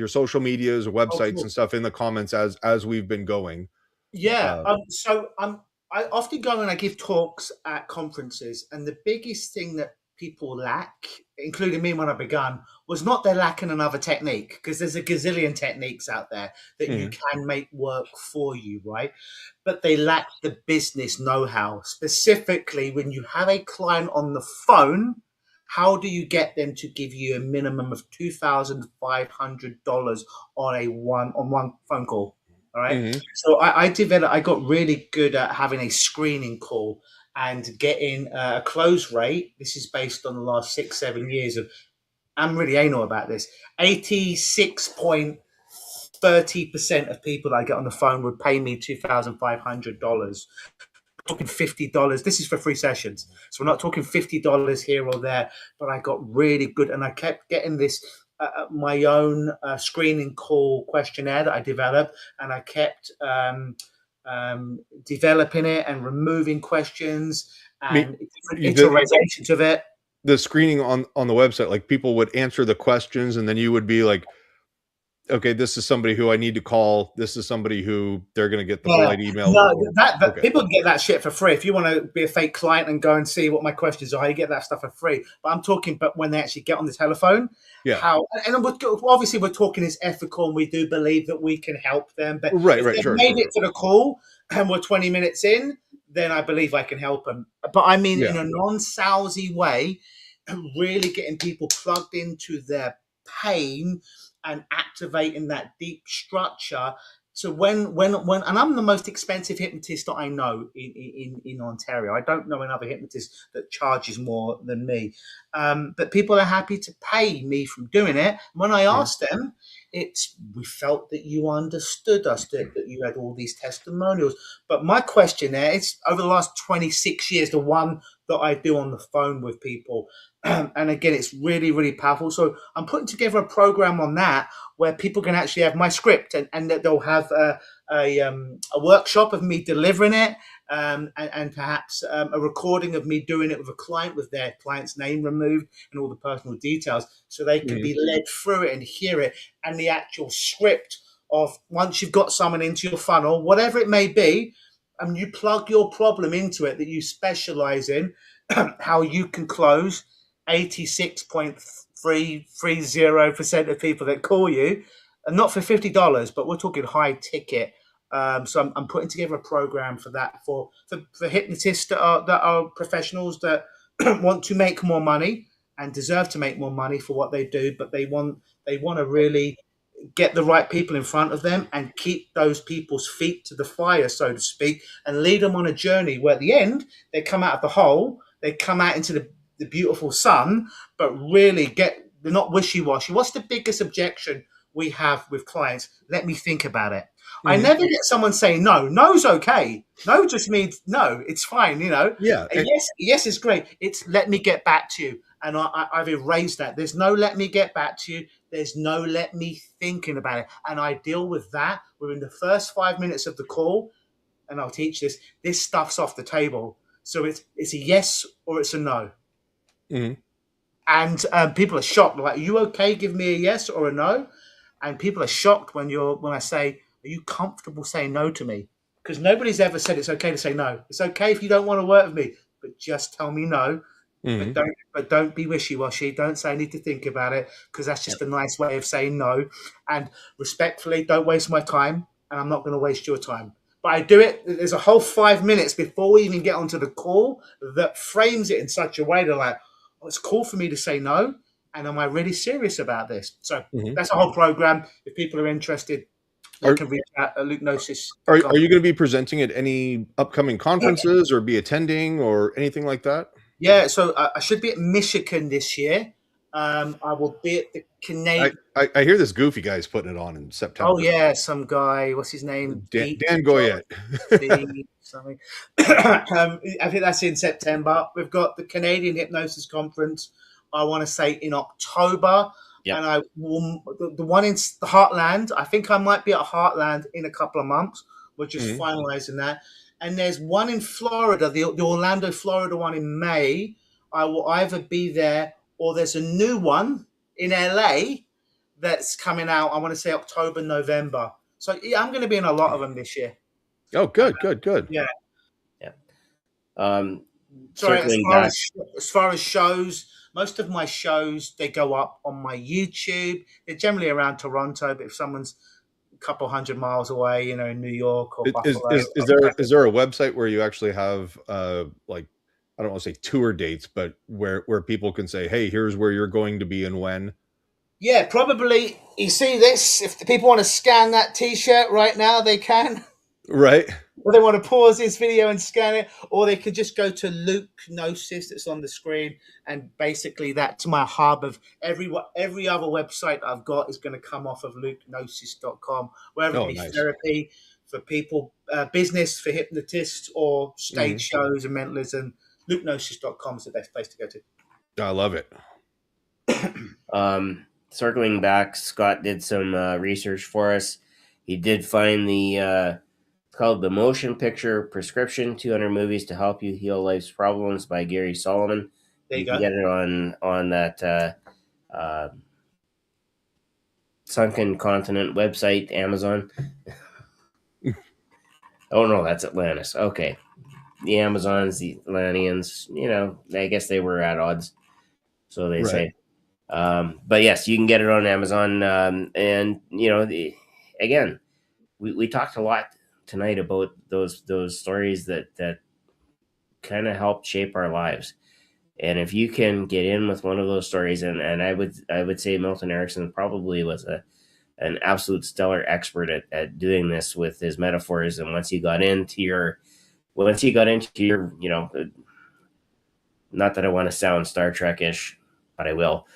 Speaker 2: social medias or websites and stuff in the comments as we've been going.
Speaker 3: I often go and I give talks at conferences, and the biggest thing that people lack, including me when I began, was not they're lacking another technique, because there's a gazillion techniques out there that you can make work for you, right? But they lack the business know-how. Specifically, when you have a client on the phone, how do you get them to give you a minimum of $2,500 on one phone call? All right. So I got really good at having a screening call and getting a close rate. This is based on the last 6-7 years of, I'm really anal about this. 86.30% of people that I get on the phone would pay me $2,500. Talking $50. This is for 3 sessions. So we're not talking $50 here or there, but I got really good. And I kept getting this, my own screening call questionnaire that I developed. And I kept developing it and removing questions and different iterations of it.
Speaker 2: The screening on the website, like people would answer the questions and then you would be like, okay, this is somebody who I need to call. This is somebody who they're going to get the polite email.
Speaker 3: No, people can get that shit for free. If you want to be a fake client and go and see what my questions are, you get that stuff for free. But I'm talking, but when they actually get on the telephone, obviously we're talking is ethical and we do believe that we can help them. But if they've made it to the call and we're 20 minutes in, then I believe I can help them. But I mean, in a non-salesy way, really getting people plugged into their pain and activating that deep structure. So when and I'm the most expensive hypnotist that I know in Ontario. I don't know another hypnotist that charges more than me. But people are happy to pay me from doing it. When I asked them, we felt that you understood us, that you had all these testimonials. But my question there, it's over the last 26 years, the one that I do on the phone with people. And again, it's really, really powerful. So I'm putting together a program on that where people can actually have my script and that they'll have a workshop of me delivering it and perhaps a recording of me doing it with a client with their client's name removed and all the personal details so they can be led through it and hear it. And the actual script of once you've got someone into your funnel, whatever it may be, and you plug your problem into it that you specialize in, how you can close 86.330% of people that call you, and not for $50, but we're talking high ticket. So I'm putting together a program for that for hypnotists that are professionals that want to make more money and deserve to make more money for what they do, but they want to really get the right people in front of them and keep those people's feet to the fire, so to speak, and lead them on a journey where at the end they come out of the hole, they come out into the beautiful sun, but really they're not wishy-washy. What's the biggest objection we have with clients? Let me think about it. I never get someone saying no. No's okay. No just means no. It's fine, Yeah. Yes is great. It's let me get back to you. And I've erased that. There's no let me get back to you. There's no let me thinking about it. And I deal with that within the first 5 minutes of the call. And I'll teach this. This stuff's off the table. So it's a yes or it's a no. And people are shocked. Like, are you okay? Give me a yes or a no. And people are shocked when I say, are you comfortable saying no to me? Because nobody's ever said it's okay to say no. It's okay if you don't want to work with me, but just tell me no. But don't be wishy-washy. Don't say I need to think about it, because that's just a nice way of saying no. And respectfully, don't waste my time, and I'm not going to waste your time. But I do it. There's a whole 5 minutes before we even get onto the call that frames it in such a way that like, oh, it's cool for me to say no, and am I really serious about this? So
Speaker 2: Mhm.
Speaker 3: that's a whole program. If people are interested, they
Speaker 2: Are-
Speaker 3: can reach out at
Speaker 2: Are
Speaker 3: lukegnosis.com.
Speaker 2: you going to be presenting at any upcoming conferences or be attending or anything like that?
Speaker 3: Yeah, so I should be at Michigan this year. I will be at the Canadian.
Speaker 2: I hear this goofy guy's putting it on in
Speaker 3: Oh
Speaker 2: September.
Speaker 3: yeah, some guy. What's his name? Pete.
Speaker 2: Dan Goyette.
Speaker 3: Steve, something. I think that's in September. We've got the Canadian Hypnosis Conference. I want to say in October,
Speaker 1: Yep.
Speaker 3: and I will, the one in the Heartland. I think I might be at Heartland in a couple of months. We're just
Speaker 2: Mhm.
Speaker 3: finalizing that. And there's one in Florida, the Orlando, Florida one in May. I will either be there or there's a new one in LA that's coming out. I want to say October, November. So yeah, I'm going to be in a lot of them this year.
Speaker 2: Oh, good.
Speaker 3: Yeah.
Speaker 1: Yeah.
Speaker 3: Sorry,
Speaker 1: Circling back.
Speaker 3: as far as shows, most of my shows they go up on my YouTube. They're generally around Toronto, but if someone's a couple hundred miles away, you know, in New York or Buffalo,
Speaker 2: Is there a website where you actually have like, I don't want to say tour dates, but where people can say, hey, here's where you're going to be and when?
Speaker 3: yeah, probably. You see this? If the people want to scan that T-shirt right now, they can.
Speaker 2: Right.
Speaker 3: Or they want to pause this video and scan it, or they could just go to Hypnosis that's on the screen, and basically that's my hub of every other website I've got is going to come off of hypnosis.com, whether
Speaker 2: Oh,
Speaker 3: it be
Speaker 2: nice.
Speaker 3: therapy for people, business for hypnotists, or stage shows and mentalism. Hypnosis.com is the best place to go to.
Speaker 2: I love it.
Speaker 1: Circling back, Scott did some research for us. He did find the it's called The Motion Picture Prescription: 200 Movies to Help You Heal Life's Problems by Gary Solomon.
Speaker 3: There you
Speaker 1: can
Speaker 3: go.
Speaker 1: get it on that Sunken Continent website, Amazon. Oh no, that's Atlantis. Okay. The Amazons, the Atlanteans, you know, I guess they were at odds. So they
Speaker 2: Right.
Speaker 1: say. But yes, you can get it on Amazon. And you know, again, we talked a lot tonight about those stories that kind of helped shape our lives. And if you can get in with one of those stories, and I would say Milton Erickson probably was an absolute stellar expert at doing this with his metaphors. And once you got into your, you know, not that I want to sound Star Trek-ish, but I will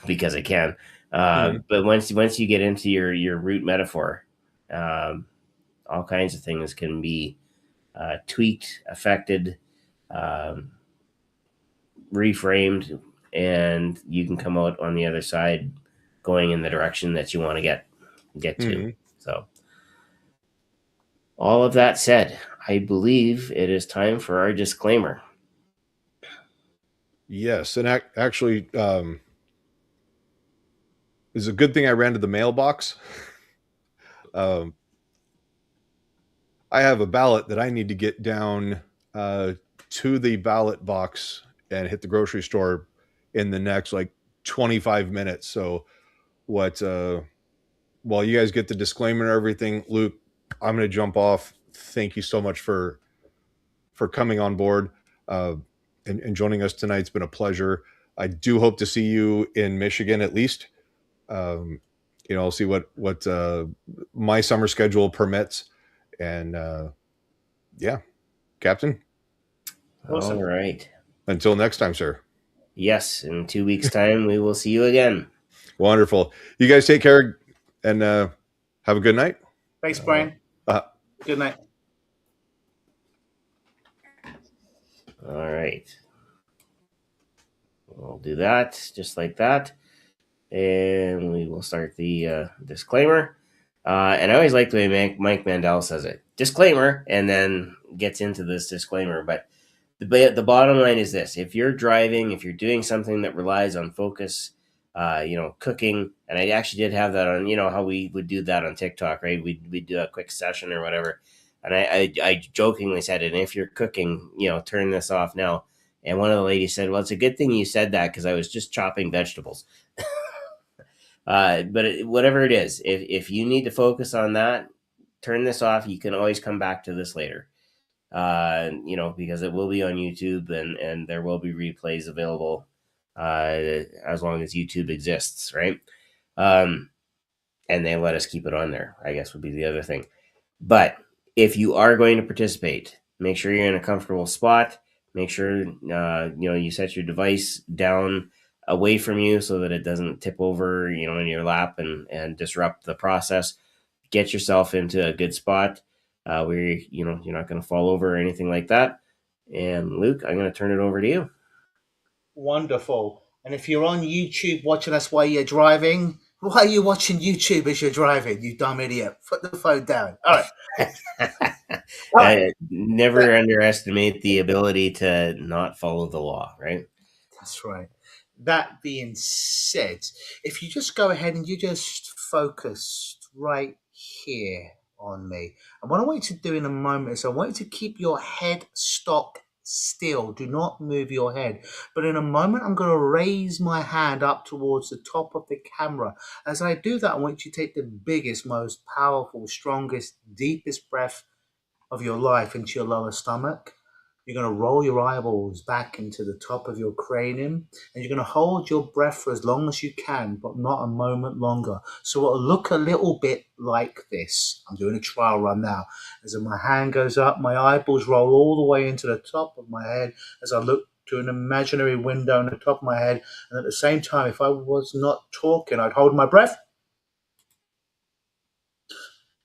Speaker 1: because I can. But once you get into your root metaphor, all kinds of things can be tweaked, affected, reframed, and you can come out on the other side going in the direction that you want to get to. So all of that said, I believe it is time for our disclaimer.
Speaker 2: Yes, and actually, it's a good thing I ran to the mailbox. I have a ballot that I need to get down to the ballot box and hit the grocery store in the next like 25 minutes. So what, while you guys get the disclaimer and everything, Luke, I'm going to jump off. Thank you so much for coming on board and joining us tonight. It's been a pleasure. I do hope to see you in Michigan at least. You know, I'll see what my summer schedule permits. And yeah, Captain.
Speaker 3: Awesome.
Speaker 1: All right.
Speaker 2: Until next time, sir.
Speaker 1: Yes, in 2 weeks' time, we will see you again.
Speaker 2: Wonderful. You guys take care and have a good night.
Speaker 3: Thanks, Brian. Good night.
Speaker 1: All right. We'll do that just like that. And we will start the disclaimer. And I always like the way Mike Mandel says it. Disclaimer, and then gets into this disclaimer. But the bottom line is this. If you're driving, if you're doing something that relies on focus, you know, cooking, and I actually did have that on, you know, how we would do that on TikTok, right? We'd do a quick session or whatever. And I jokingly said, and if you're cooking, you know, turn this off now. And one of the ladies said, well, it's a good thing you said that because I was just chopping vegetables. But whatever it is, if you need to focus on that, turn this off. You can always come back to this later. Because it will be on YouTube and there will be replays available as long as YouTube exists, right? And they let us keep it on there, I guess would be the other thing. But if you are going to participate, make sure you're in a comfortable spot. Make sure you set your device down away from you so that it doesn't tip over, in your lap and disrupt the process. Get yourself into a good spot where you're not going to fall over or anything like that. And Luke, I'm going to turn it over to you.
Speaker 3: Wonderful. And if you're on YouTube watching us while you're driving, why are you watching YouTube as you're driving, you dumb idiot? Put the phone down. All right.
Speaker 1: Never underestimate the ability to not follow the law, right?
Speaker 3: That's right. That being said, if you just go ahead and you just focus right here on me, and what I want you to do in a moment is I want you to keep your head stock still. Do not move your head. But in a moment, I'm going to raise my hand up towards the top of the camera. As I do that, I want you to take the biggest, most powerful, strongest, deepest breath of your life into your lower stomach. You're going to roll your eyeballs back into the top of your cranium, and you're going to hold your breath for as long as you can, but not a moment longer. So it'll look a little bit like this. I'm doing a trial run now. As my hand goes up, my eyeballs roll all the way into the top of my head as I look to an imaginary window on the top of my head. And at the same time, if I was not talking, I'd hold my breath.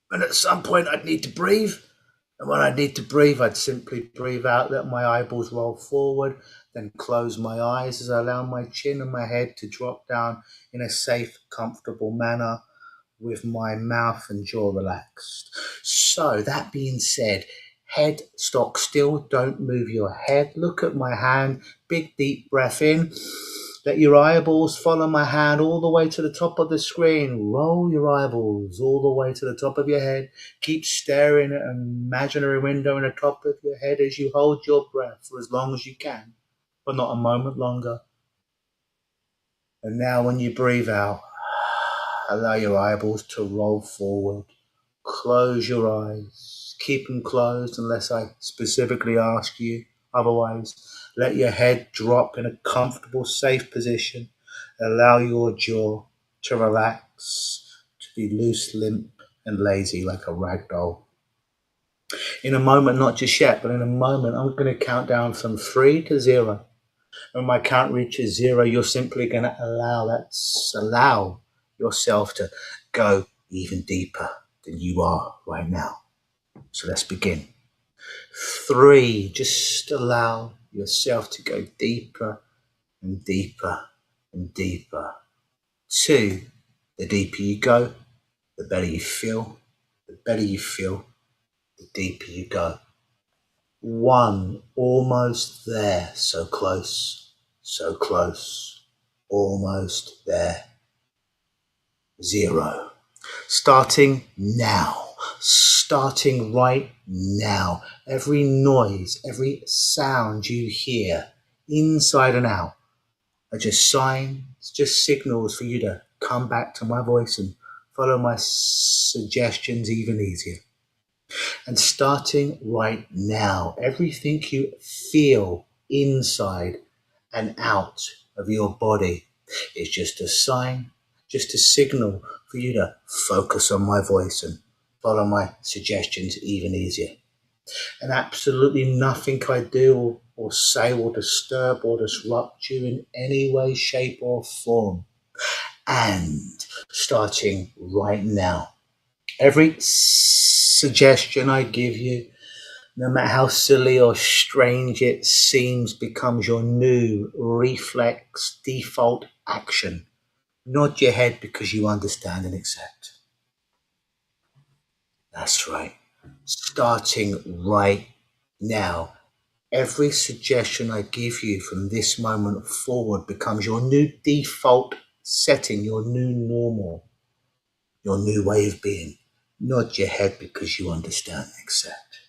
Speaker 3: And at some point, I'd need to breathe. And when I need to breathe, I'd simply breathe out, let my eyeballs roll forward, then close my eyes as I allow my chin and my head to drop down in a safe, comfortable manner with my mouth and jaw relaxed. So that being said, head stock still, don't move your head. Look at my hand, big deep breath in. Let your eyeballs follow my hand all the way to the top of the screen. Roll your eyeballs all the way to the top of your head. Keep staring at an imaginary window in the top of your head as you hold your breath for as long as you can, but not a moment longer. And now when you breathe out, allow your eyeballs to roll forward. Close your eyes. Keep them closed unless I specifically ask you. Otherwise, let your head drop in a comfortable, safe position. Allow your jaw to relax, to be loose, limp, and lazy like a rag doll. In a moment, not just yet, but in a moment, I'm going to count down from 3 to 0. When my count reaches 0, you're simply going to allow yourself to go even deeper than you are right now. So let's begin. 3, just allow yourself to go deeper and deeper and deeper. 2, the deeper you go, the better you feel. The better you feel, the deeper you go. 1, almost there, so close, almost there. 0, starting now. Starting right now. Every noise, every sound you hear, inside and out, are just signs, just signals for you to come back to my voice and follow my suggestions even easier. And starting right now, everything you feel inside and out of your body is just a sign, just a signal for you to focus on my voice and follow my suggestions even easier. And absolutely nothing I do or say will disturb or disrupt you in any way, shape, or form. And starting right now, every suggestion I give you, no matter how silly or strange it seems, becomes your new reflex default action. Nod your head because you understand and accept. That's right. Starting right now, every suggestion I give you from this moment forward becomes your new default setting, your new normal, your new way of being. Nod your head because you understand and accept.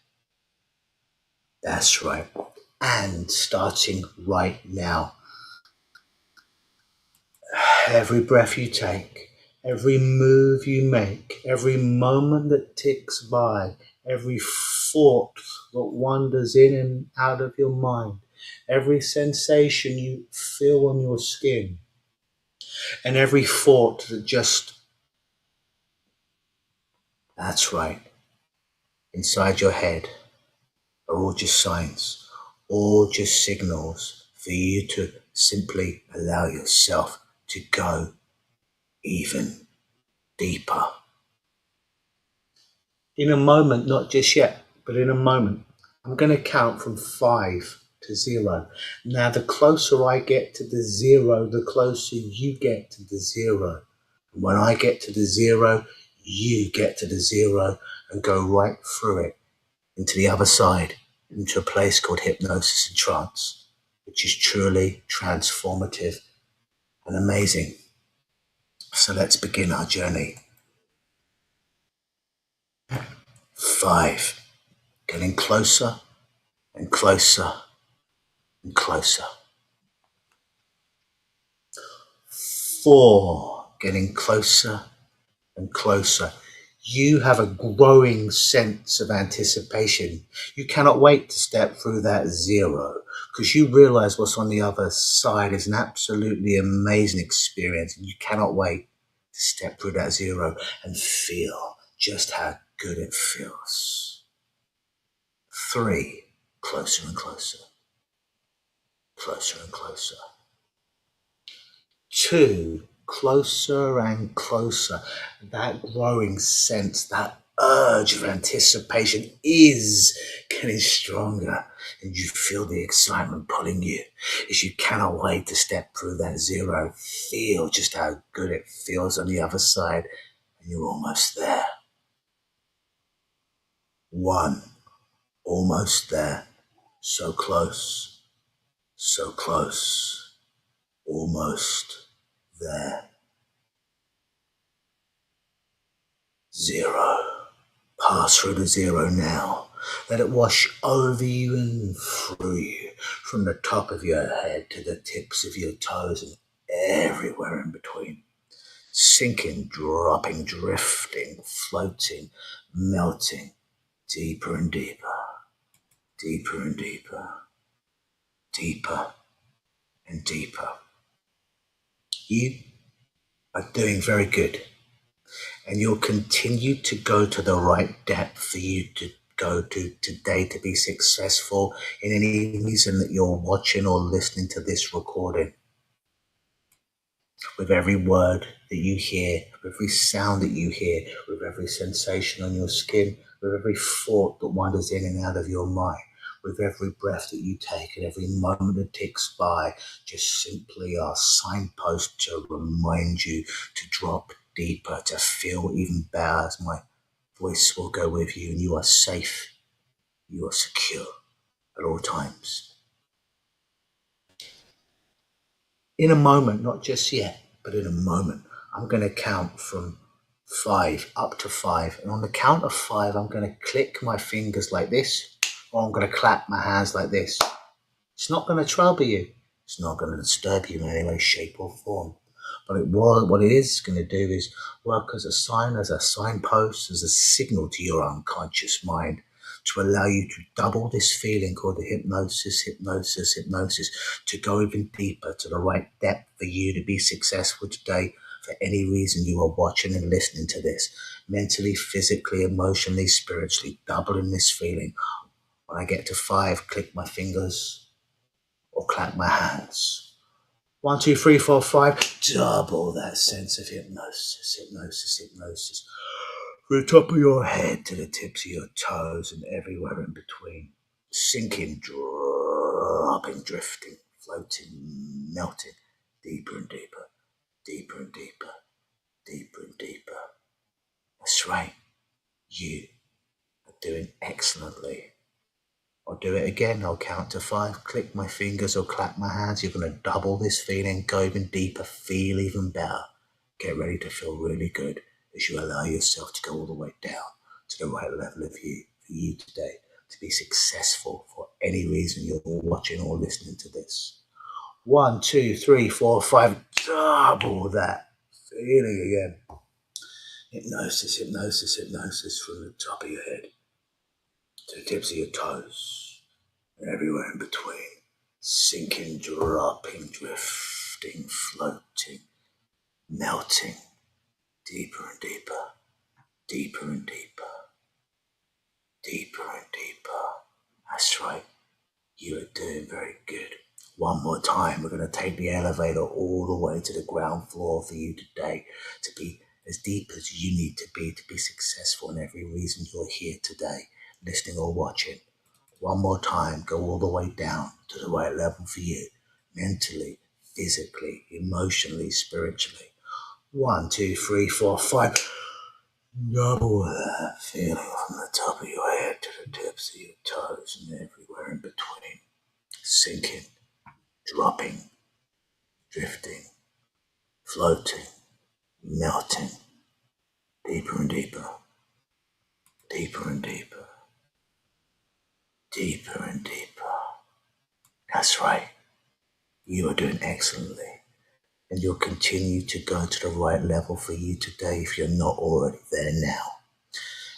Speaker 3: That's right. And starting right now, every breath you take, Every move you make, every moment that ticks by, every thought that wanders in and out of your mind, every sensation you feel on your skin, and every thought that just, that's right, inside your head are all just signs, all just signals for you to simply allow yourself to go even deeper. In a moment, not just yet, but in a moment, I'm going to count from 5 to 0. Now, the closer I get to the 0, the closer you get to the 0. And when I get to the 0, you get to the 0 and go right through it into the other side, into a place called hypnosis and trance, which is truly transformative and amazing. So let's begin our journey. 5. Getting closer and closer and closer. 4. Getting closer and closer. You have a growing sense of anticipation. You cannot wait to step through that 0 because you realize what's on the other side is an absolutely amazing experience. And you cannot wait to step through that 0 and feel just how good it feels. 3. Closer and closer. Closer and closer. 2. Closer and closer. That growing sense, that urge of anticipation is getting stronger, and you feel the excitement pulling you as you cannot wait to step through that 0. Feel just how good it feels on the other side, and you're almost there. 1. Almost there. So close. So close. Almost there. 0. Pass through the 0 now. Let it wash over you and through you, from the top of your head to the tips of your toes and everywhere in between. Sinking, dropping, drifting, floating, melting, deeper and deeper, deeper and deeper, deeper and deeper. You are doing very good. And you'll continue to go to the right depth for you to go to today to be successful in any reason that you're watching or listening to this recording. With every word that you hear, with every sound that you hear, with every sensation on your skin, with every thought that wanders in and out of your mind, with every breath that you take and every moment that ticks by, just simply are signposts to remind you to drop deeper, to feel even better, as my voice will go with you, and you are safe, you are secure at all times. In a moment, not just yet, but in a moment, I'm going to count from 5 up to 5. And on the count of 5, I'm going to click my fingers like this, or I'm going to clap my hands like this. It's not going to trouble you. It's not going to disturb you in any way, shape, or form. But what it is going to do is work as a sign, as a signpost, as a signal to your unconscious mind to allow you to double this feeling called the hypnosis, to go even deeper to the right depth for you to be successful today for any reason you are watching and listening to this. Mentally, physically, emotionally, spiritually, doubling this feeling. When I get to 5, click my fingers or clap my hands. 1, 2, 3, 4, 5. Double that sense of hypnosis. From the top of your head to the tips of your toes and everywhere in between. Sinking, dropping, drifting, floating, melting. Deeper and deeper, deeper and deeper, deeper and deeper. That's right. You are doing excellently. I'll do it again. I'll count to 5, click my fingers or clap my hands. You're going to double this feeling, go even deeper, feel even better. Get ready to feel really good as you allow yourself to go all the way down to the right level of you for you today to be successful for any reason you're watching or listening to this. 1, 2, 3, 4, 5. Double that Feeling again. Hypnosis, hypnosis, hypnosis from the top of your head to the tips of your toes and everywhere in between. Sinking, dropping, drifting, floating, melting, deeper and deeper, deeper and deeper, deeper and deeper. That's right. You are doing very good. One more time, we're going to take the elevator all the way to the ground floor for you today to be as deep as you need to be successful in every reason you're here today, listening or watching. One more time, go all the way down to the right level for you, mentally, physically, emotionally, spiritually. 1, 2, 3, 4, 5. Double that feeling from the top of your head to the tips of your toes and everywhere in between. Sinking, dropping, drifting, floating, melting, deeper and deeper, deeper and deeper, deeper and deeper. That's right. You are doing excellently. And you'll continue to go to the right level for you today if you're not already there now.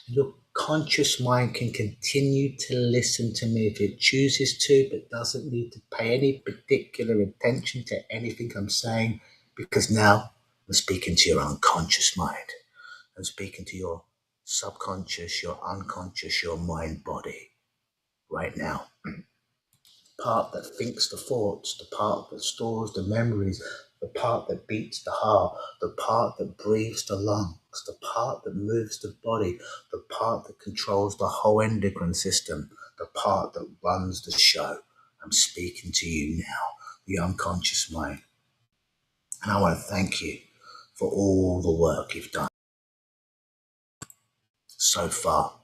Speaker 3: Your conscious mind can continue to listen to me if it chooses to, but doesn't need to pay any particular attention to anything I'm saying, because now I'm speaking to your unconscious mind. I'm speaking to your subconscious, your unconscious, your mind body right now. Part that thinks the thoughts, the part that stores the memories, the part that beats the heart, the part that breathes the lungs, the part that moves the body, the part that controls the whole endocrine system, the part that runs the show. I'm speaking to you now, the unconscious mind. And I want to thank you for all the work you've done so far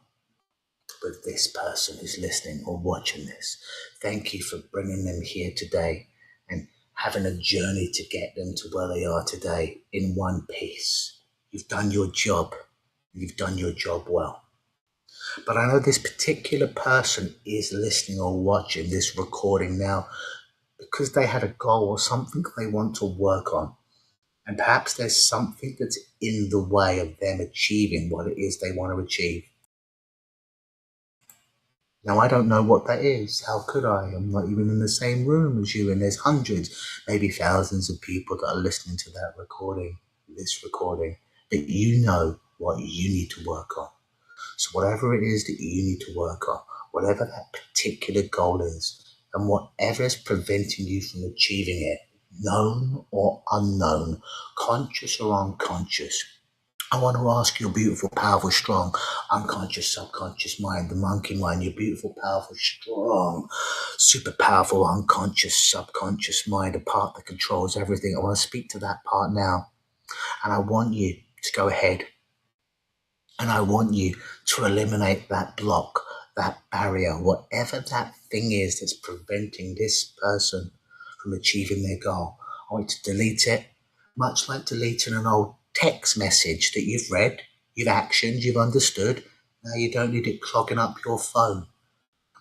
Speaker 3: with this person who's listening or watching this. Thank you for bringing them here today and having a journey to get them to where they are today in one piece. You've done your job. You've done your job well. But I know this particular person is listening or watching this recording now because they had a goal or something they want to work on. And perhaps there's something that's in the way of them achieving what it is they want to achieve. Now, I don't know what that is. How could I? I'm not even in the same room as you, and there's hundreds, maybe thousands of people that are listening to that recording, this recording, but you know what you need to work on. So whatever it is that you need to work on, whatever that particular goal is, and whatever is preventing you from achieving it, known or unknown, conscious or unconscious, I want to ask your beautiful, powerful, strong, unconscious, subconscious mind, the monkey mind, your beautiful, powerful, strong, super powerful, unconscious, subconscious mind, the part that controls everything. I want to speak to that part now. And I want you to go ahead. And I want you to eliminate that block, that barrier, whatever that thing is that's preventing this person from achieving their goal. I want you to delete it, much like deleting an old text message that you've read, you've actioned, you've understood. Now you don't need it clogging up your phone.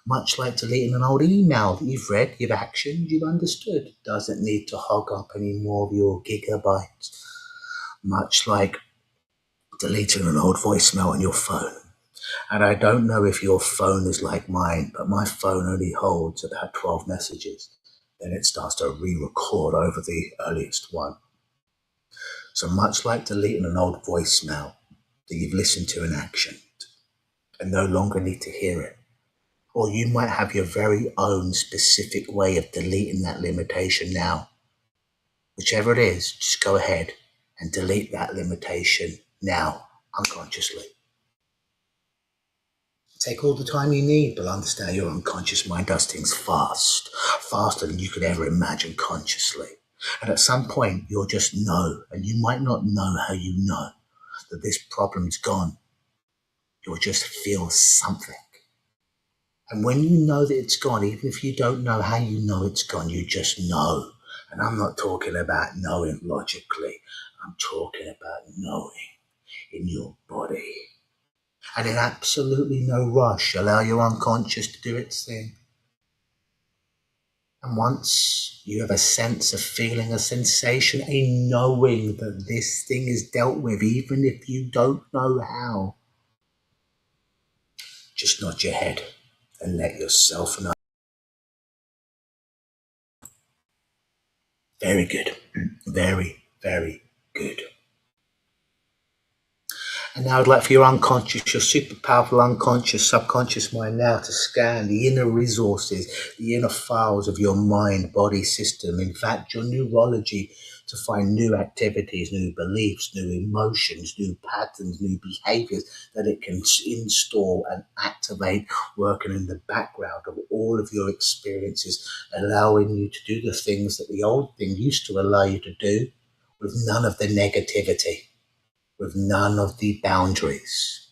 Speaker 3: Much like deleting an old email that you've read, you've actioned, you've understood. Doesn't need to hog up any more of your gigabytes. Much like deleting an old voicemail on your phone. And I don't know if your phone is like mine, but my phone only holds about 12 messages. Then it starts to re-record over the earliest one. So much like deleting an old voicemail that you've listened to in action and no longer need to hear it, or you might have your very own specific way of deleting that limitation now. Whichever it is, just go ahead and delete that limitation now, unconsciously. Take all the time you need, but understand your unconscious mind does things fast, faster than you could ever imagine consciously. And at some point, you'll just know, and you might not know how you know, that this problem's gone. You'll just feel something. And when you know that it's gone, even if you don't know how you know it's gone, you just know. And I'm not talking about knowing logically. I'm talking about knowing in your body. And in absolutely no rush, allow your unconscious to do its thing. And once you have a sense, a feeling, a sensation, a knowing that this thing is dealt with, even if you don't know how, just nod your head and let yourself know. Very good. Very, very good. And now I'd like for your unconscious, your super powerful unconscious, subconscious mind now to scan the inner resources, the inner files of your mind, body system, in fact, your neurology, to find new activities, new beliefs, new emotions, new patterns, new behaviors that it can install and activate, working in the background of all of your experiences, allowing you to do the things that the old thing used to allow you to do with none of the negativity, with none of the boundaries.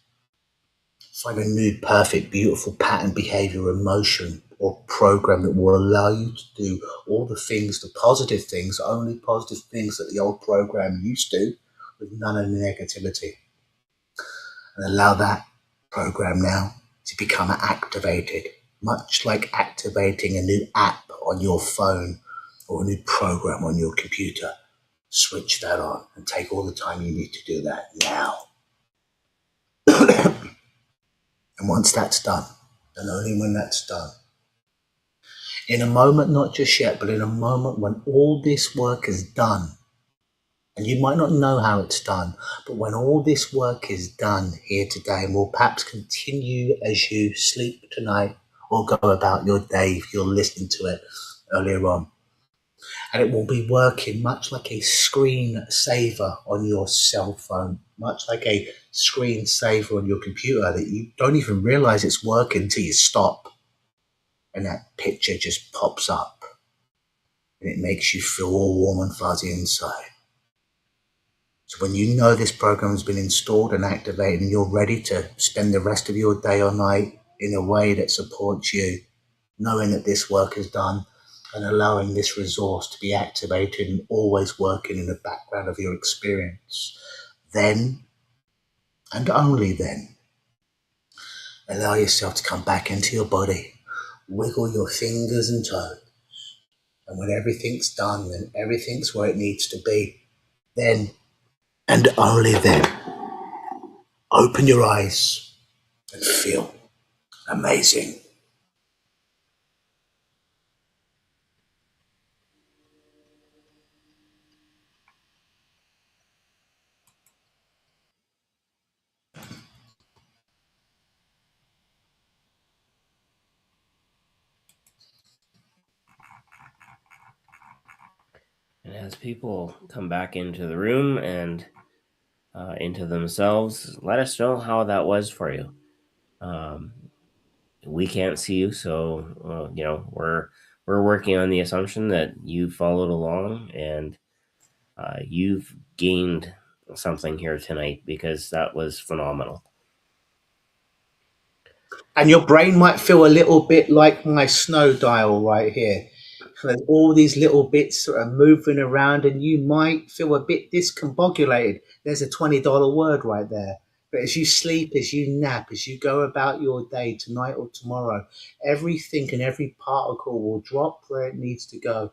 Speaker 3: Find a new, perfect, beautiful pattern, behavior, emotion, or program that will allow you to do all the things, the positive things, only positive things that the old program used to, with none of the negativity. And allow that program now to become activated, much like activating a new app on your phone or a new program on your computer. Switch that on and take all the time you need to do that now. And once that's done, and only when that's done, in a moment, not just yet, but in a moment when all this work is done, and you might not know how it's done, but when all this work is done here today, and will perhaps continue as you sleep tonight or go about your day if you're listening to it earlier on. And it will be working much like a screensaver on your cell phone, much like a screensaver on your computer that you don't even realize it's working until you stop. And that picture just pops up. And it makes you feel all warm and fuzzy inside. So when you know this program has been installed and activated and you're ready to spend the rest of your day or night in a way that supports you, knowing that this work is done and allowing this resource to be activated and always working in the background of your experience, then, and only then, allow yourself to come back into your body, wiggle your fingers and toes, and when everything's done and everything's where it needs to be, then, and only then, open your eyes and feel amazing.
Speaker 1: And as people come back into the room and into themselves, let us know how that was for you. We can't see you, so we're working on the assumption that you followed along and you've gained something here tonight, because that was phenomenal.
Speaker 3: And your brain might feel a little bit like my snow dial right here. So there's all these little bits that are moving around, and you might feel a bit discombobulated. There's a $20 word right there. But as you sleep, as you nap, as you go about your day tonight or tomorrow, everything and every particle will drop where it needs to go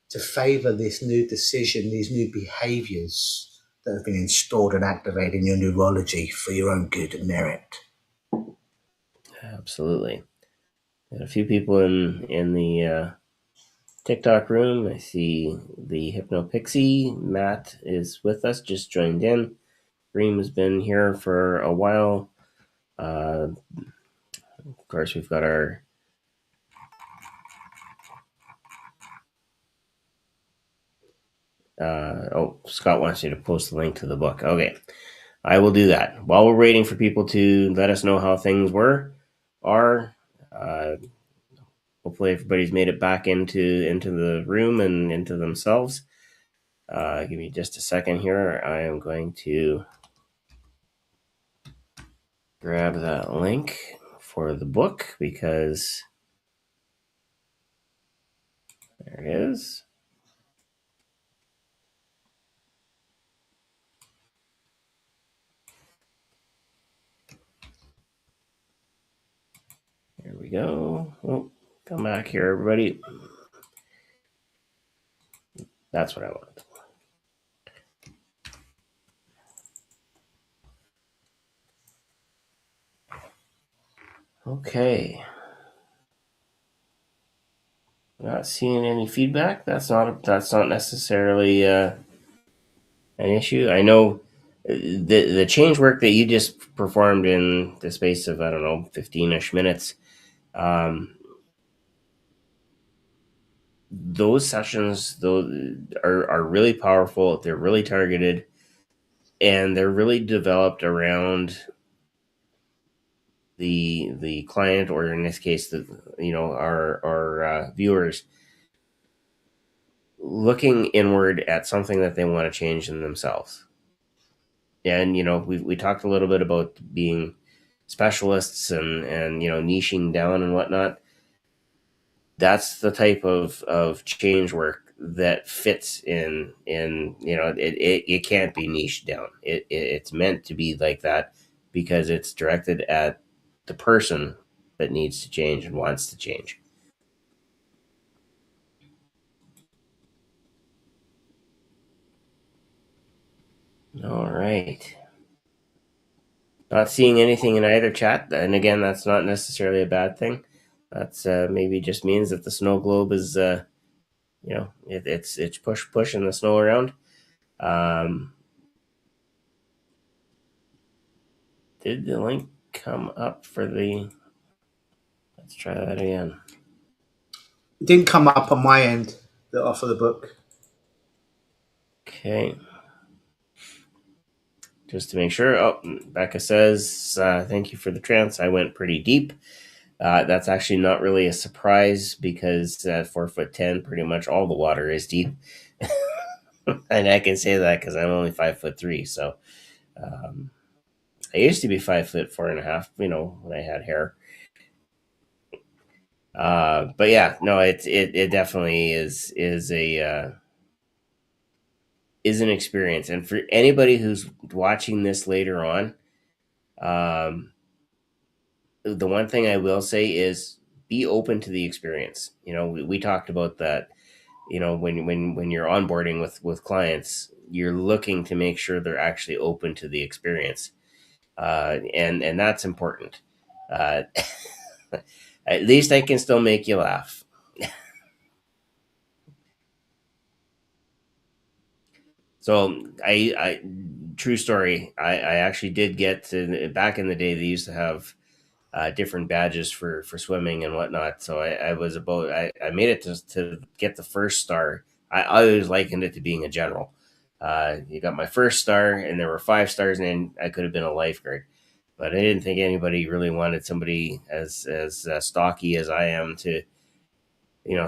Speaker 3: to favor this new decision, these new behaviors that have been installed and activated in your neurology for your own good and merit.
Speaker 1: Absolutely. And a few people in the TikTok room. I see the HypnoPixie. Matt is with us, just joined in. Reem has been here for a while. Of course, we've got our Scott wants you to post the link to the book. Okay, I will do that. While we're waiting for people to let us know how things are. Hopefully, everybody's made it back into the room and into themselves. Give me just a second here. I am going to grab that link for the book, because there it is. Here we go. Oh, come back here, everybody. That's what I want. Okay. Not seeing any feedback. That's not necessarily an issue. I know the change work that you just performed in the space of, I don't know, 15-ish minutes. Those sessions are really powerful. They're really targeted, and they're really developed around the client, or in this case, our viewers looking inward at something that they want to change in themselves. And we talked a little bit about being specialists and niching down and whatnot. That's the type of change work that fits in it can't be niched down. It's meant to be like that because it's directed at the person that needs to change and wants to change. All right. Not seeing anything in either chat, and again, that's not necessarily a bad thing. That's maybe just means that the snow globe is it's pushing the snow around. Did the link come up for the? Let's try that again.
Speaker 3: It didn't come up on my end, the offer the book.
Speaker 1: Okay. Just to make sure. Oh, Becca says, thank you for the trance. I went pretty deep. That's actually not really a surprise because at 4'10", pretty much all the water is deep. And I can say that because I'm only 5'3". So I used to be 5'4.5", when I had hair. But yeah, no, it definitely is an experience. And for anybody who's watching this later on, the one thing I will say is be open to the experience. We talked about that. When you're onboarding with clients, you're looking to make sure they're actually open to the experience, and that's important. At least I can still make you laugh. So I true story. I actually did get to, back in the day. They used to have different badges for swimming and whatnot. So I made it to get the first star. I always likened it to being a general. You got my first star, and there were 5 stars, and I could have been a lifeguard. But I didn't think anybody really wanted somebody as stocky as I am to,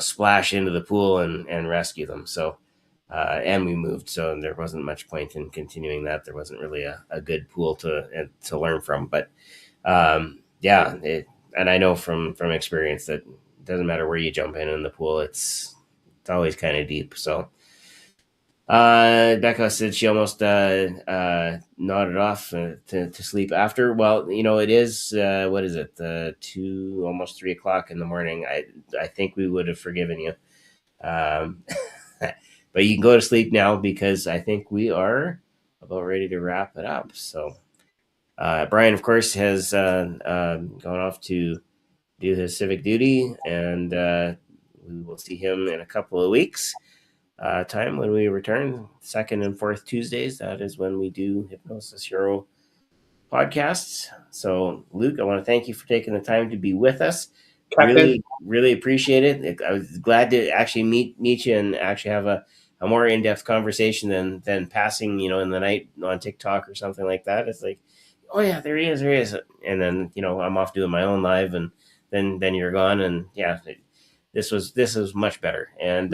Speaker 1: splash into the pool and rescue them. So, and we moved, so there wasn't much point in continuing that. There wasn't really a good pool to learn from. But yeah, and I know from experience that it doesn't matter where you jump in the pool, it's always kind of deep. So Becca said she almost nodded off to sleep after. Well, it is what is it, 2, almost 3 o'clock in the morning. I think we would have forgiven you, but you can go to sleep now because I think we are about ready to wrap it up. So Brian, of course, has gone off to do his civic duty, and we will see him in a couple of weeks. Time when we return, 2nd and 4th Tuesdays. That is when we do Hypnosis Hero podcasts. So, Luke, I want to thank you for taking the time to be with us.
Speaker 3: Captain.
Speaker 1: Really appreciate it. I was glad to actually meet you and actually have a more in-depth conversation than passing, in the night on TikTok or something like that. It's like, oh yeah, there he is, and then I'm off doing my own live, and then you're gone, and yeah, this was much better, and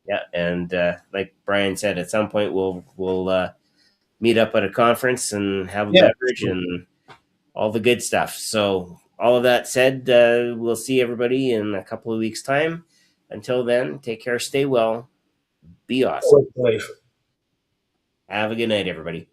Speaker 1: yeah, and like Brian said, at some point we'll meet up at a conference and have a beverage and all the good stuff. So all of that said, we'll see everybody in a couple of weeks' time. Until then, take care, stay well, be awesome. Have a good night, everybody.